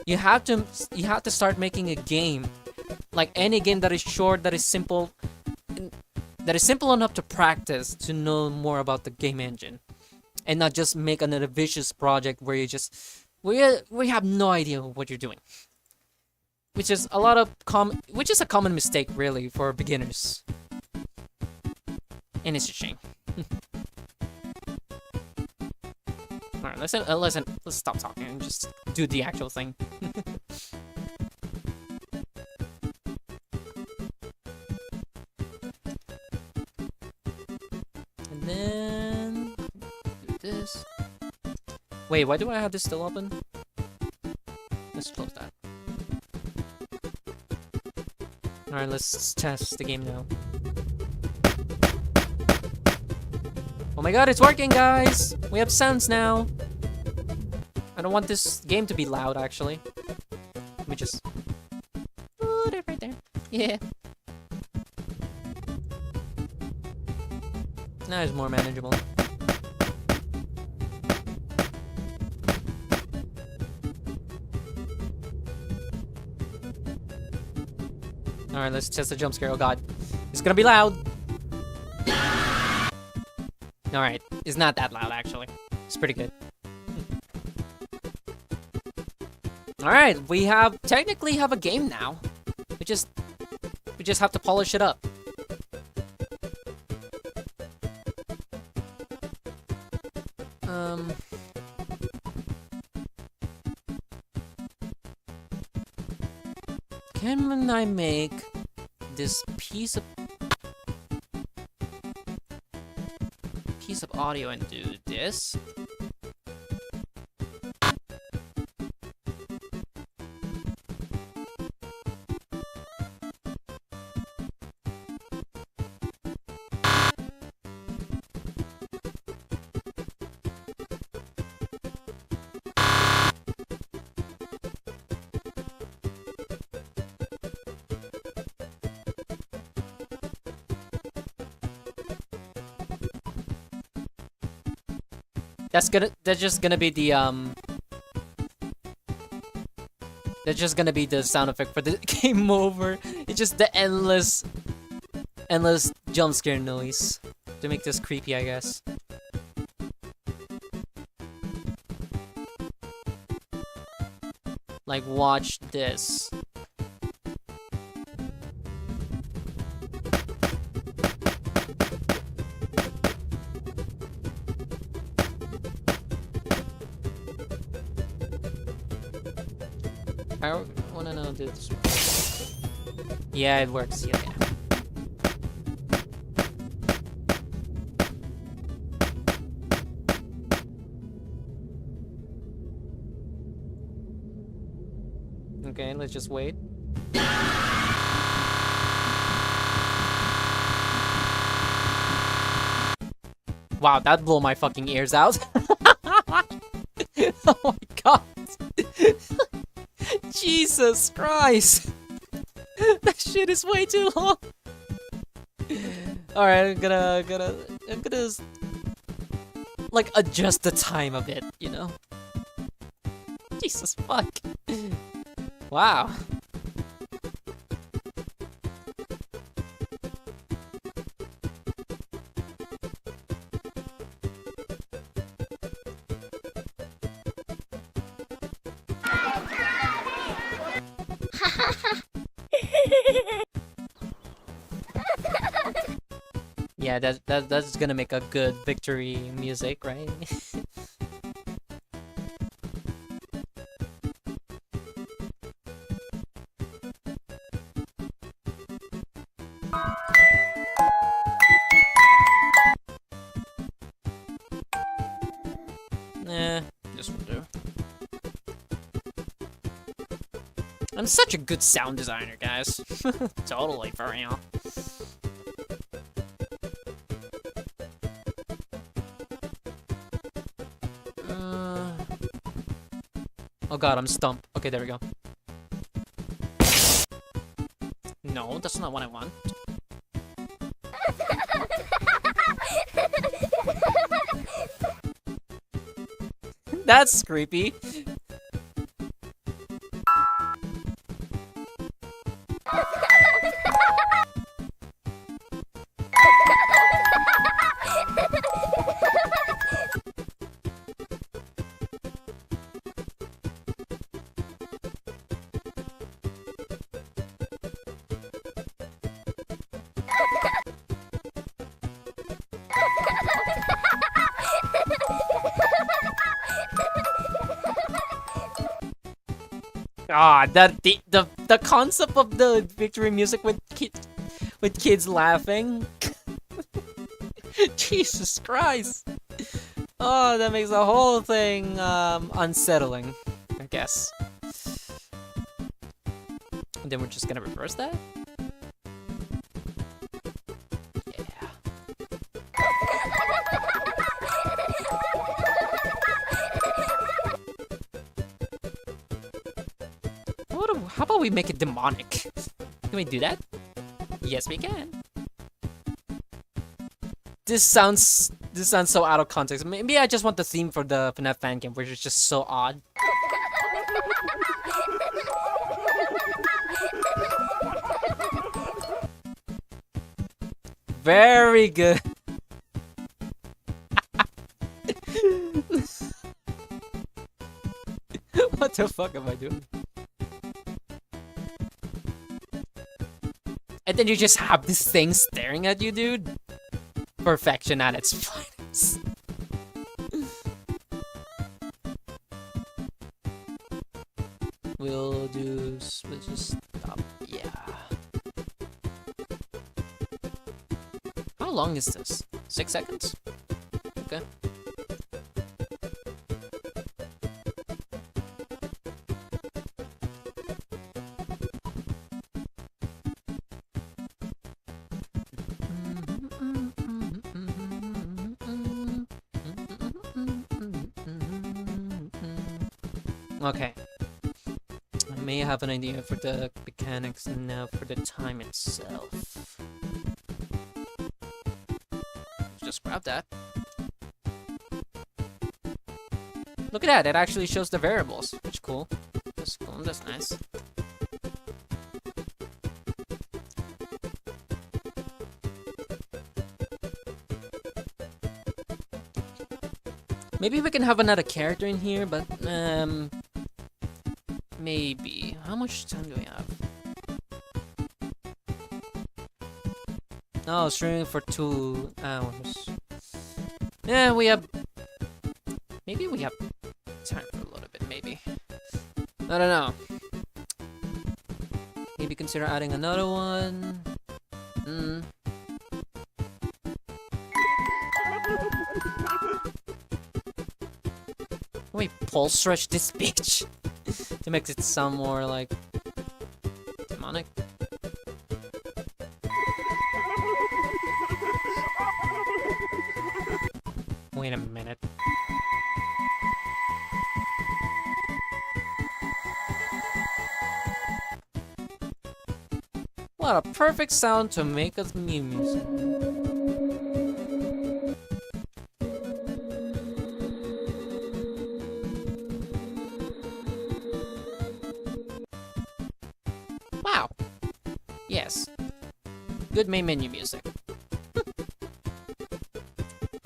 you have to start making a game. Like any game that is short, that is simple enough to practice, to know more about the game engine. And not just make another vicious project where you just we have no idea what you're doing. Which is a common mistake really for beginners. And it's a shame. Alright, let's stop talking and just do the actual thing. And then do this. Wait, why do I have this still open? Let's close that. Alright, let's test the game now. Oh my god, it's working, guys! We have sounds now! I don't want this game to be loud, actually. Let me just... put it right there. Yeah. Now it's more manageable. Alright, let's test the jump scare. Oh god. It's gonna be loud! Alright, it's not that loud, actually. It's pretty good. Alright, we technically have a game now. We just have to polish it up. Can I make this piece of audio and do this? That's just gonna be the That's just gonna be the sound effect for the game over. It's just the endless jump scare noise to make this creepy, I guess. Like, watch this. I wanna know this. Yeah, it works. Yeah. Okay, let's just wait. Wow, that blew my fucking ears out. Oh my god. Jesus Christ! That shit is way too long. Alright, I'm gonna like adjust the time a bit, you know? Jesus fuck. Wow. Yeah, that's gonna make a good victory music, right? Nah, this will do. I'm such a good sound designer, guys. Totally, for real. Oh god, I'm stumped. Okay, there we go. No, that's not what I want. That's creepy. Ah, the concept of the victory music with kids laughing. Jesus Christ! Oh, that makes the whole thing unsettling, I guess. And then we're just gonna reverse that? Yeah. How about we make it demonic? Can we do that? Yes, we can. This sounds so out of context. Maybe I just want the theme for the FNAF fan game, which is just so odd. Very good. What the fuck am I doing? And then you just have this thing staring at you, dude. Perfection at its finest. We'll just stop. Yeah. How long is this? 6 seconds? Okay. Okay. I may have an idea for the mechanics now for the time itself. Just grab that. Look at that, it actually shows the variables, which is cool. That's cool, that's nice. Maybe we can have another character in here, but maybe. How much time do we have? Oh, streaming for 2 hours. Yeah, we have. Maybe we have time for a little bit. Maybe. I don't know. Maybe consider adding another one. Wait, pulse stretch this bitch to make it sound more like demonic. Wait a minute. What a perfect sound to make us music. Wow. Yes. Good main menu music.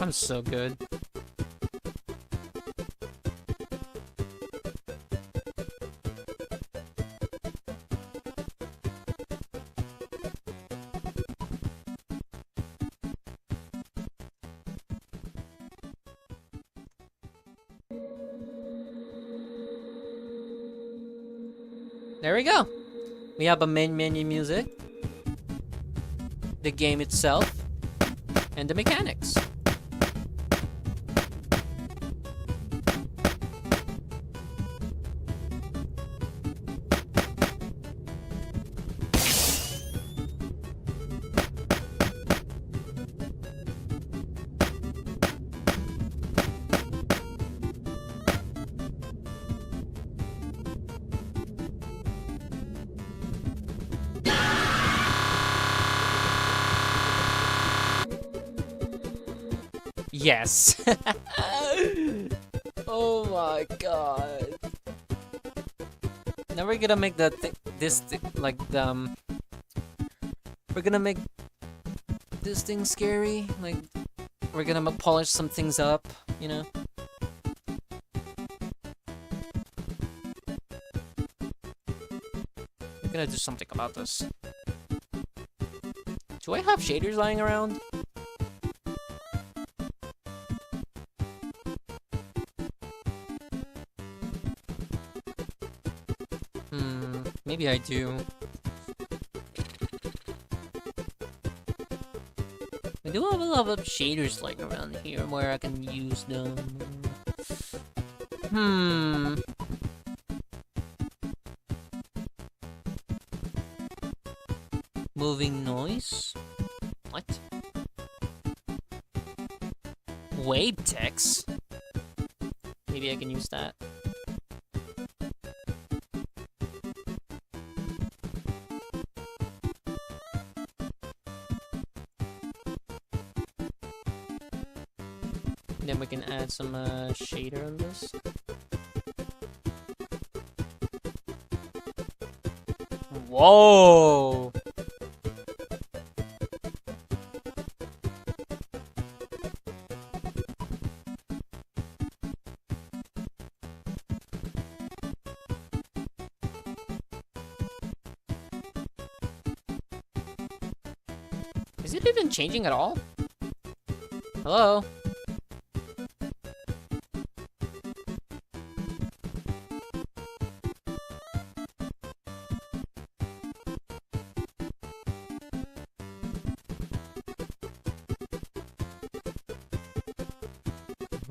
I'm so good. There we go. We have a main menu music, the game itself, and the mechanics. Yes. Oh my god. Now we're gonna make the we're gonna make this thing scary. Like, we're gonna polish some things up, you know? We're gonna do something about this. Do I have shaders lying around? Maybe I do. I do have a lot of shaders like around here where I can use them. Moving noise? What? Wave text? Maybe I can use that. Then we can add some shader on this. Whoa! Is it even changing at all? Hello?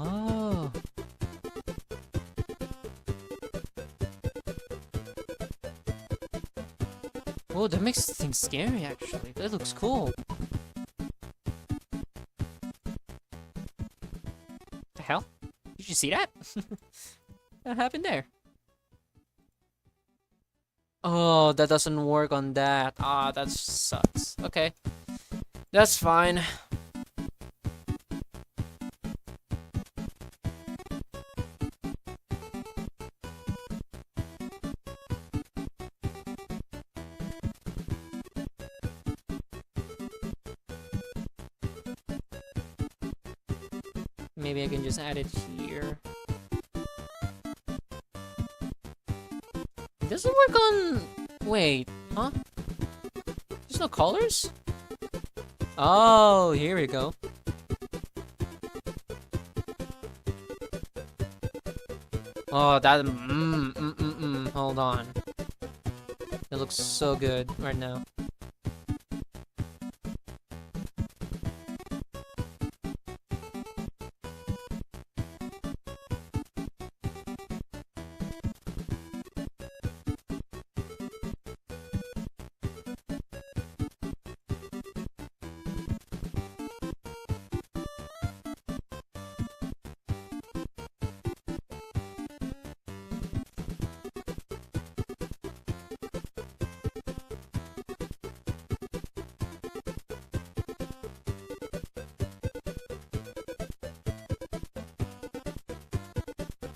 Oh. Oh, that makes things scary, actually. That looks cool. The hell? Did you see that? What happened there? Oh, that doesn't work on that. Ah, that sucks. Okay. That's fine. Maybe I can just add it here. It doesn't work on... Wait, huh? There's no colors? Oh, here we go. Oh, that... Hold on. It looks so good right now.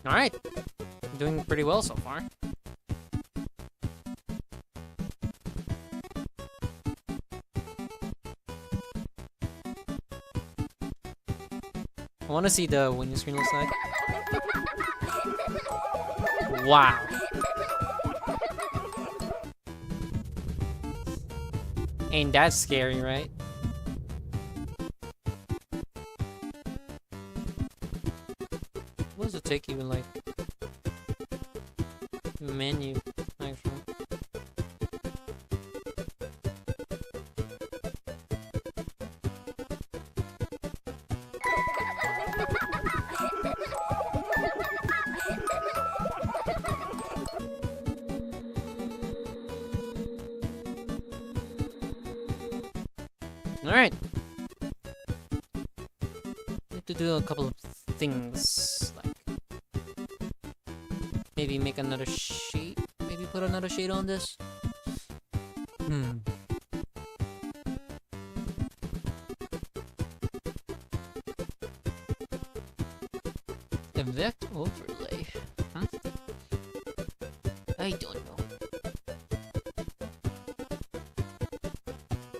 Alright. I'm doing pretty well so far. I want to see the window screen looks like. Wow. Ain't that scary, right? What does it take even like menu actually? Alright. Need to do a couple of things, like maybe make another shade. Maybe put another shade on this. Effect overlay. I don't know.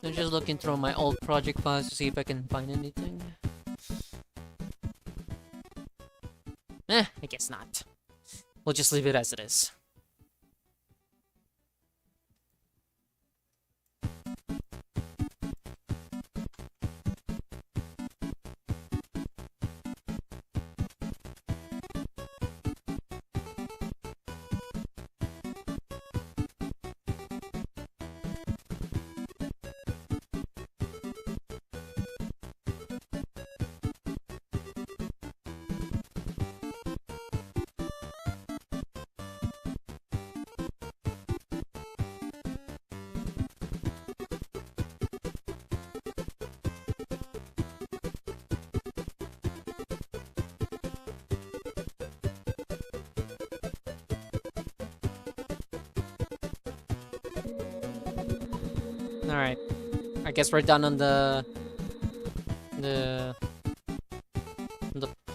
I'm just looking through my old project files to see if I can find anything. I guess not. We'll just leave it as it is. Alright. I guess we're done on the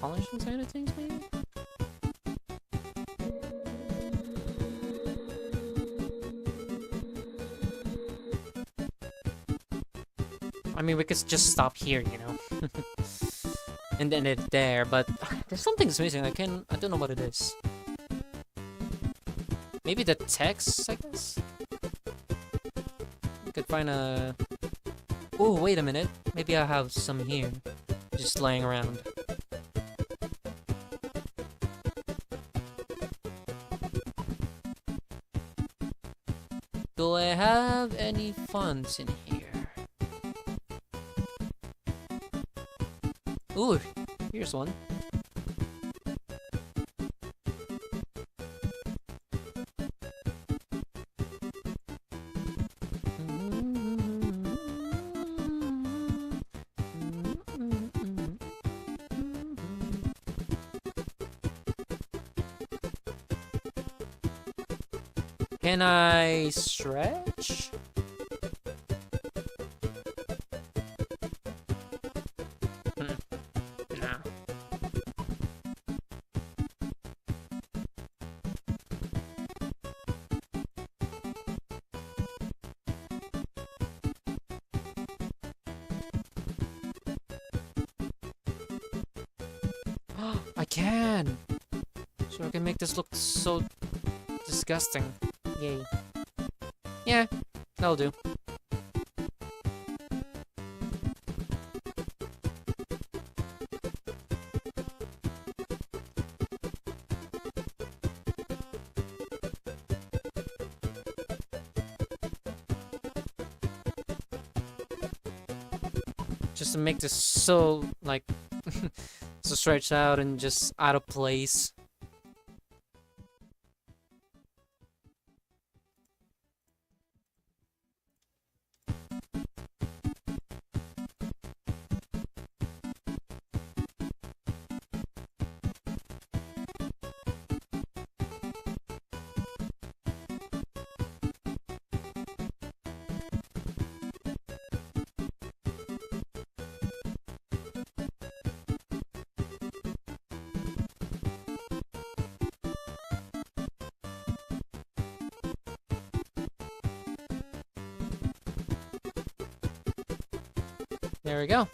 polishing side of things, maybe? I mean, we could just stop here, you know? And then it's there, but there's something's missing. I don't know what it is. Maybe the text, I guess? We could find a... Oh, wait a minute. Maybe I have some here. Just lying around. Do I have any fonts in here? Ooh, here's one. Can I stretch? No. I can! So I can make this look so disgusting. Yay. Yeah, that'll do. Just to make this so, like, so stretched out and just out of place. There we go.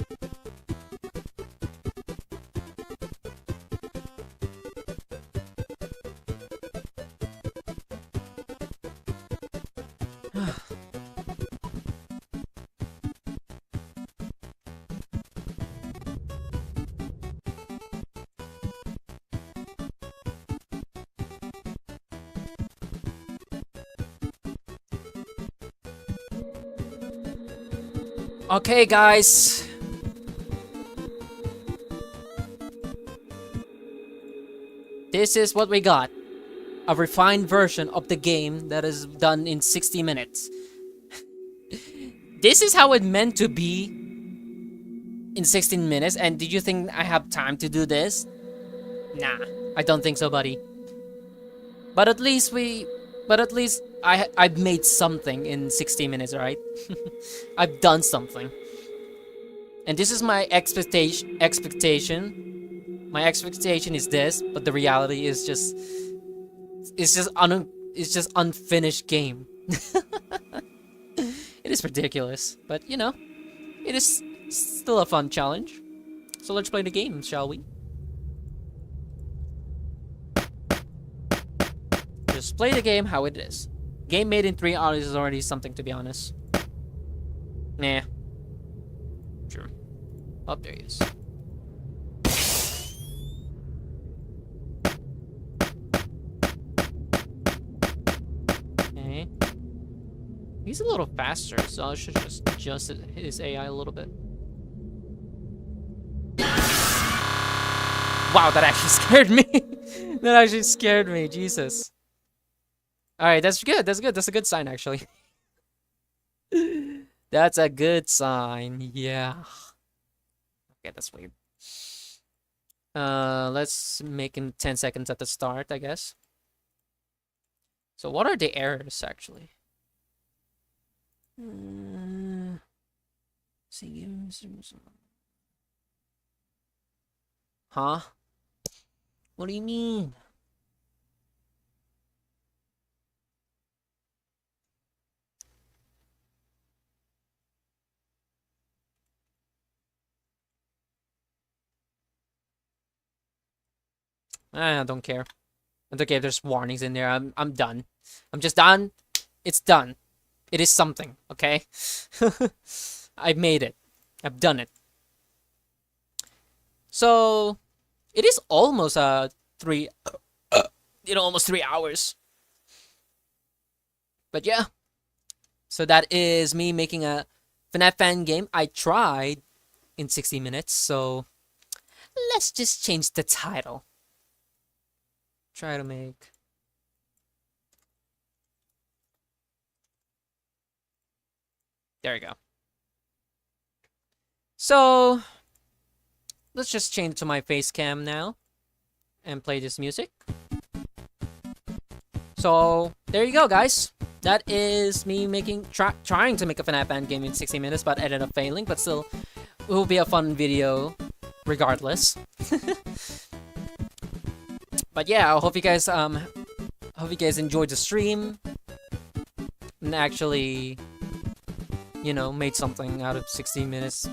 Okay, guys. This is what we got. A refined version of the game that is done in 60 minutes. This is how it meant to be in 16 minutes, and did you think I have time to do this? Nah, I don't think so, buddy. But at least I've made something in 60 minutes, right? I've done something. And this is my expectation. My expectation is this, but the reality is just it's just unfinished game. It is ridiculous, but you know, it is still a fun challenge. So let's play the game, shall we? Just play the game how it is. Game made in 3 hours is already something, to be honest. Nah. Sure. Oh, there he is. Okay. He's a little faster, so I should just adjust his AI a little bit. Wow, that actually scared me. That actually scared me, Jesus. Alright, that's good, that's good. That's a good sign, actually. That's a good sign, yeah. Okay, that's weird. Let's make it 10 seconds at the start, I guess. So what are the errors, actually? Huh? What do you mean? I don't care. I don't care if there's warnings in there. I'm done. I'm just done. It's done. It is something, okay? I've made it. I've done it. So it is almost almost 3 hours. But yeah. So that is me making a FNAF fan game. I tried in 60 minutes, so let's just change the title. Try to make... There we go. So let's just change to my face cam now and play this music. So there you go, guys. That is me trying to make a FNAF fan game in 60 minutes, but ended up failing. But still, it will be a fun video regardless. But yeah, I hope you guys enjoyed the stream and actually, you know, made something out of 60 minutes.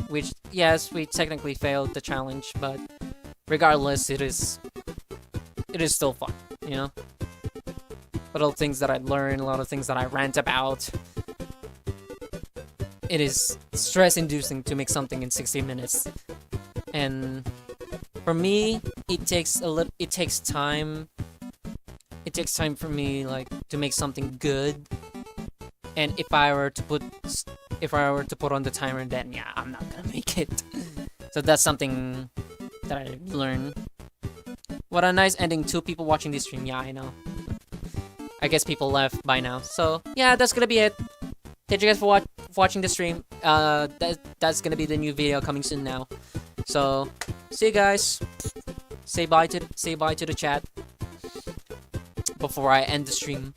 Which, yes, we technically failed the challenge, but regardless, it is still fun, you know? A lot of things that I learned, a lot of things that I rant about. It is stress-inducing to make something in 60 minutes. And for me, it takes time. It takes time for me, like, to make something good. And if I were to put on the timer, then yeah, I'm not gonna make it. So that's something that I learned. What a nice ending. 2 people watching this stream. Yeah, I know. I guess people left by now. So yeah, that's gonna be it. Thank you guys for watching the stream. That's gonna be the new video coming soon now. So see you guys. Say bye to the chat before I end the stream.